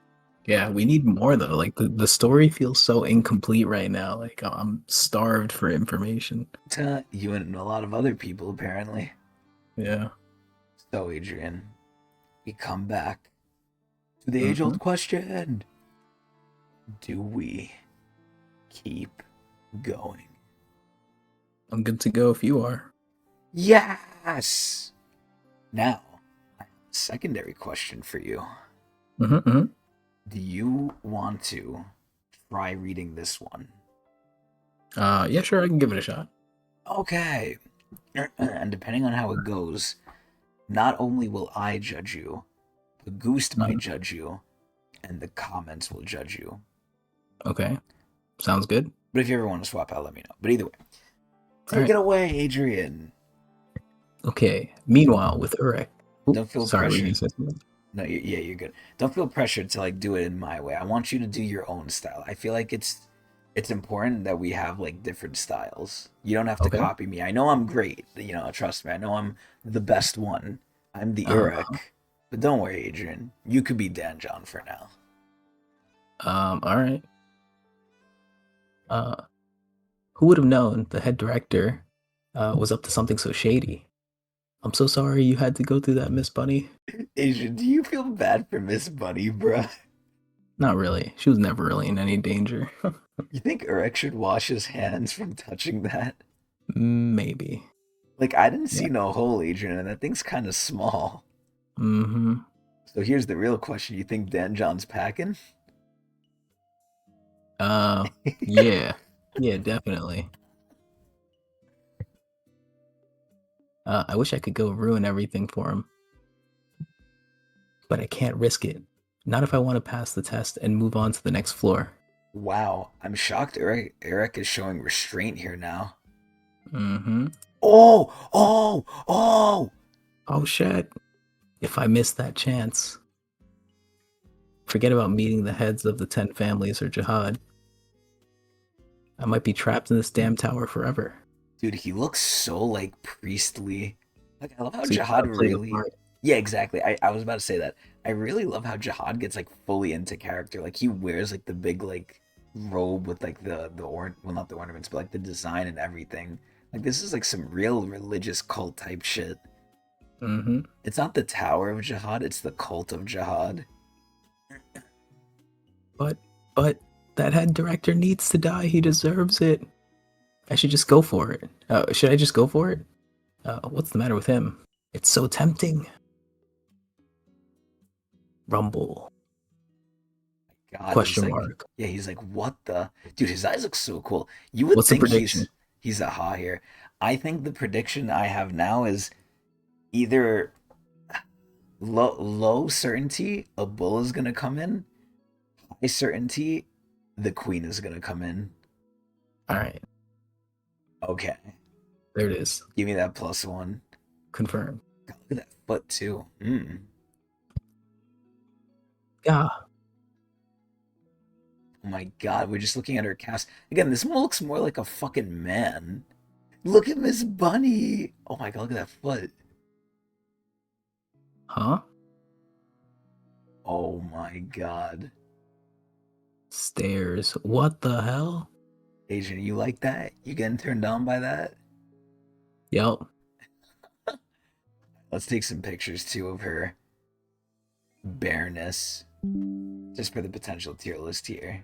yeah, we need more though. Like the story feels so incomplete right now. Like I'm starved for information. To you and a lot of other people, apparently. Yeah. So, Adrian, we come back to the age-old question. Do we keep going? I'm good to go if you are. Yes! Now, I have a secondary question for you. Do you want to try reading this one? Yeah, sure, I can give it a shot. Okay. And depending on how it goes, not only will I judge you, but Goost might judge you, and the comments will judge you. Okay. Sounds good. But if you ever want to swap out, let me know. But either way, take it away, Adrian. Okay. Meanwhile, with Urek. Don't feel pressured. No, you're good. Don't feel pressured to like do it in my way. I want you to do your own style. I feel like it's important that we have like different styles. You don't have to copy me. I know I'm great. Trust me. I know I'm the best one. I'm the Urek. But don't worry, Adrian. You could be Danjon for now. All right. Who would have known the head director was up to something so shady? I'm so sorry you had to go through that, Miss Bunny. Adrian, do you feel bad for Miss Bunny, bruh? Not really. She was never really in any danger. You think Urek should wash his hands from touching that? Maybe. Like, I didn't Yeah. see no hole, Adrian, and that thing's kind of small. Mm-hmm. So here's the real question. You think Danjon's packing? Uh, yeah. Yeah, definitely. I wish I could go ruin everything for him, but I can't risk it. Not if I want to pass the test and move on to the next floor. Wow, I'm shocked Eric is showing restraint here now. Mm-hmm. Oh, oh, oh! Oh shit. If I miss that chance, forget about meeting the heads of the 10 families or jihad. I might be trapped in this damn tower forever. Dude, he looks so like priestly. Like I love how So you gotta Jihad play the really. part. Yeah, exactly. I was about to say that. I really love how Jihad gets like fully into character. Like he wears like the big like robe with like the well, not the ornaments, but like the design and everything. Like this is like some real religious cult type shit. Mm-hmm. It's not the Tower of Jihad, it's the cult of Jihad. But, but that head director needs to die. He deserves it. I should just go for it. Should I just go for it? What's the matter with him? It's so tempting. Rumble. God, he's Question like, mark. yeah, he's like, what the dude? His eyes look so cool. You would What's the think prediction? he's a ha here. I think the prediction I have now is either low certainty a bull is gonna come in, high certainty the queen is gonna come in. All right, Okay, there it is. give me that +1. Confirmed. God, look at that foot too. Mm. Yeah. Oh my God, we're just looking at her cast again. This one looks more like a fucking man. Look at Miss Bunny. Oh my God, look at that foot. Huh? Oh my God. Stairs. What the hell? Adrian, you like that? You getting turned on by that? Yep. Let's take some pictures too of her bareness, just for the potential tier list here.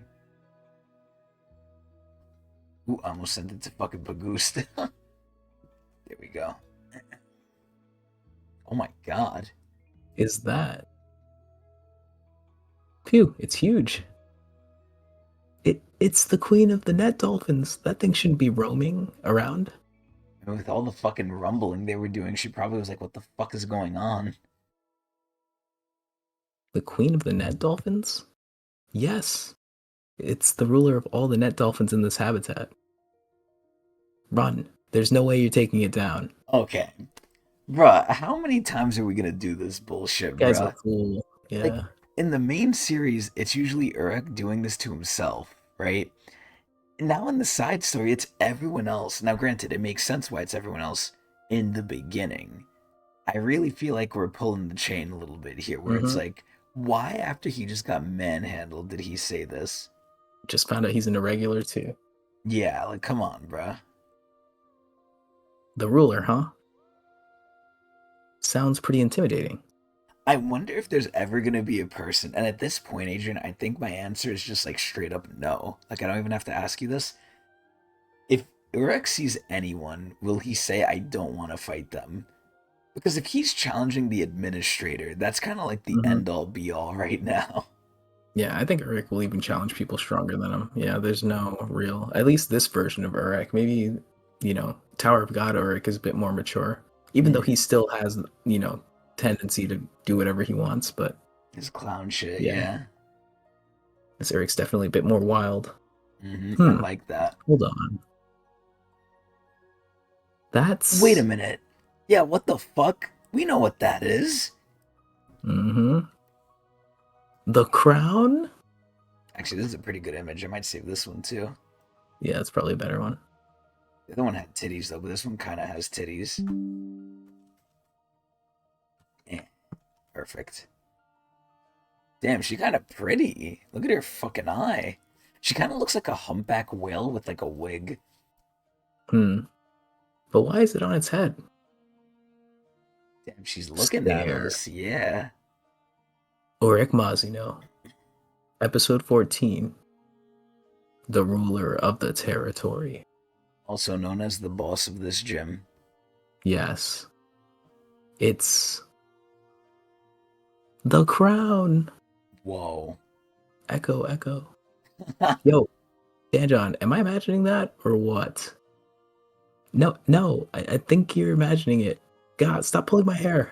Ooh, I almost sent it to fucking Pagoost. There we go. Oh my God. Is that? Phew, it's huge. It's the queen of the net dolphins. That thing shouldn't be roaming around. And with all the fucking rumbling they were doing, she probably was like, what the fuck is going on? The queen of the net dolphins? Yes. It's the ruler of all the net dolphins in this habitat. Run. There's no way you're taking it down. Okay. Bruh, how many times are we gonna do this bullshit, Guy's a bruh? fool. Like, Yeah. in the main series, it's usually Urek doing this to himself, right? Now in the side story, it's everyone else. Now, granted, it makes sense why it's everyone else in the beginning. I really feel like we're pulling the chain a little bit here, where it's Mm-hmm. like, why after he just got manhandled did he say this? Just found out he's an irregular too. Yeah, like, come on, bruh. The ruler, huh? Sounds pretty intimidating. I wonder if there's ever gonna be a person, and at this point, Adrian, I think my answer is just like straight up no. Like, I don't even have to ask you this. If Urek sees anyone, will he say, I don't want to fight them? Because if he's challenging the administrator, that's kind of like the Mm-hmm. end all be all right now. Yeah, I think Urek will even challenge people stronger than him. Yeah, there's no real, at least this version of Urek. Maybe, Tower of God Urek is a bit more mature, even though he still has, tendency to do whatever he wants. But His clown shit, yeah, yeah. this Urek's definitely a bit more wild. I Hmm, like that. hold on. Wait a That's, minute. Yeah, what the fuck? We know what that is. mm-hmm. The crown? Actually, this is a pretty good image. I might save this one too. Yeah, it's probably a better one. The other one had titties though, but this one kind of has titties. Eh, perfect. Damn, she kind of pretty. Look at her fucking eye. She kind of looks like a humpback whale with like a wig. But why is it on its head? Damn, she's looking at Stare. us. Yeah. Urek Mazino. Episode 14, The Ruler of the Territory. Also known as the boss of this gym. Yes. It's the crown. Whoa. Echo, echo. Yo, Danjon, am I imagining that or what? No, no, I think you're imagining it. God, stop pulling my hair.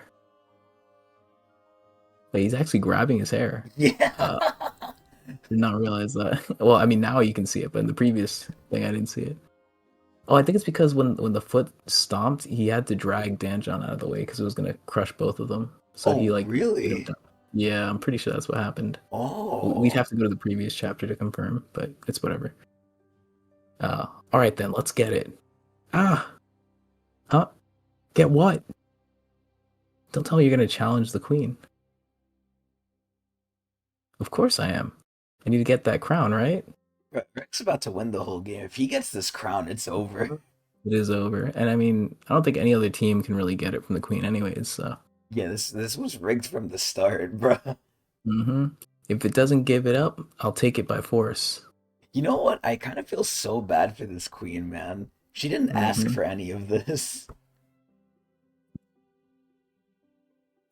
Wait, he's actually grabbing his hair. Yeah. Did not realize that. Well, I mean, now you can see it, but in the previous thing, I didn't see it. Oh, I think it's because when the foot stomped, he had to drag Danjon out of the way because it was gonna crush both of them. So he Oh, like jumped really? out. Yeah, I'm pretty sure that's what happened. We'd Oh. have to go to the previous chapter to confirm, but it's whatever. All right then, let's get it. Ah, huh? Get what? Don't tell me you're gonna challenge the queen. Of course I am. I need to get that crown, right? Rick's about to win the whole game. If he gets this crown, it's over. It is over, and I mean, I don't think any other team can really get it from the queen, anyways. So, Yeah, this was rigged from the start, bruh. hmm if it doesn't give it up, I'll take it by force. You know what? I kind of feel so bad for this queen, man. She didn't ask hmm for any of this.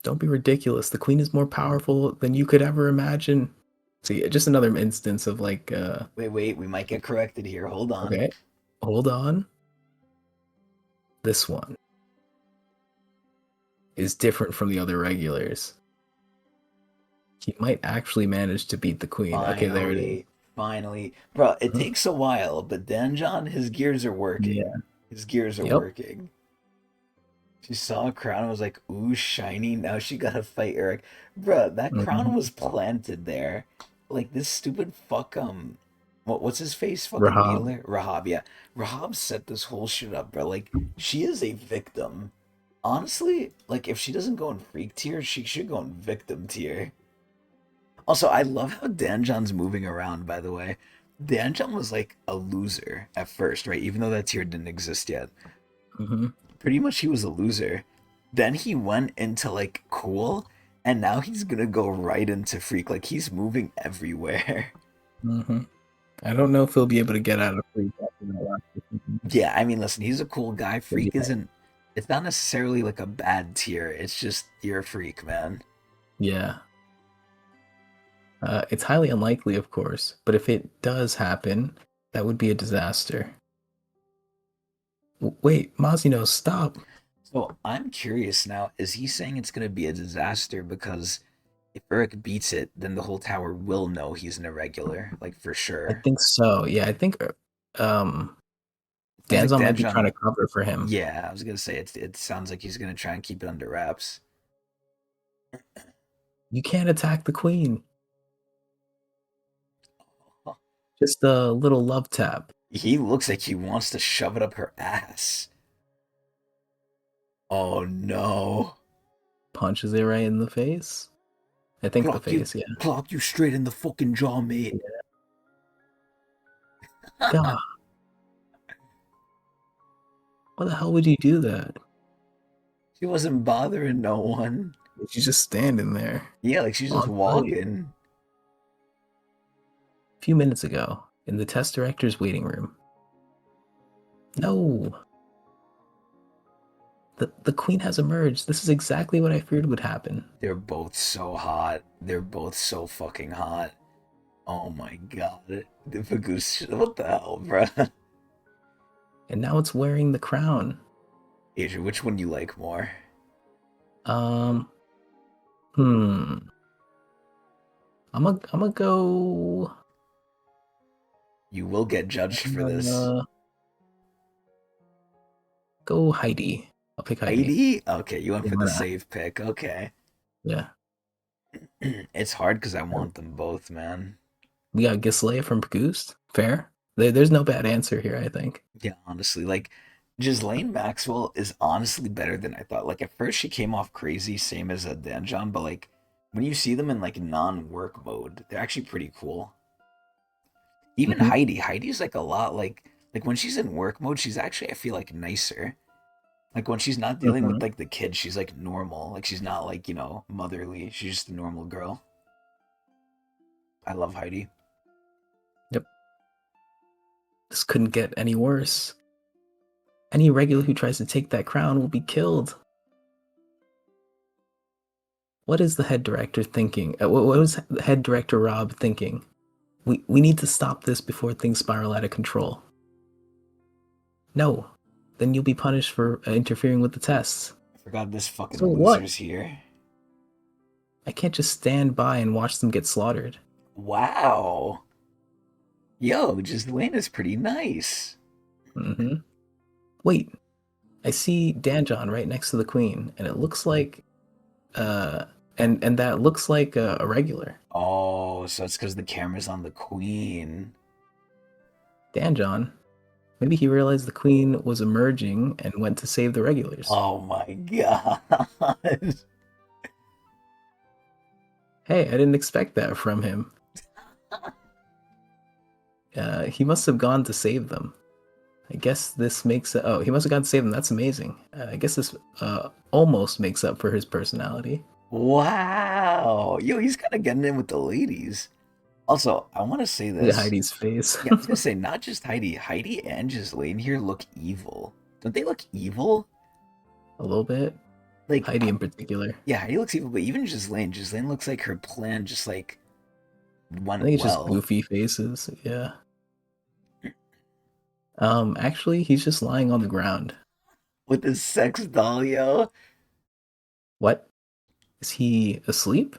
Don't be ridiculous. The queen is more powerful than you could ever imagine. See, just another instance of like, Wait, we might get corrected here. Hold on. okay, hold on. This one is different from the other regulars. He might actually manage to beat the queen. Okay, there it is. Finally. Bro, it Mhm. takes a while, but Danjon, his gears are Yeah. working. His gears are Yep. working. She saw a crown and was like, ooh, shiny. Now she gotta fight Urek. Bruh, that crown hmm was planted there. Like this stupid fuck, what's his face? Fucking Rahab. needler? Rahab, yeah. Rahab set this whole shit up, bro. Like, she is a victim. Honestly, like if she doesn't go in freak tier, she should go in victim tier. Also, I love how Danjon's moving around, by the way. Danjon was like a loser at first, right? Even though that tier didn't exist yet. hmm Pretty much he was a loser. Then he went into like cool, and now he's gonna go right into freak. Like he's moving everywhere. hmm I don't know if he'll be able to get out of free after that last decision. Yeah, I mean, listen, he's a cool guy. But Freak yeah, isn't. It's not necessarily like a bad tier. It's just you're a freak, man. yeah. It's highly unlikely, of course, but if it does happen, that would be a disaster. Wait, Mazino, stop. So I'm curious now. Is he saying it's gonna be a disaster because if Urek beats it, then the whole tower will know he's an irregular, like for I sure. think so. Yeah, I think um Sounds like Danzon might be trying Danjon. to cover for him. Yeah, I was gonna say it sounds like he's gonna try and keep it under wraps. You can't attack the queen. Huh. Just a little love tap. He looks like he wants to shove it up her ass. Oh no. Punches it right in the face. I think the face, yeah. Clock you straight in the fucking jaw, mate. God, why the hell would you do that? She wasn't bothering no one. She's just standing there. Yeah, like she's just On site. walking. A few minutes ago, in the test director's waiting room. No! The queen has emerged. This is exactly what I feared would happen. They're both so hot. They're both so fucking hot. Oh my god. The Pagoose, what the hell, bruh? And now it's wearing the crown. Asia, which one do you like more? Um, hmm. I'm a go. You will get judged for this. Go Heidi. I'll pick Heidi. Heidi? Okay, you went Yeah, for why the not? safe pick. Okay. Yeah. It's hard because I want them both, man. We got Gislea from Pagoost. Fair. There's no bad answer here, I think. Yeah, honestly, like Ghislaine Maxwell is honestly better than I thought. Like at first she came off crazy, same as a Danjon, but like when you see them in like non-work mode, they're actually pretty cool. Even hmm Heidi's like a lot like when she's in work mode, she's actually I feel like nicer. Like when she's not dealing with hmm like the kids, she's like normal. Like she's not like, motherly. She's just a normal girl. I love Heidi. Yep. This couldn't get any worse. Any regular who tries to take that crown will be killed. What is the head director thinking? What was head director Rob thinking? We need to stop this before things spiral out of control. No. Then you'll be punished for interfering with the tests. I forgot this fucking So what? loser's here. I can't just stand by and watch them get slaughtered. Wow. Yo, Ghislaine is pretty nice. Mm-hmm. Wait. I see Danjon right next to the queen, and it looks like and that looks like a regular. Oh, so it's because the camera's on the queen. Danjon. Maybe he realized the queen was emerging and went to save the regulars. Oh my god. Hey, I didn't expect that from him. He must have gone to save them. I guess this makes it. Oh, he must have gone to save them. That's amazing. I guess this almost makes up for his personality. Wow. Yo, he's kind of getting in with the ladies. Also, I want to say Look at this. Heidi's face. Yeah, I was gonna say, not just Heidi. Heidi and Ghislaine here look evil. Don't they look evil? A little bit. Like Heidi in particular. Yeah, Heidi looks evil, but even Ghislaine. Ghislaine looks like her plan just like went I think it's well. just goofy faces. Yeah. Actually, he's just lying on the ground. With his sex doll, yo. What? Is he asleep?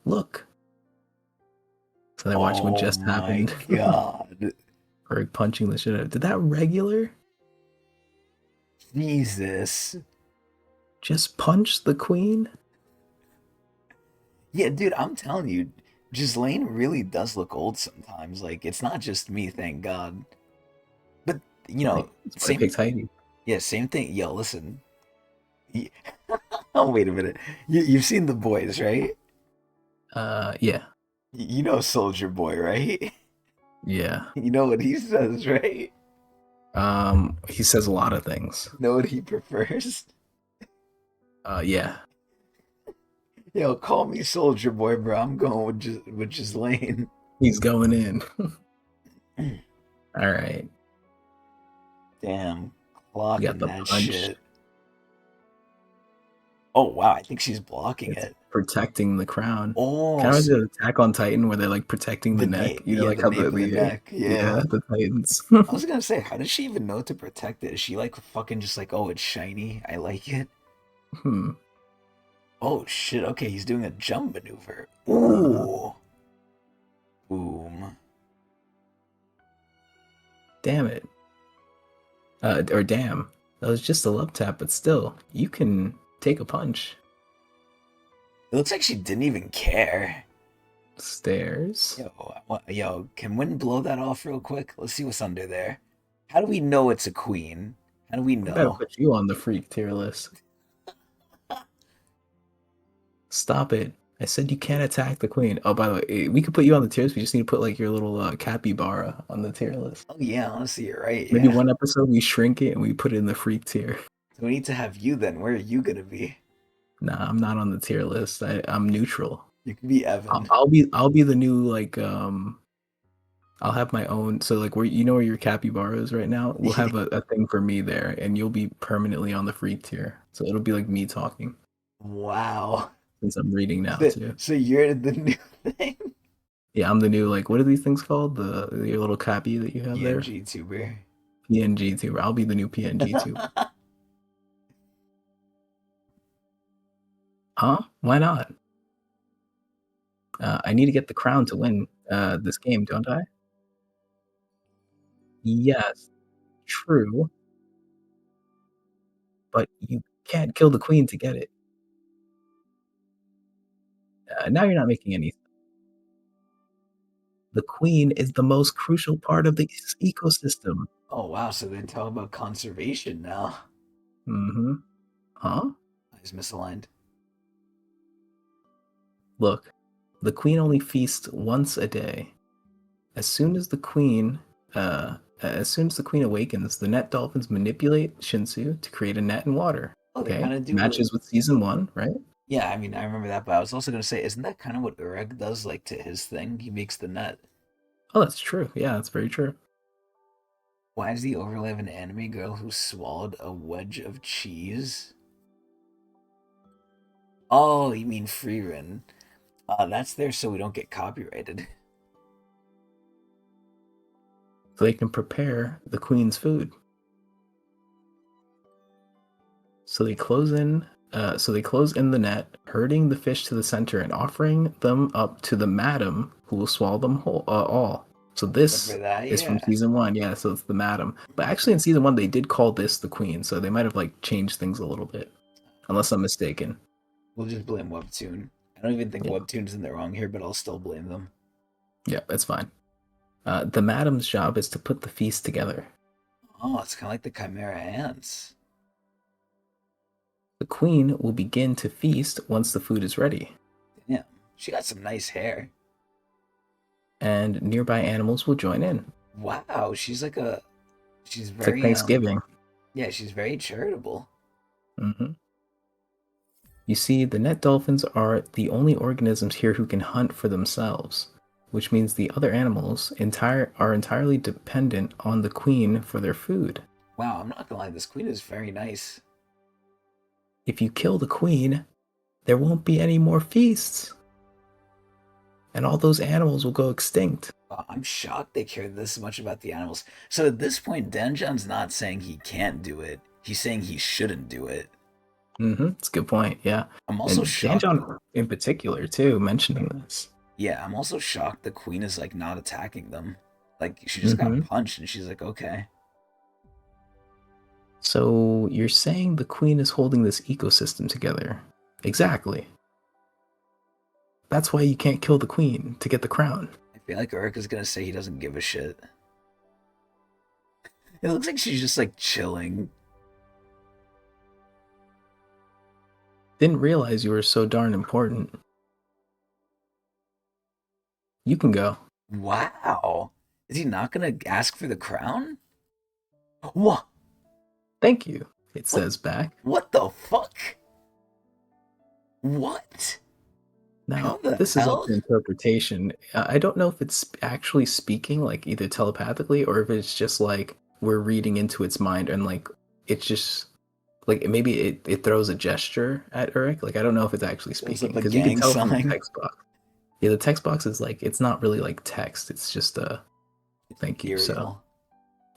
Look. So they're watching what just happened. Oh my god. Urek punching the shit out of. Did that regular Jesus. just punch the queen? Yeah, dude, I'm telling you, Ghislaine really does look old sometimes. Like, it's not just me, thank God. But, you know, That's why I picked Heidi. yeah, same thing. Yo, listen. Oh, wait a minute. You've seen The Boys, right? Yeah. You know Soldier Boy, right? Yeah. You know what he says, right? He says a lot of things. Know what he prefers? Yeah. Yo, call me Soldier Boy, bro. I'm going with Ghislaine. He's going in. All right. Damn, You clocking got the that punch. shit. Oh wow, I think she's blocking It's it. protecting the crown. Oh, Kind of like the Attack on Titan where they're like protecting the neck. You know, yeah, like the how nape of the neck. Yeah. the Titans. I was gonna say, how does she even know to protect it? Is she like fucking just like, oh, it's shiny, I like it? Hmm. Oh shit, okay, he's doing a jump maneuver. Ooh. Boom. Damn it. Or damn. That was just a love tap, but still, you can take a punch. It looks like she didn't even care. Stairs. Yo, can Win blow that off real quick? Let's see what's under there. How do we know it's a queen? How do we I gotta know? put you on the freak tier list. Stop it. I said you can't attack the queen. Oh, by the way, we could put you on the tiers. We just need to put like your little capybara on the tier list. Oh yeah, honestly, you're right. Maybe Yeah. one episode we shrink it and we put it in the freak tier. So we need to have you then. Where are you gonna be? Nah, I'm not on the tier list. I'm neutral. You can be Evan. I'll be the new like I'll have my own. So like where you know where your capybara is right now, we'll have a thing for me there, and you'll be permanently on the freak tier. So it'll be like me talking. Wow. Since I'm reading now too. So you're the new thing? Yeah, I'm the new like what are these things called? Your little cappy that you have there? PNG tuber. PNG tuber. I'll be the new PNG tuber. Huh? Why not? I need to get the crown to win this game, don't I? Yes, true. But you can't kill the queen to get it. Now you're not making any sense. The queen is the most crucial part of the ecosystem. Oh wow, so they talk about conservation now. Mm-hmm. Huh? He's misaligned. Look, the queen only feasts once a day. As soon as the queen awakens, the net dolphins manipulate Shinsu to create a net in water. Oh, they Okay, kind of do matches with season 1, right? Yeah, I mean, I remember that, but I was also gonna say, isn't that kind of what Urek does, like to his thing? He makes the net. Oh, that's true. Yeah, that's very true. Why is the overlay of an anime girl who swallowed a wedge of cheese? Oh, you mean Freerin. That's there so we don't get copyrighted. So they can prepare the queen's food. So they close in. So they close in the net, herding the fish to the center and offering them up to the madam, who will swallow them whole, all. So Remember this that? is from Yeah. season 1. Yeah, so it's the madam. But actually, in season 1, they did call this the queen. So they might have like changed things a little bit, unless I'm mistaken. We'll just blame Webtoon. I don't even think Yeah, Webtoon's in the wrong here, but I'll still blame them. yeah, that's fine. The madam's job is to put the feast together. Oh, it's kind of like the Chimera ants. The queen will begin to feast once the food is ready, Damn, she got some nice hair. and nearby animals will join in. Wow, she's It's like very Thanksgiving. yeah, she's very charitable. Hmm. You see, the net dolphins are the only organisms here who can hunt for themselves, which means the other animals are entirely dependent on the queen for their food. Wow, I'm not gonna lie, this queen is very nice. If you kill the queen, there won't be any more feasts, and all those animals will go extinct. I'm shocked they care this much about the animals. So at this point, Danjon's not saying he can't do it. He's saying he shouldn't do it. It's a good point, yeah. I'm also And shocked. Danjon in particular, too, mentioning this. Yeah, I'm also shocked the queen is like not attacking them. Like she just got Hmm. punched and she's like, okay. So you're saying the queen is holding this ecosystem together. Exactly. That's why you can't kill the queen to get the crown. I feel like Urek is gonna say he doesn't give a shit. It looks like she's just like chilling. Didn't realize you were so darn important. You can go. Wow. Is he not gonna ask for the crown? What? Thank you, it What? says back. What the fuck? What? How Now, the this is up hell? to interpretation. I don't know if it's actually speaking, like either telepathically, or if it's just like we're reading into its mind and like it's just like maybe it throws a gesture at Urek. Like I don't know if it's actually Throws up speaking a because you can gang tell from the sign. text box. Yeah, the text box is like it's not really like text. It's just a It's thank you. So ethereal.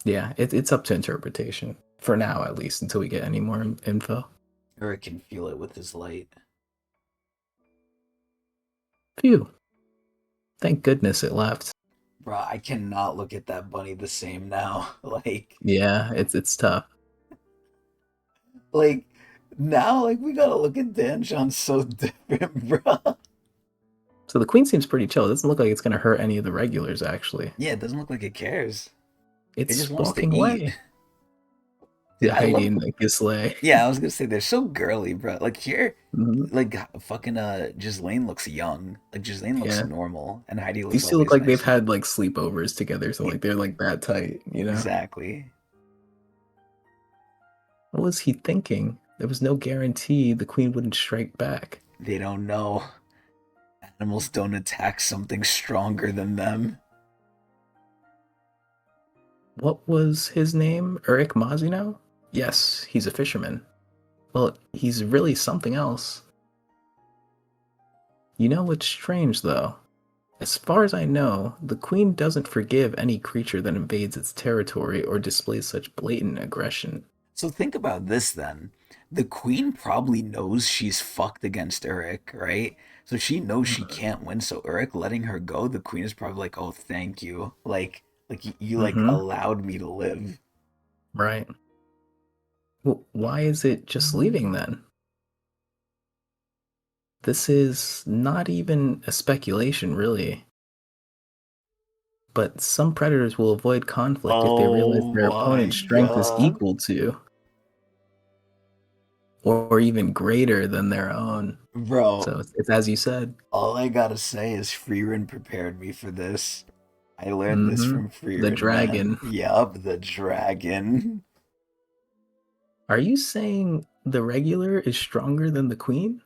yeah, it's up to interpretation for now at least until we get any more info. Urek can feel it with his light. Phew! Thank goodness it left. Bruh, I cannot look at that bunny the same now. Yeah, it's tough. Like now, like we gotta look at Danjon so different, bruh. So the queen seems pretty chill. It doesn't look like it's gonna hurt any of the regulars actually. Yeah, it doesn't look like it cares. It just It's wants to walking eat. away. Dude, The I Heidi love. and the Gisley. Yeah, I was gonna say they're so girly, bro. Like here, Hmm. like fucking Ghislaine looks young. Like Ghislaine looks Yeah. normal, and Heidi These looks two look always like they've nice. had like sleepovers together, so like they're like that tight, you know? Exactly. What was he thinking? There was no guarantee the queen wouldn't strike back. They don't know. Animals don't attack something stronger than them. What was his name? Urek Mazino? Yes, he's a fisherman. Well, he's really something else. You know what's strange, though? As far as I know, the queen doesn't forgive any creature that invades its territory or displays such blatant aggression. So think about this then. The queen probably knows she's fucked against Urek, right? So she knows she can't win. So Urek letting her go, the queen is probably like, "Oh, thank you. Like you like Mm-hmm. allowed me to live." Right. Well, why is it just leaving then? This is not even a speculation, really. But some predators will avoid conflict if they realize Oh their my opponent's strength is god. equal to, or even greater than their own. Bro, So it's as you said. all I gotta say is Freerin prepared me for this. I learned this Mm-hmm. from The Freerin, man. dragon. Yup, the dragon. Are you saying the regular is stronger than the queen?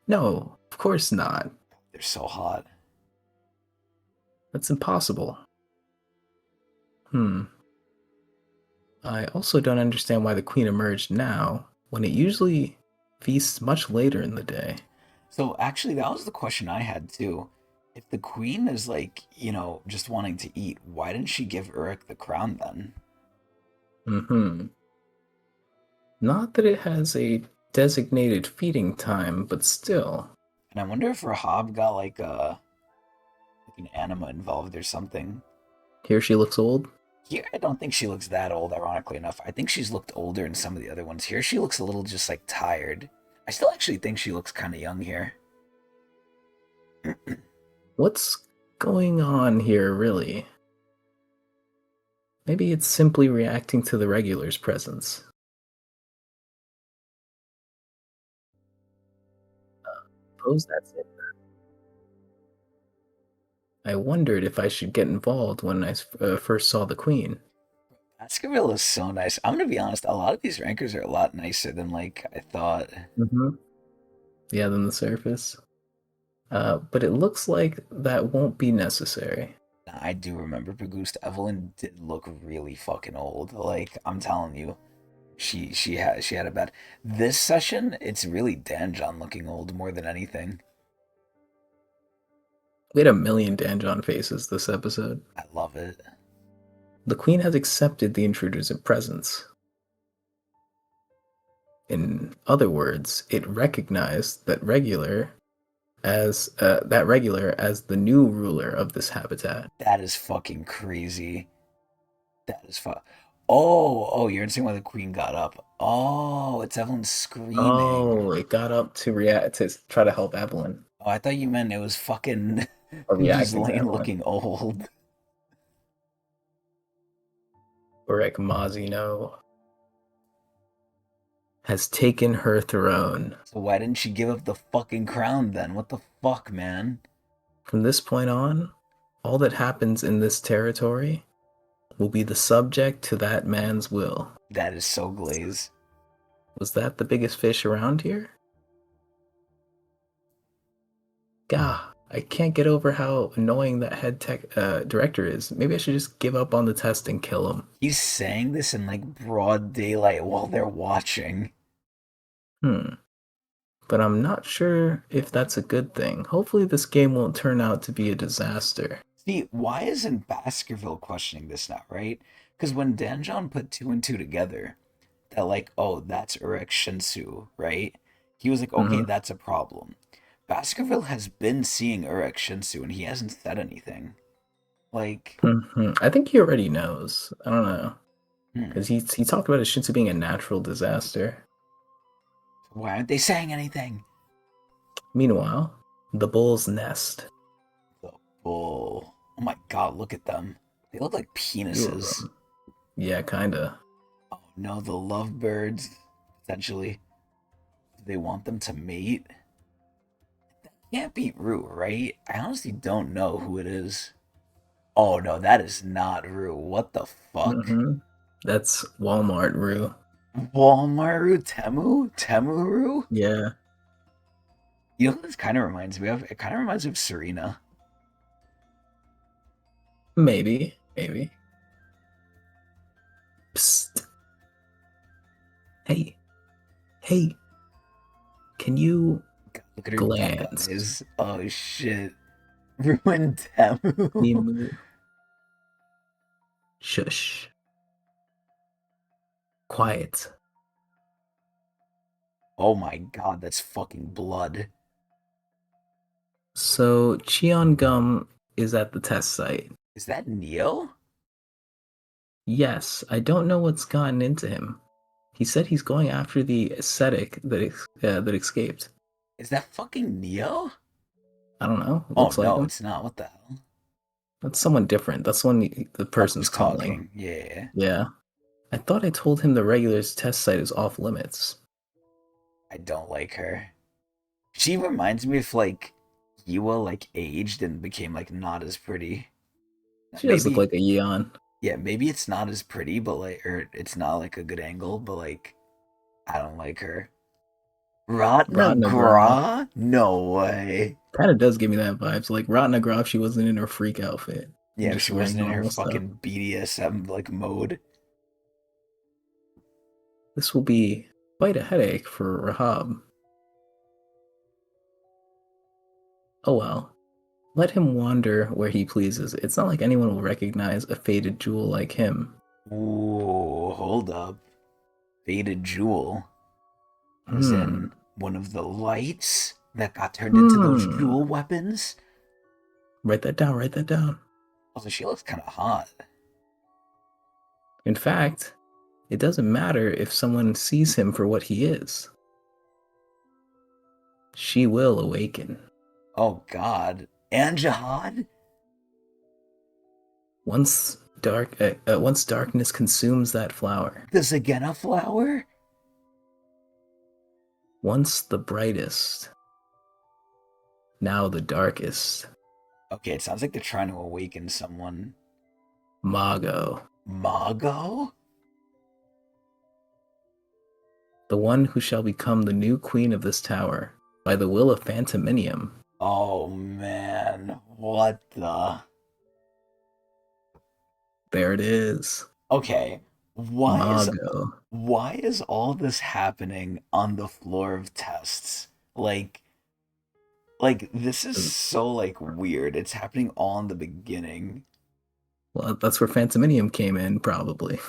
No, of course not. They're so hot. That's impossible. Hmm. I also don't understand why the queen emerged now, when it usually feasts much later in the day. So actually, that was the question I had too. If the queen is like, just wanting to eat, why didn't she give Urek the crown then? Hmm. Not that it has a designated feeding time, but still. And I wonder if Rahab got like an anima involved or something. Here she looks old. Here, I don't think she looks that old, ironically enough. I think she's looked older in some of the other ones. Here, she looks a little just like tired. I still actually think she looks kind of young here. What's going on here, really? Maybe it's simply reacting to the regular's presence. Suppose that's it. I wondered if I should get involved when I first saw the queen. Baskerville is so nice. I'm gonna be honest, a lot of these rankers are a lot nicer than like I thought. Mm-hmm. Yeah, than the surface. But it looks like that won't be necessary. I do remember Bagoost Evelyn did look really fucking old. Like, I'm telling you, she had a bad. This session, it's really Danjon looking old more than anything. We had a million Danjon faces this episode. I love it. The queen has accepted the intruder's presence. In other words, it recognized that regular as the new ruler of this habitat. That is fucking crazy. That is fu- Oh, you're saying why the queen got up. Oh, it's Evelyn screaming. Oh, it got up to react to try to help Evelyn, Oh, I thought you meant it was fucking or just reacting to Lane Evelyn. looking old. Urek Mazino has taken her throne. So why didn't she give up the fucking crown then? What the fuck, man? From this point on, all that happens in this territory will be the subject to that man's will. That is so glaze. Was that the biggest fish around here? Gah, I can't get over how annoying that head tech director is. Maybe I should just give up on the test and kill him. He's saying this in like broad daylight while they're watching. Hmm. But I'm not sure if that's a good thing. Hopefully this game won't turn out to be a disaster. See, why isn't Baskerville questioning this now, right? Because when Danjon put two and two together, that like, oh, that's Urek Shinsu, right? He was like, okay, Hmm. that's a problem. Baskerville has been seeing Urek Shinsu and he hasn't said anything. Like, I think he already knows. I don't know. hmm, Because he talked about Shinsu being a natural disaster. why aren't they saying anything? Meanwhile, the bull's nest. The bull. Oh my god, look at them. They look like Two of penises. them. Yeah, kinda. Oh no, the lovebirds, potentially. Do they want them to mate? Can't be Rue, right? I honestly don't know who it is. Oh no, that is not Rue. What the fuck? Hmm. That's Walmart Rue. Walmaru Temu? Temuru? Yeah, You know what this kind of reminds me of? It kind of reminds me of Serena. maybe. Psst. Hey, hey, can you God, look at her duck glance? eyes. Oh shit. Ruined Temu. Nimu. Shush. Quiet. Oh my god, that's fucking blood. So, Cheon Gum is at the test site. Is that Neo? Yes, I don't know what's gotten into him. He said he's going after the ascetic that escaped. Is that fucking Neo? I don't know. It Oh looks like no, him. it's not. What the hell? That's someone different. That's the one the Oh, person's who's calling. talking? Yeah. Yeah. I thought I told him the regular's test site is off limits. I don't like her. She reminds me of like Yua like aged and became like not as pretty. She does look Maybe like a Yeon. yeah, maybe it's not as pretty, but like or it's not like a good angle, but like I don't like her. Rotnagra. Ratnagra? No way. Kind of does give me that vibes. Like Rotnagra, if she wasn't in her freak outfit and Yeah, if just she wearing wasn't in her normal stuff. fucking BDSM like mode. This will be quite a headache for Rahab. Oh well. Let him wander where he pleases. It's not like anyone will recognize a faded jewel like him. Ooh, hold up. Faded jewel. As Hmm. in one of the lights that got turned into those Hmm. jewel weapons? Write that down, write that down. Also, she looks kind of hot. In fact, it doesn't matter if someone sees him for what he is. She will awaken. Oh god. And Jihad? Once darkness consumes that flower. This again a flower? Once the brightest, now the darkest. Okay, it sounds like they're trying to awaken someone. Mago, Mago? the one who shall become the new queen of this tower, by the will of Phantominium. Oh man, what the? There it is. Okay, why is Mago. why is all this happening on the floor of tests? Like this is so like weird. It's happening all in the beginning. Well, that's where Phantominium came in, probably.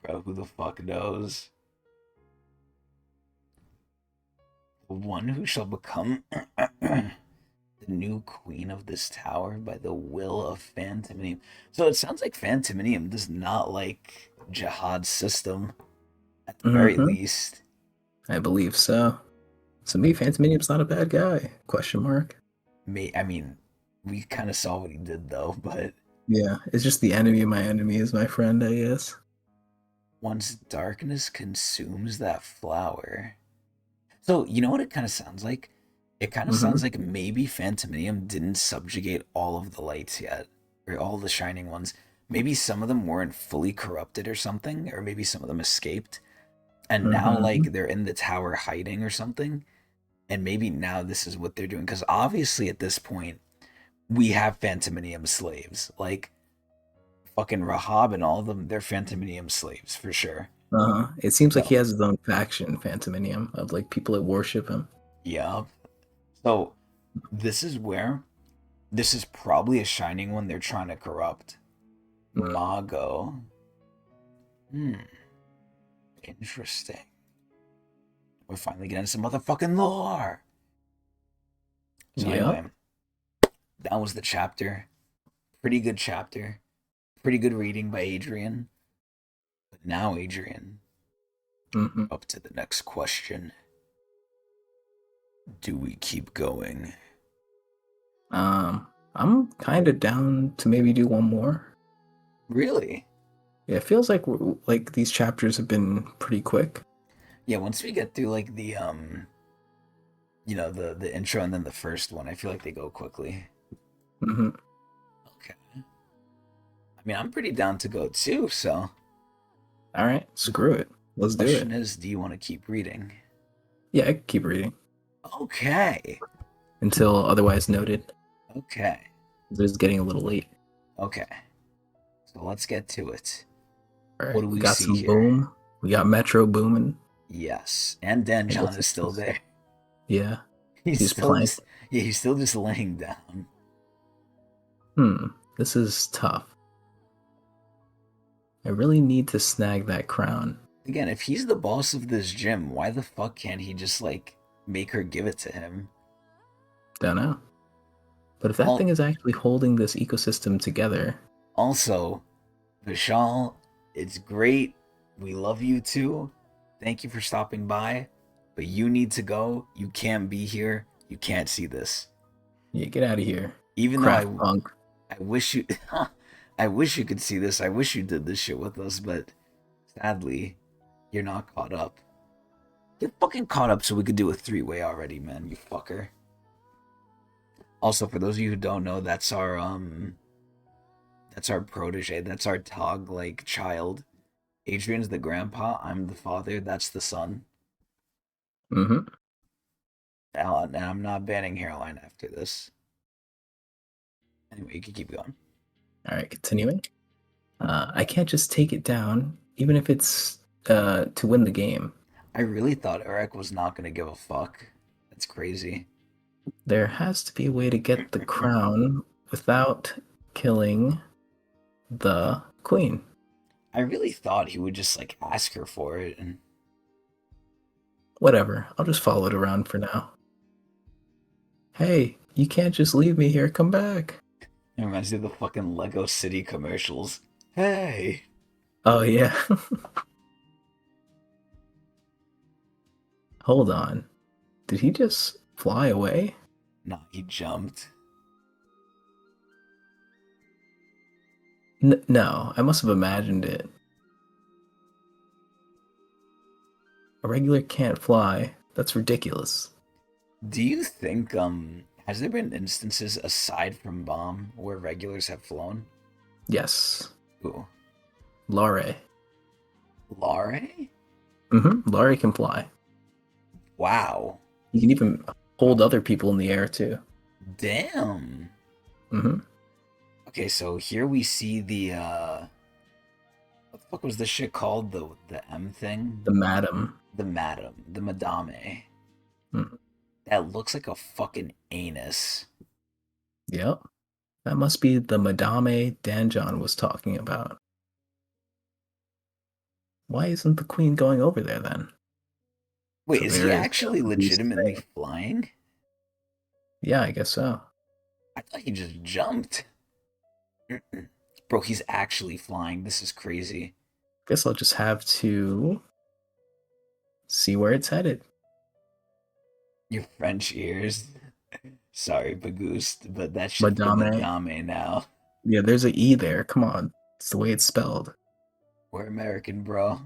Bro, who the fuck knows? The one who shall become the new queen of this tower by the will of Phantominium. So it sounds like Phantominium does not like Jihad's system, at the very Mm-hmm. least. I believe so. So me, Phantominium's not a bad guy? Question mark. I mean, we kind of saw what he did though, but Yeah, it's just the enemy of my enemy is my friend, I guess. once darkness consumes that flower. So, you know what it kind of sounds like? It kind of sounds Mm-hmm. like maybe Phantominium didn't subjugate all of the lights yet, or all the shining ones. Maybe some of them weren't fully corrupted or something, or maybe some of them escaped. And now, Mm-hmm. like, they're in the tower hiding or something. And maybe now this is what they're doing. Because obviously, at this point, we have Phantominium slaves. Like, fucking Rahab and all of them, they're Phantominium slaves for sure. Uh-huh. It seems like he So, has his own faction, Phantominium, of like people that worship him. yeah. So, this is where this is probably a shining one they're trying to corrupt. Mago. Hmm. Interesting. We're finally getting some motherfucking lore. So Yep. anyway, that was the chapter. Pretty good chapter. Pretty good reading by Adrian. But now, Adrian, Mm-hmm. up to the next question. Do we keep going? I'm kind of down to maybe do one more. Really? Yeah, it feels like like these chapters have been pretty quick. Yeah, once we get through like the the intro and then the first one, I feel like they go quickly. Mm-hmm. Okay. I mean, I'm pretty down to go too, so All right, the screw it. Let's do question it. is, do you want to keep reading? Yeah, I can keep reading Okay. until otherwise noted. Okay. It's getting a little late. Okay. So let's get to it. All What right, do we we got see some here? boom. We got Metro booming. Yes. And Hey, Danjon what's is still this? there. Yeah, He's he's still plank. just yeah, he's still just laying down. This is tough. I really need to snag that crown. Again, if he's the boss of this gym, why the fuck can't he just like make her give it to him? Don't know. But if that thing All is actually holding this ecosystem together, Also, Vishal, it's great. We love you too. Thank you for stopping by. But you need to go. You can't be here. You can't see this. yeah, get out of here. Even though Craft punk. I wish you I wish you could see this. I wish you did this shit with us, but sadly, you're not caught up. Get fucking caught up so we could do a three-way already, man, you fucker. Also, for those of you who don't know, that's our protege. That's our Tog like child. Adrian's the grandpa. I'm the father. That's the son. Mm-hmm. Now, and I'm not banning Hairline after this. Anyway, you can keep going. All right, continuing. I can't just take it down, even if it's to win the game. I really thought Urek was not going to give a fuck. That's crazy. There has to be a way to get the crown without killing the queen. I really thought he would just like ask her for it. And Whatever, I'll just follow it around for now. Hey, you can't just leave me here. Come back. it reminds me of the fucking Lego City commercials. Hey. Oh, yeah. Hold on. Did he just fly away? Nah, he jumped. No, I must have imagined it. A regular can't fly. That's ridiculous. Do you think has there been instances aside from Bomb where regulars have flown? Yes. Ooh. Laurie. Lare? Mm-hmm. Laurie can fly. Wow. You can even hold other people in the air, too. Damn. Mm-hmm. Okay, so here we see the what the fuck was this shit called? The M thing? The madam. The madam. The madame. Mm. That looks like a fucking anus. Yep. That must be the Madame Danjon was talking about. Why isn't the queen going over there then? Wait, So is there he is actually a goose legitimately thing. flying? Yeah, I guess so. I thought he just jumped. Bro, he's actually flying. This is crazy. Guess I'll just have to see where it's headed. Your French ears. Sorry, Bagoost, but that shit's the Madame. madame now. Yeah, there's an E there. Come on. It's the way it's spelled. We're American, bro.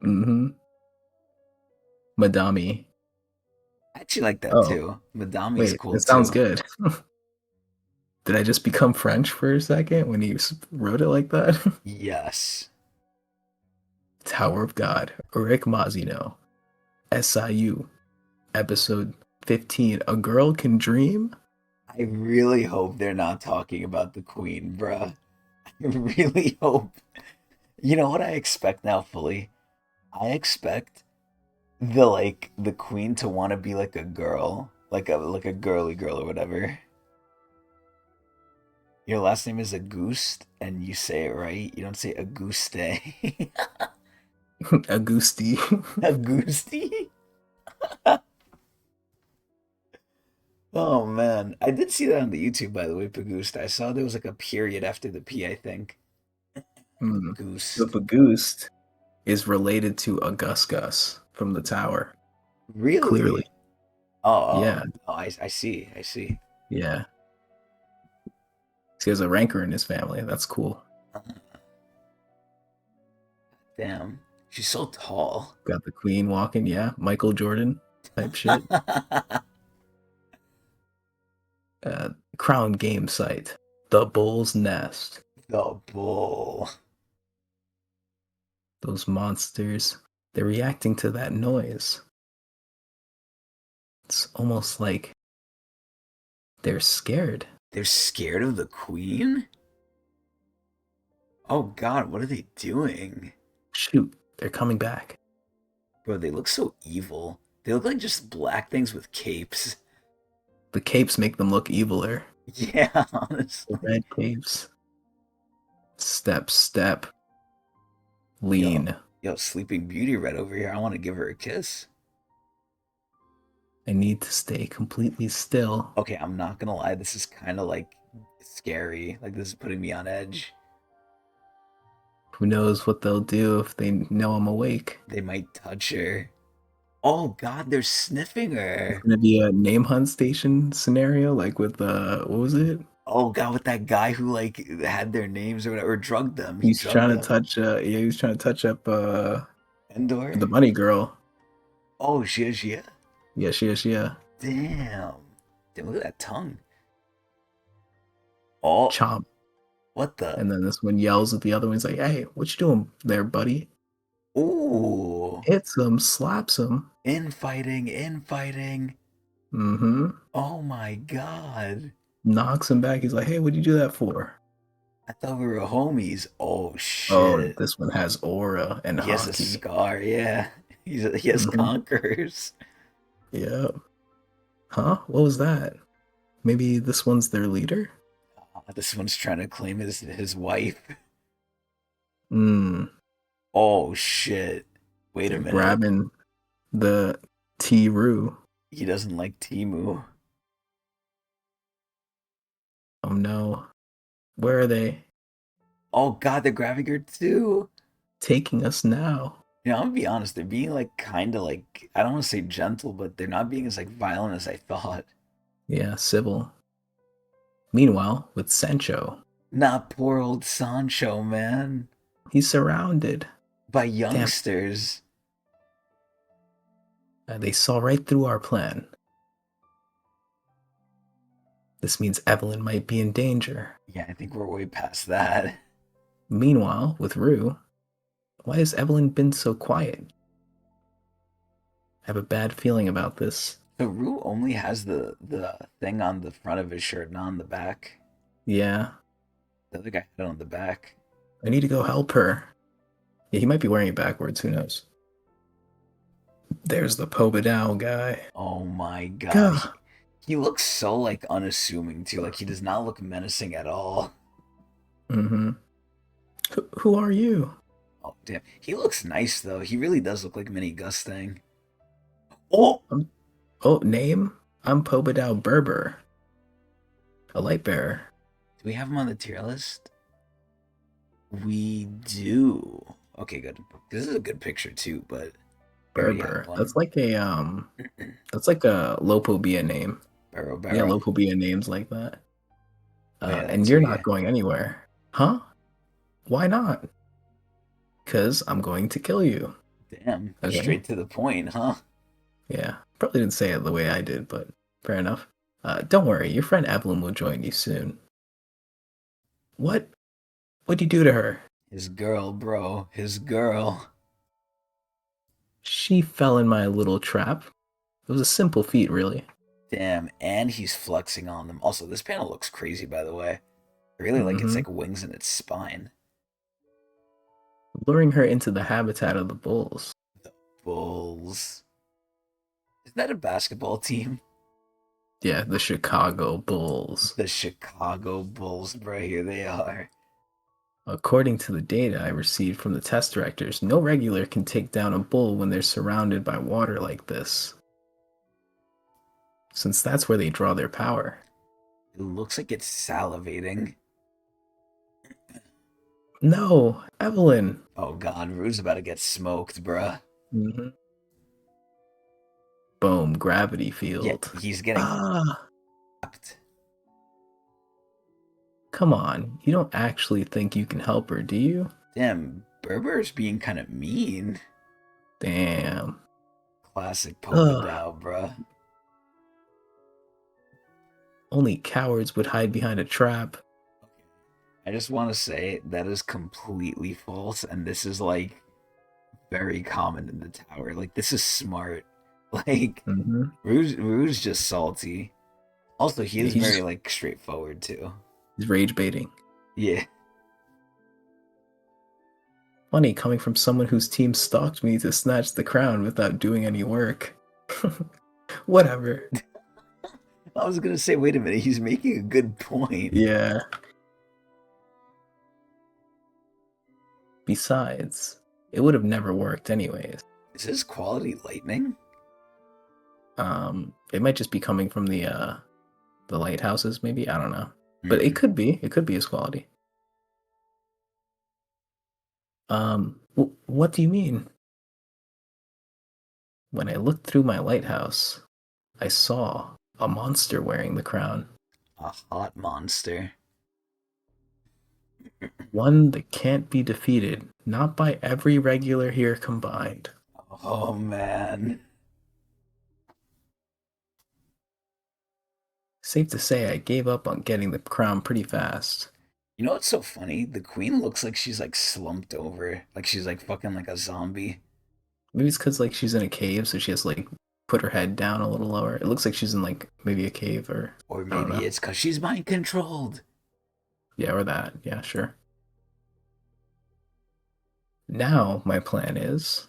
Mm-hmm. Madame. I actually like that Oh, too. Madame's wait. cool That sounds too. good. Did I just become French for a second when you wrote it like that? Yes. Tower of God. Urek Mazino. SIU. Episode 15. A Girl Can Dream? I really hope they're not talking about the queen, bruh. I really hope. You know what I expect now fully? I expect the queen to want to be like a girl, like a girly girl or whatever. Your last name is Auguste, and you say it right. You don't say Auguste. Augusti. Augusti? Oh man, I did see that on the YouTube by the way, Auguste. I saw there was like a period after the P, I think. Hmm. The Auguste. Auguste is related to Augustus from the tower. Clearly. Really? Yeah. Oh, I see, I see. Yeah. He has a rancor in his family. That's cool. Damn, she's so tall. Got the queen walking. Yeah. Michael Jordan type shit. Crown game site. The Bull's Nest. The bull. Those monsters. They're reacting to that noise. It's almost like they're scared. They're scared of the queen? Oh god, what are they doing? Shoot. They're coming back. Bro, they look so evil. They look like just black things with capes. The capes make them look eviler. Yeah, The honestly. red capes. Step, step. Yo, Lean. yo, Sleeping Beauty right over here. I want to give her a kiss. I need to stay completely still. Okay, I'm not gonna lie, this is kind of like scary. Like, this is putting me on edge. Who knows what they'll do if they know I'm awake? They might touch her. Oh god, they're sniffing It's her. gonna be a name hunt station scenario, like with what was it? Oh god, with that guy who like had their names or whatever, or drugged them. He He's drugged trying to them. touch. Yeah, he was trying to touch up the Endor? bunny girl. Oh, she is. Yeah, she is. Yeah, Damn. Damn, look at that tongue. Oh, chomp. what the? And then this one yells at the other one. He's like, "Hey, what you doing there, buddy?" Ooh. Hits him, slaps him. Infighting, infighting. Mm-hmm. Oh my god. Knocks him back. He's like, hey, what'd you do that for? I thought we were homies. Oh Oh, shit. this one has aura and He has a hockey. scar, yeah. He has Mm-hmm. conquerors. Yeah. Huh? What was that? Maybe this one's their leader? This one's trying to claim his wife. Hmm. Oh shit. Wait a They're minute. grabbing the T-Roo. He doesn't like Timu. Oh no. Where are they? Oh god, they're grabbing her too. Taking us now. You know, I'm gonna be honest, they're being like kinda like I don't wanna say gentle, but they're not being as like violent as I thought. Yeah, civil. Meanwhile, with Sancho, Not poor old Sancho, man. he's surrounded. By Damn, youngsters. they saw right through our plan. This means Evelyn might be in danger. Yeah, I think we're way past that. Meanwhile, with Rue, why has Evelyn been so quiet? I have a bad feeling about this. So Rue only has the thing on the front of his shirt, not on the back. Yeah, The other guy had it on the back. I need to go help her. Yeah, he might be wearing it backwards, who knows? There's the Pobadao guy. Oh my god. Gah. He looks so like unassuming too. Like he does not look menacing at all. Mm-hmm. Who are you? Oh damn. He looks nice though. He really does look like Mini Gustang. Oh, Oh, name? I'm Pobadao Berber, a light bearer. do we have him on the tier list? We do. Okay, good. This is a good picture too, but we already have Berber. one. That's like a Lopobia name. Barrow Yeah, Barrow. Lopobia names like that. Oh yeah, that And too, you're yeah. not going anywhere. Huh? Why not? Because I'm going to kill you. Damn. Okay? Straight to the point, huh? Yeah. Probably didn't say it the way I did, but fair enough. Don't worry, your friend Evelyn will join you soon. What? What'd you do to her? His girl, bro. His girl. She fell in my little trap. It was a simple feat, really. Damn, and he's flexing on them. Also, this panel looks crazy, by the way. I really like its Mm-hmm. like wings and its spine. Luring her into the habitat of the bulls. The Bulls. Is that a basketball team? Yeah, the Chicago Bulls. The Chicago Bulls, bro. Here they are. According to the data I received from the test directors, no regular can take down a bull when they're surrounded by water like this, since that's where they draw their power. It looks like it's salivating. No, Evelyn. Oh god, Rue's about to get smoked, bruh. Mm-hmm. Boom, gravity Yeah, field. he's getting Ah, tapped. come on. You don't actually think you can help her, do you? Damn, Berber's being kind of mean. Damn. Classic Ugh. Popadao, bruh. Only cowards would hide behind a trap. I just want to say that is completely false, and this is like very common in the tower. Like this is smart. Like Mm-hmm. Rue's just salty. Also, he Yeah, is very like straightforward too. he's rage baiting. Yeah. Funny coming from someone whose team stalked me to snatch the crown without doing any work. Whatever. I was gonna say, wait a minute, he's making a good point. Yeah. Besides, it would have never worked anyways. Is this quality lightning? It might just be coming from the lighthouses, maybe. I don't know, but Hmm. it could be. It could be his quality. What do you mean? When I looked through my lighthouse, I saw a monster wearing the crown. A hot monster. One that can't be defeated, not by every regular here combined. Oh man. Safe to say I gave up on getting the crown pretty fast. You know what's so funny? The queen looks like she's like slumped over, like she's like fucking like a zombie. Maybe it's because like she's in a cave, so she has to like put her head down a little lower. It looks like she's in like maybe a cave or Or I don't maybe know. it's because she's mind controlled. Yeah, or that. Yeah, sure. Now my plan is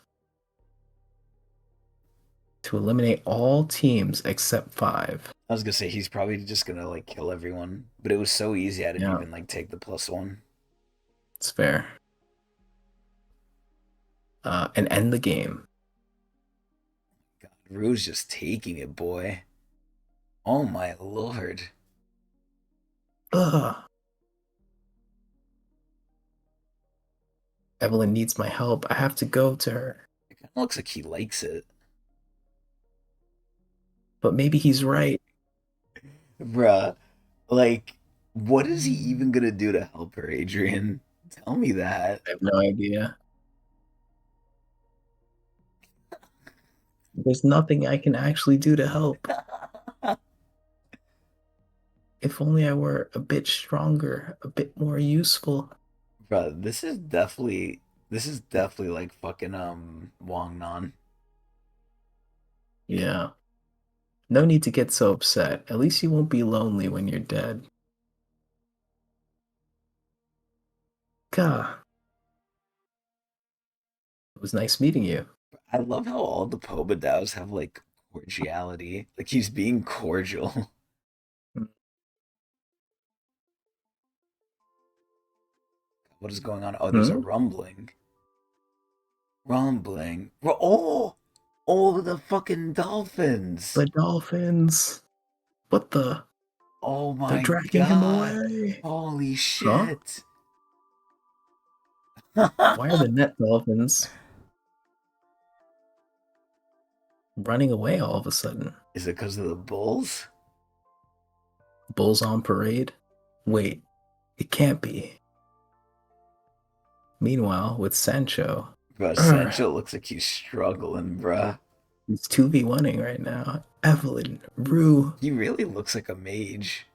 to eliminate all teams except five. I was gonna say he's probably just gonna like kill everyone, but it was so easy I didn't Yeah, even like take the +1. it's fair. And end the game. God, Rue's just taking it, boy. Oh my lord. Ugh. Evelyn needs my help. I have to go to her. It kind of looks like he likes it. But maybe he's right. Bruh, like, what is he even gonna do to help her, Adrian? Tell me that. I have no idea. There's nothing I can actually do to help. If only I were a bit stronger, a bit more useful. Bruh, this is definitely like fucking Wong Nan. Yeah. No need to get so upset. At least you won't be lonely when you're dead. Gah. It was nice meeting you. I love how all the Pobodaos have like cordiality. Like he's being cordial. What is going on? Oh, there's a Hmm? rumbling. Rumbling. Oh! Oh, the fucking dolphins! The dolphins. What the? Oh They're my dragging him god! away. Holy Huh? shit! Why are the net dolphins running away all of a sudden? Is it because of the bulls? Bulls on parade? Wait, it can't be. Meanwhile, with Sancho, Bro, Urgh, Sancho looks like he's struggling, bruh. he's 2v1ing right now. Evelyn, Rue. He really looks like a mage.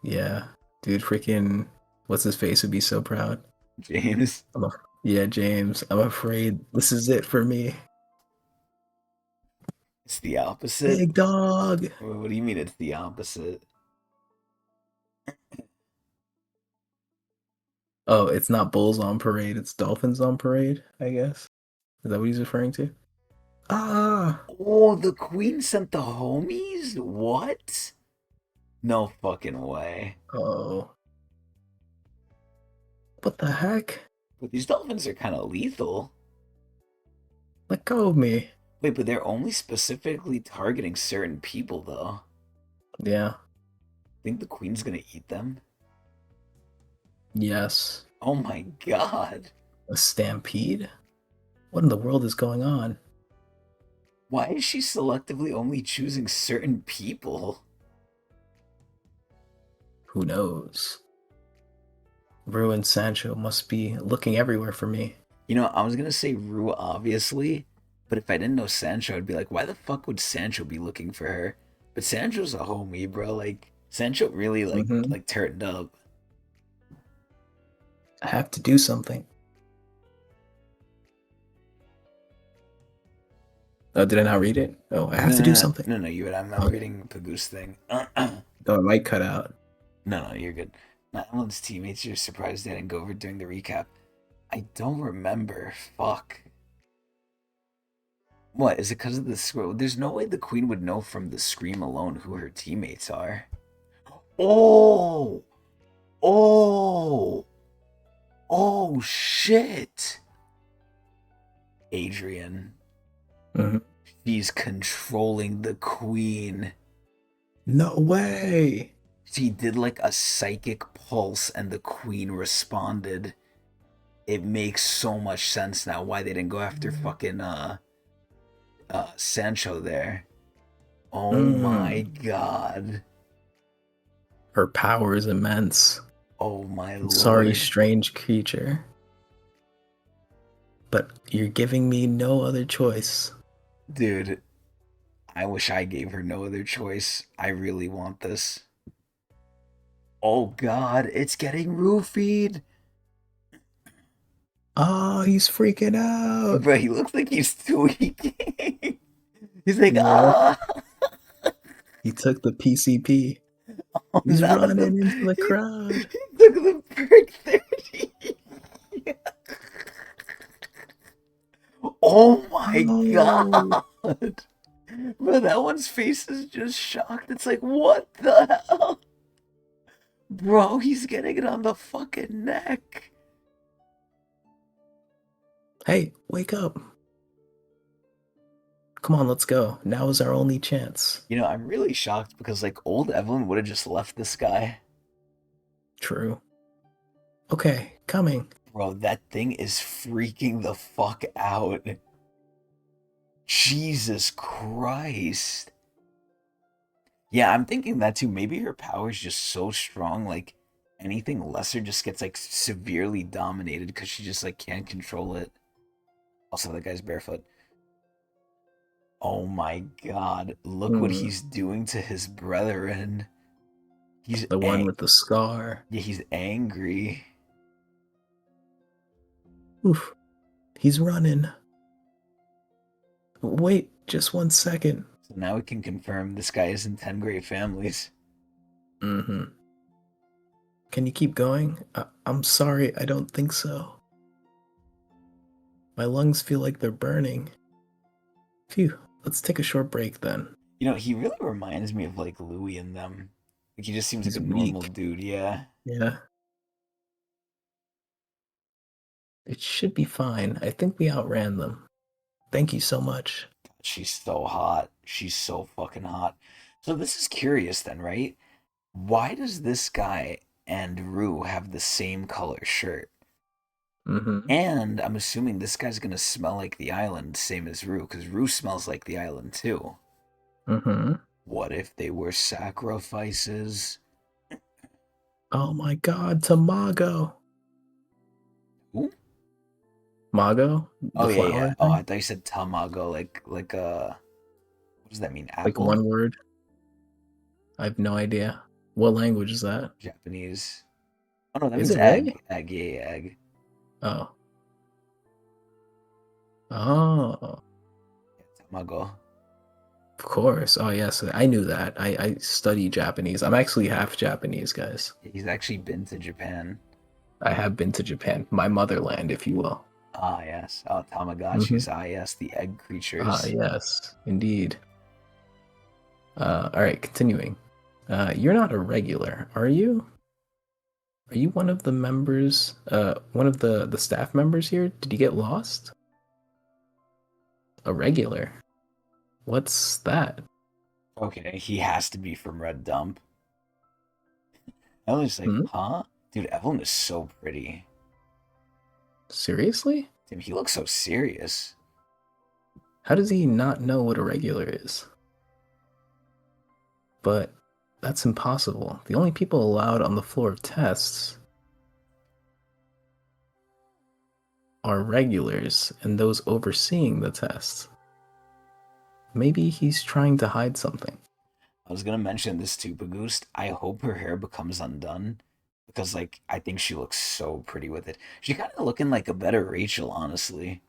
Yeah, dude, freaking, what's his face would be so proud. James. I'm a, yeah, James, I'm afraid this is it for me. It's the opposite. Big dog. What do you mean it's the opposite? Oh, it's not bulls on parade, it's dolphins on parade, I guess. Is that what he's referring to? Ah! Oh, the queen sent the homies? What? No fucking way. Oh. What the heck? But these dolphins are kind of lethal. Let go of me. Wait, but they're only specifically targeting certain people, though. Yeah. Think the queen's gonna eat them? Yes. Oh my god. A stampede? What in the world is going on? Why is she selectively only choosing certain people? Who knows? Rue and Sancho must be looking everywhere for me. You know, I was gonna say Rue, obviously, but if I didn't know Sancho, I'd be like, why the fuck would Sancho be looking for her? But Sancho's a homie, bro. Like, Sancho really Mm-hmm. like turned up. I have to do something. Oh, did I not read it? Oh, I have No, to no, do no, something. no, no. I'm Okay. reading Pagoose thing. No, Oh, it might cut out. no, you're good. Not Alan's teammates. You're surprised they didn't go over during the recap. I don't remember. Fuck. What is it because of the scroll? There's no way the queen would know from the scream alone who her teammates are. Oh, oh, oh, shit. Adrian. Mhm. She's controlling the queen. No way. She did like a psychic pulse and the queen responded. It makes so much sense now why they didn't go after fucking Sancho there. Oh my Mm. god. Her power is immense. Oh my I'm sorry, lord. strange creature. But you're giving me no other choice. Dude, I wish I gave her no other choice. I really want this. Oh god, it's getting roofied. Oh, he's freaking out. Bro, he looks like he's tweaking. He's like, Yeah. ah, He took the PCP. oh He's no, running into the crowd. he took the perk 30. Oh my Oh, god. Bro, that one's face is just shocked. It's like, what the hell? Bro, he's getting it on the fucking neck. hey, wake up. Come on, let's go. Now is our only chance. You know, I'm really shocked because, like, old Evelyn would have just left this guy. True. Okay, coming. Bro, that thing is freaking the fuck out. Jesus Christ. Yeah, I'm thinking that too. Maybe her power is just so strong, like anything lesser just gets like severely dominated because she just like can't control it. Also, that guy's barefoot. Oh my god, look what Hmm, he's doing to his brethren. He's the one with the scar. yeah, he's angry. Oof. He's running. Wait, just 1 second. So now we can confirm this guy is in 10 great families. Mm-hmm. Can you keep going? I'm sorry, I don't think so. My lungs feel like they're burning. Phew, let's take a short break then. You know, he really reminds me of like Louis and them. Like he just seems like He's a normal weak. dude, yeah. Yeah, it should be fine. I think we outran them. Thank you so much. She's so hot. She's so fucking hot. So this is curious then, right? Why does this guy and Rue have the same color shirt? Mm-hmm. And I'm assuming this guy's gonna smell like the island, same as Rue, because Rue smells like the island too. Mm-hmm. What if they were sacrifices? Oh my god, to Mago. Who? Mago? Oh The yeah, yeah. flower Oh, I thing? thought you said tamago, like what does that mean? Like Apple? one word? I have no idea. What language is that? Japanese. Oh no, that Is means it really? egg. Egg, yeah, yeah, egg. Oh. Oh. Yeah, tamago. Of course. Oh yes, I knew that. I study Japanese. I'm actually half Japanese, guys. He's actually been to Japan. I have been to Japan, my motherland, if you will. Ah, yes. Oh, Mm-hmm. Tamagotchis. Ah, yes. The egg Ah, creatures. yes, indeed. All right, continuing. You're not a regular, are you? Are you one of the members? One of the staff members here? Did you get lost? A regular? What's that? Okay, he has to be from Red Dump. Evelyn's like, Hmm? huh? Dude, Evelyn is so pretty. Seriously? Dude, he looks so serious. How does he not know what a regular is? But that's impossible. The only people allowed on the floor of tests are regulars and those overseeing the tests. Maybe he's trying to hide something. I was gonna mention this too, Bagoost. I hope her hair becomes undone. Because, like, I think she looks so pretty with it. She's kind of looking like a better Rachel, honestly.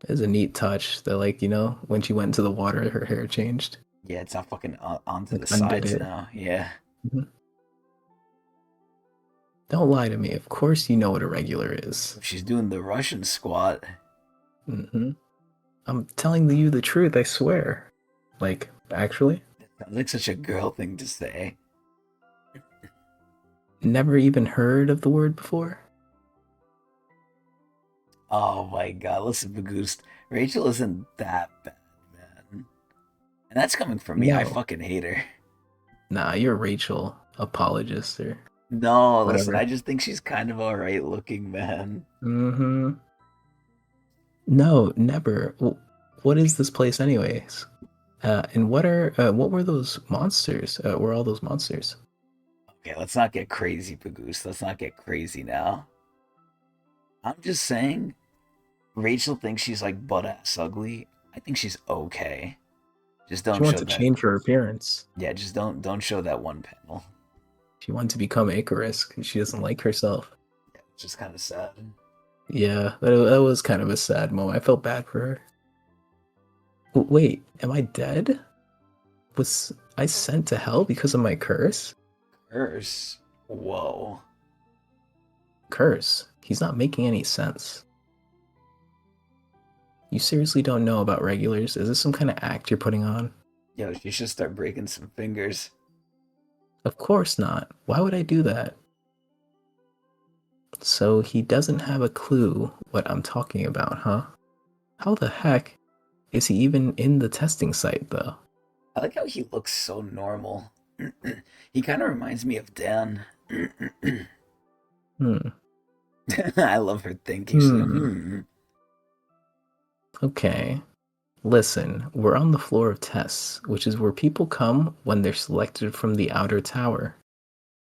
It's a neat touch that, like, when she went into the water, her hair changed. Yeah, it's not fucking onto Like, the undid sides it. now. Yeah. Mhm. Don't lie to me. Of course you know what a regular is. She's doing the Russian squat. Hmm. I'm telling you the truth, I swear. Like, actually, Sounds like such a girl thing to say. never even heard of the word before? Oh my god, listen, Bagoost. Rachel isn't that bad, man. And that's coming from me. I No. fucking hate her. Nah, you're Rachel, apologist or No, listen, I whatever. just think she's kind of alright looking, man. Mm-hmm. No, never. What is this place, anyways? And what were those monsters? Were all those monsters? Okay, let's not get crazy, Bagoost. Let's not get crazy now. I'm just saying, Rachel thinks she's like butt ass ugly. I think she's okay. Just She don't wants show to that. change her appearance. Yeah, just don't show that one panel. She wanted to become Icarus because she doesn't like herself. Which is kind of sad. Yeah, that was kind of a sad moment. I felt bad for her. Wait, am I dead? Was I sent to hell because of my curse? Curse. Whoa. Curse? He's not making any sense. You seriously don't know about regulars? Is this some kind of act you're putting on? Yo, you should start breaking some fingers. Of course not. Why would I do that? So he doesn't have a clue what I'm talking about, huh? How the heck is he even in the testing site, though? I like how he looks so normal. He kind of reminds me of Dan. Hmm. I love her thinking. She's like, Hmm. Okay. Listen, we're on the floor of tests, which is where people come when they're selected from the outer tower.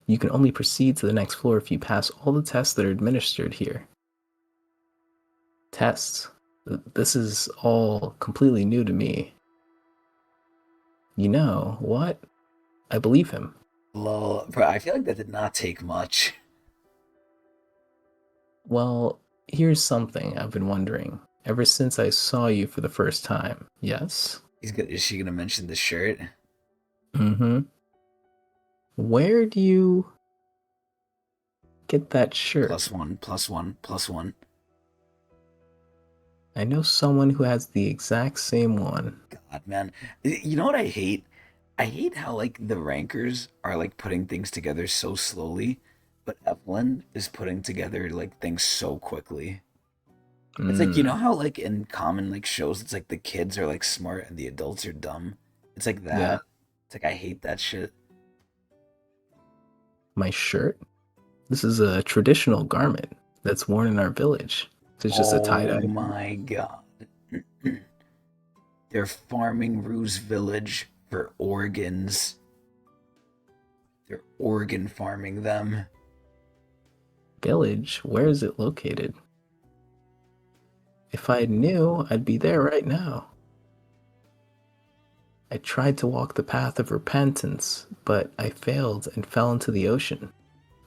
You can only proceed to the next floor if you pass all the tests that are administered here. Tests? This is all completely new to me. You know what? I believe him. Lol. Bro, I feel like that did not take much. Well, here's something I've been wondering ever since I saw you for the first time. Yes? Is she gonna mention the shirt? Mm-hmm. Where do you get that shirt? +1, +1, +1. I know someone who has the exact same one. God, man. You know what I hate? I hate how like the rankers are like putting things together so slowly, but Evelyn is putting together like things so quickly. It's like you know Mm, how like in common like shows it's like the kids are like smart and the adults are dumb. It's like yeah. that. It's like I hate that shit. My shirt? This is a traditional garment that's worn in our village. It's just a Oh tie-dye. my god. They're farming Ruse Village for organs. They're organ farming them. Village? Where is it located? If I knew, I'd be there right now. I tried to walk the path of repentance, but I failed and fell into the ocean.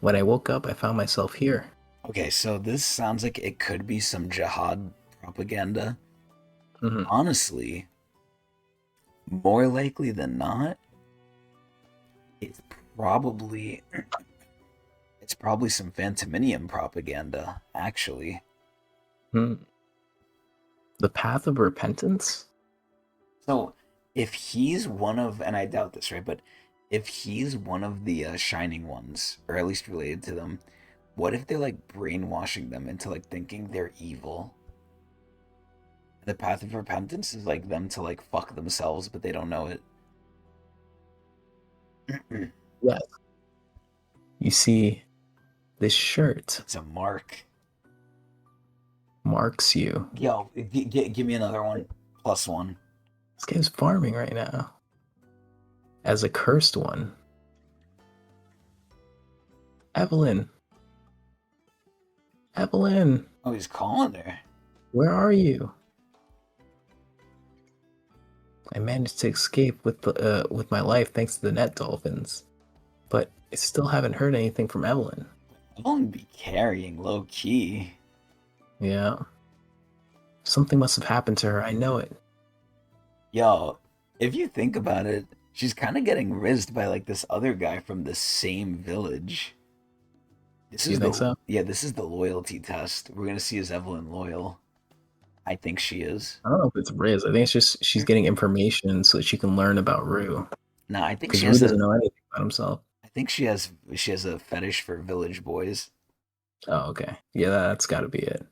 When I woke up, I found myself here. Okay, so this sounds like it could be some jihad propaganda. Mhm. Honestly, more likely than not, it's probably it's probably some Phantominium propaganda, actually. Hmm. The path of repentance? So if he's one of, and I doubt this, right? But if he's one of the shining ones, or at least related to them, what if they're like brainwashing them into like thinking they're evil? The path of repentance is like them to like fuck themselves, but they don't know it. Yes. You see, this shirt It's a mark. marks you. Yo, give me another one. +1. This guy's farming right now as a cursed one. Evelyn, Evelyn, Oh, he's calling her. where are you? I managed to escape with my life thanks to the net dolphins, but I still haven't heard anything from Evelyn. I'll only be carrying low key. Yeah, something must have happened to her. I know it. Yo, if you think about it, she's kind of getting rizzed by like this other guy from the same village. This Do you is think the so? yeah, this is the loyalty test. We're gonna see is Evelyn loyal. I think she is. I don't know if it's Riz. I think it's just she's getting information so that she can learn about Rue, No, I think because she Rue has doesn't a. know anything about himself. I think she has a fetish for village boys. Oh, okay. Yeah, that's got to be it.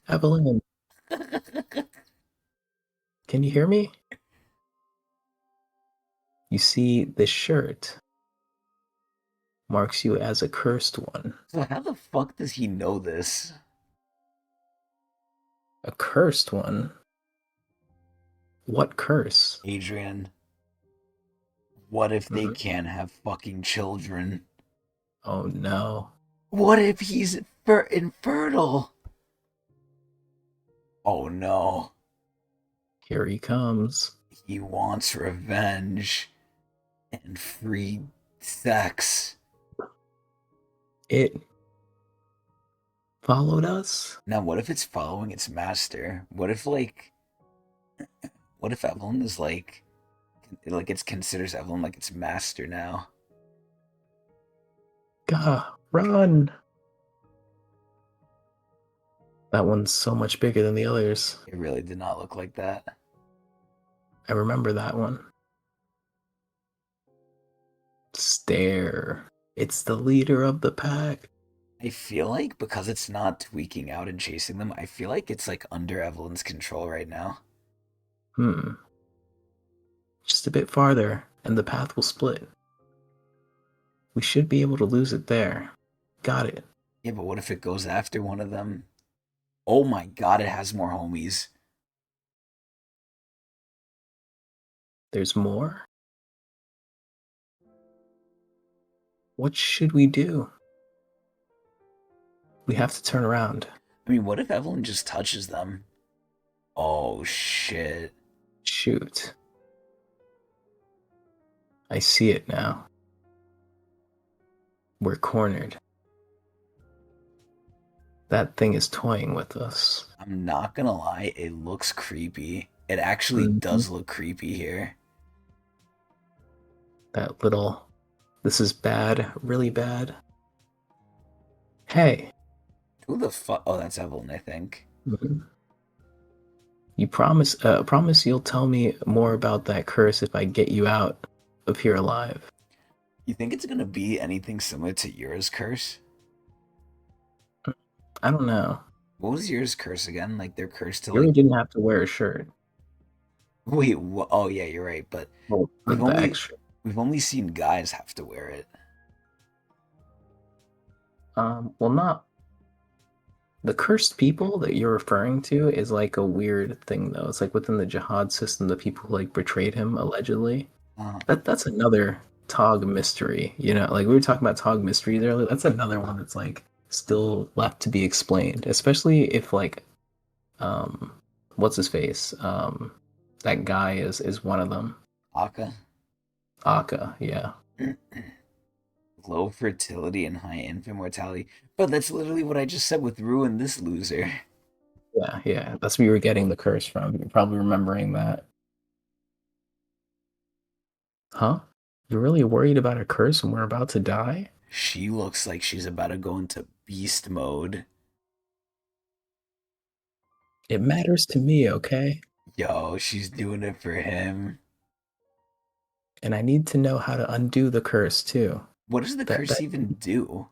Evelyn, can you hear me? You see, this shirt marks you as a cursed one. So how the fuck does he know this? A cursed one? What curse? Adrian, what if they Mhm. can't have fucking children? Oh no. What if he's infertile? Oh no. Here he comes. He wants revenge and free sex. it followed us? Now, what if it's following its master? What if Evelyn is like it considers Evelyn like its master now? Gah, run! That one's so much bigger than the others. It really did not look like that. I remember that one. Stare. It's the leader of the pack. I feel like because it's not tweaking out and chasing them, I feel like it's like under Evelyn's control right now. Hmm. Just a bit farther, and the path will split. We should be able to lose it there. Got it. Yeah, but what if it goes after one of them? Oh my god, it has more homies. There's more? What should we do? We have to turn around. I mean, what if Evelyn just touches them? Oh shit. Shoot. I see it now. We're cornered. That thing is toying with us. I'm not gonna lie, it looks creepy. It actually Mhm. does look creepy here. That little. This is bad, really bad. Hey. Who the fuck? Oh, that's Evelyn, I think. Mhm. You promise you'll tell me more about that curse if I get you out of here alive. You think it's gonna be anything similar to Yura's curse? I don't know. What was Yura's curse again? Like they're cursed to You really like. didn't have to wear a shirt. Wait, oh yeah, you're right. But Oh, we've the only extra. we've only seen guys have to wear it. Well, not the cursed people that you're referring to is like a weird thing though. It's like within the jihad system, the people who like betrayed him allegedly. Uh, That's another Tog mystery. You know, like we were talking about Tog mysteries earlier. That's another one that's like still left to be explained, especially if like um what's his face? That guy is one of them. Aka. Aka, yeah. Low fertility and high infant mortality. But that's literally what I just said with Ruin this loser. Yeah, yeah. That's where you were getting the curse from. You're probably remembering that. Huh? You're really worried about a curse when we're about to die? She looks like she's about to go into beast mode. It matters to me, okay? Yo, she's doing it for him. And I need to know how to undo the curse too. What does the curse That even do?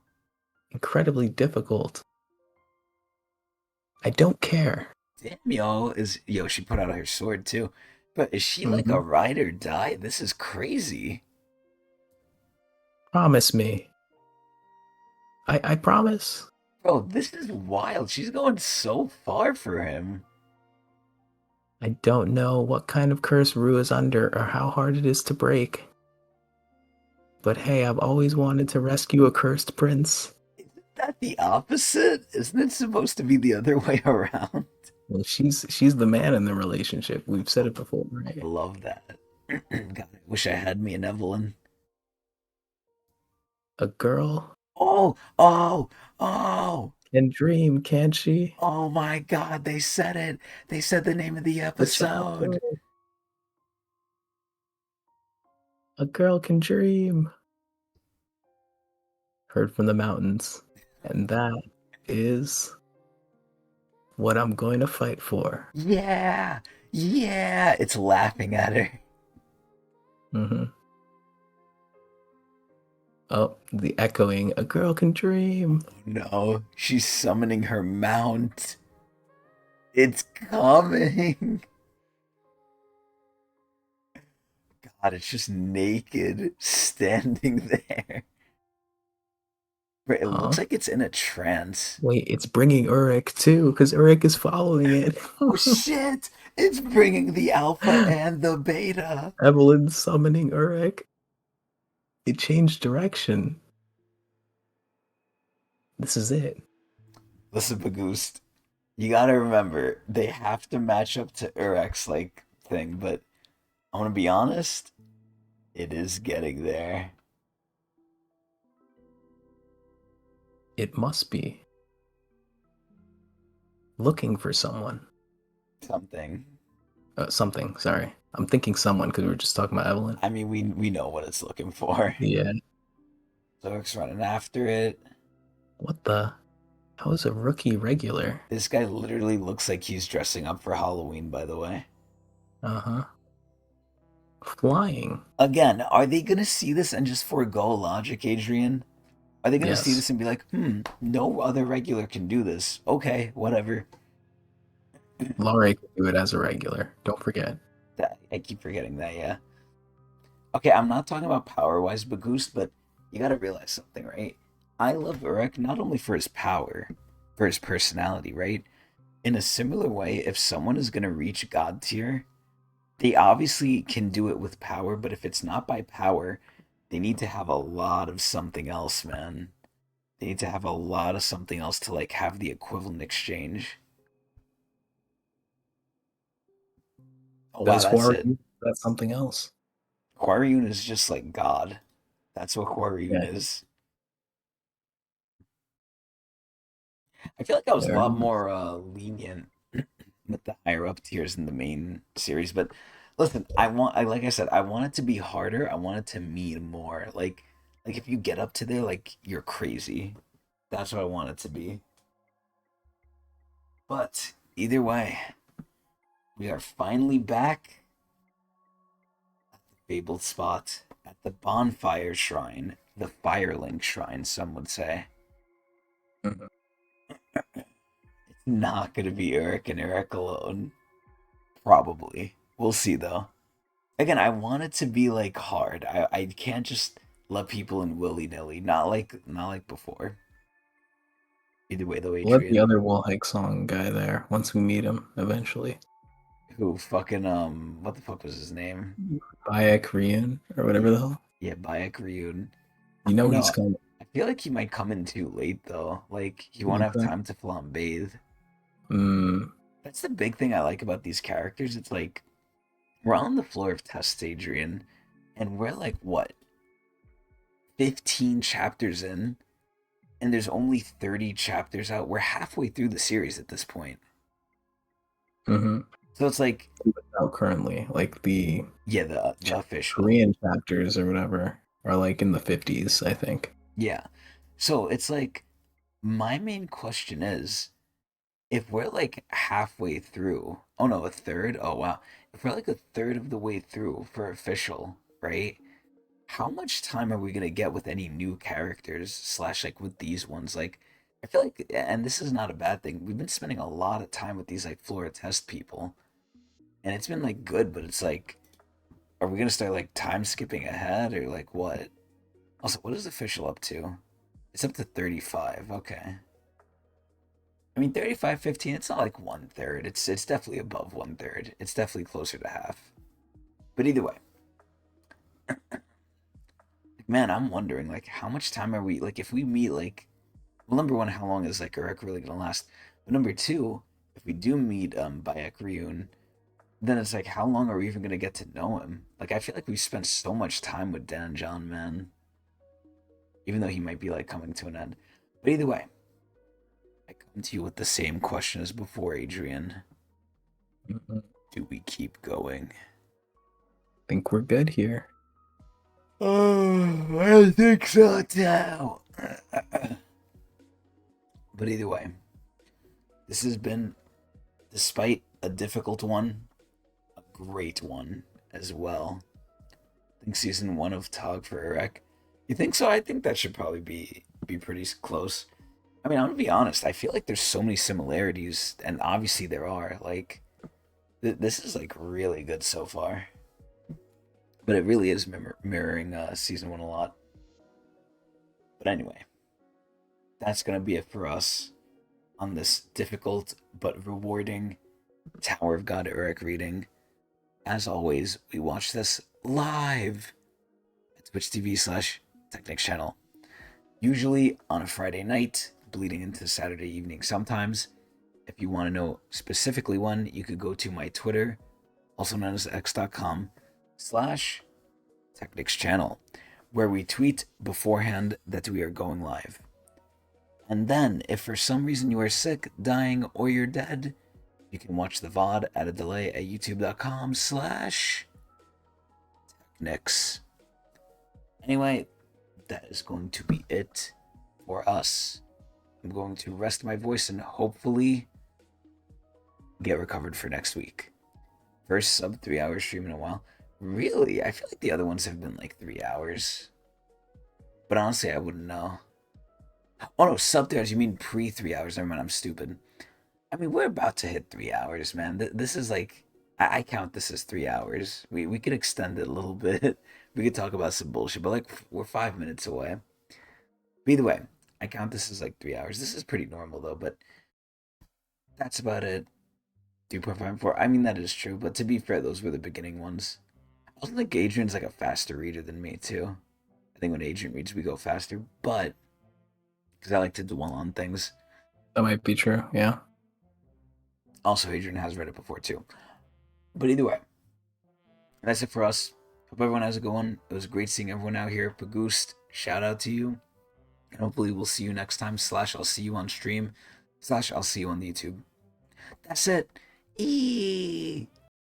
incredibly difficult. I don't care. Damn, yo, she put out her sword too. But is she like Hmm. a ride or die? This is crazy. Promise me. I promise. Bro, this is wild. She's going so far for him. I don't know what kind of curse Rue is under or how hard it is to break. But hey, I've always wanted to rescue a cursed prince. Isn't that the opposite? Isn't it supposed to be the other way around? Well, she's the man in the relationship. We've said it before, I right? love that. God, I wish I had me an Evelyn. A girl Oh, can dream, can't she? oh my God, they said it. They said the name of the The chapter. episode. A girl can dream. Heard from the mountains. And that is what I'm going to fight for. Yeah, yeah. It's laughing at her. Hmm. Oh, the echoing. A girl can dream. No, she's summoning her mount. It's coming. God, it's just naked, standing there. Bro, it Huh? looks like it's in a trance. Wait, it's bringing Urek too, because Urek is following it. Oh shit! It's bringing the alpha and the beta. Evelyn summoning Urek. It changed direction. This is it. Listen, Bagoost, you gotta remember they have to match up to Urek's like thing, but I'm gonna be honest, it is getting there. It must be looking for someone. Something. Something. Sorry, I'm thinking someone because we were just talking about Evelyn. I mean, we know what it's looking for. Yeah. So it's running after it. What the? How is a rookie regular? This guy literally looks like he's dressing up for Halloween, by the way. Uh huh. Flying. Again, are they gonna see this and just forego logic, Adrian? Are they gonna see Yes. this and be like, no other regular can do this. Okay, whatever. Laurie can do it as a regular. Don't forget. I keep forgetting that, yeah. Okay, I'm not talking about power-wise Bagoost, but you gotta realize something, right? I love Urek not only for his power, for his personality, right? In a similar way, if someone is gonna reach God tier, they obviously can do it with power, but if it's not by power, they need to have a lot of something else, man. They need to have a lot of something else to like have the equivalent exchange. Oh wow, Does that's Huari it. that's something else? Quarryun is just like God. That's what Quarryun Yeah. is. I feel like I was a Fair lot enough. more lenient with the higher up tiers in the main series, but listen, I like I said, I want it to be harder. I want it to mean more. Like if you get up to there, like you're crazy. That's what I want it to be. But either way, we are finally back at the fabled spot at the bonfire shrine, the Firelink shrine, some would say. Mhm. It's not gonna be Eric and Eric alone. Probably. We'll see though. Again, I want it to be like hard. I can't just let people in willy nilly. Not like before. Either way though, We'll let the Adrian. other wall hike song guy there once we meet him eventually. Who fucking what the fuck was his name? Bayek Ryun or Yeah, whatever the hell. yeah, Bayek Ryun. You I don't know he's know. coming. I feel like he might come in too late though. Like he You won't think have so? time to full on bathe. Mm, That's the big thing I like about these characters. It's like we're on the floor of tests, Adrian, and we're like what, 15 chapters in, and there's only 30 chapters out. We're halfway through the series at this point. mm-hmm. So it's like, Out currently, like the yeah, the Ch- official. Korean chapters or whatever are like in the 50s, I think. Yeah. So it's like my main question is if we're like halfway through, oh no, a third? Oh wow. If we're like a third of the way through for official, right? How much time are we gonna get with any new characters slash like with these ones? Like I feel like and this is not a bad thing. We've been spending a lot of time with these like Florida test people. And it's been like good, but it's like are we gonna start like time skipping ahead or like what? Also, what is official up to? It's up to 35. Okay. I mean 35, 15, it's not like one third. It's definitely above one third. It's definitely closer to half. But either way, man, I'm wondering like how much time are we like if we meet like well number one, how long is like Urek really gonna last? But number two, if we do meet Bayek Ryun, then it's like how long are we even gonna get to know him? Like I feel like we've spent so much time with Danjon, man. Even though he might be like coming to an end. But either way, I come to you with the same question as before, Adrian. Mhm. Do we keep going? Think we're good here. Oh, I think so too. But either way, this has been, despite a difficult one, a great one as well. I think season one of Tog for Urek. You think so? I think that should probably be pretty close. I mean, I'm gonna be honest. I feel like there's so many similarities, and obviously there are. Like, this is like really good so far. But it really is mirroring season one a lot. But anyway, that's gonna be it for us on this difficult but rewarding Tower of God Urek reading. As always, we watch this live at Twitch TV slash Tecnics channel. Usually on a Friday night, bleeding into Saturday evening sometimes. If you want to know specifically when, you could go to my Twitter, also known as x.com slash Tecnics channel, where we tweet beforehand that we are going live. And then, if for some reason you are sick, dying, or you're dead, you can watch the VOD at a delay at youtube.com/Tecnics. Anyway, that is going to be it for us. I'm going to rest my voice and hopefully get recovered for next week. First sub 3 hour stream in a while. Really? I feel like the other ones have been like 3 hours. But honestly, I wouldn't know. Oh no, sub 3 hours. You mean pre 3 hours? Never mind, I'm stupid. I mean, we're about to hit 3 hours, man. This is like, I count this as 3 hours. We could extend it a little bit. We could talk about some bullshit, but like, we're 5 minutes away. But either way, I count this as like 3 hours. This is pretty normal though, but that's about it. 3.54. I mean, that is true, but to be fair, those were the beginning ones. I also think Adrian's like a faster reader than me, too. I think when Adrian reads, we go faster, but because I like to dwell on things. That might be true, yeah. Also, Adrian has read it before, too. But either way, that's it for us. Hope everyone has a good one. It was great seeing everyone out here. Pagoost, shout out to you. And hopefully we'll see you next time. / I'll see you on stream. / I'll see you on the YouTube. That's it. Eee.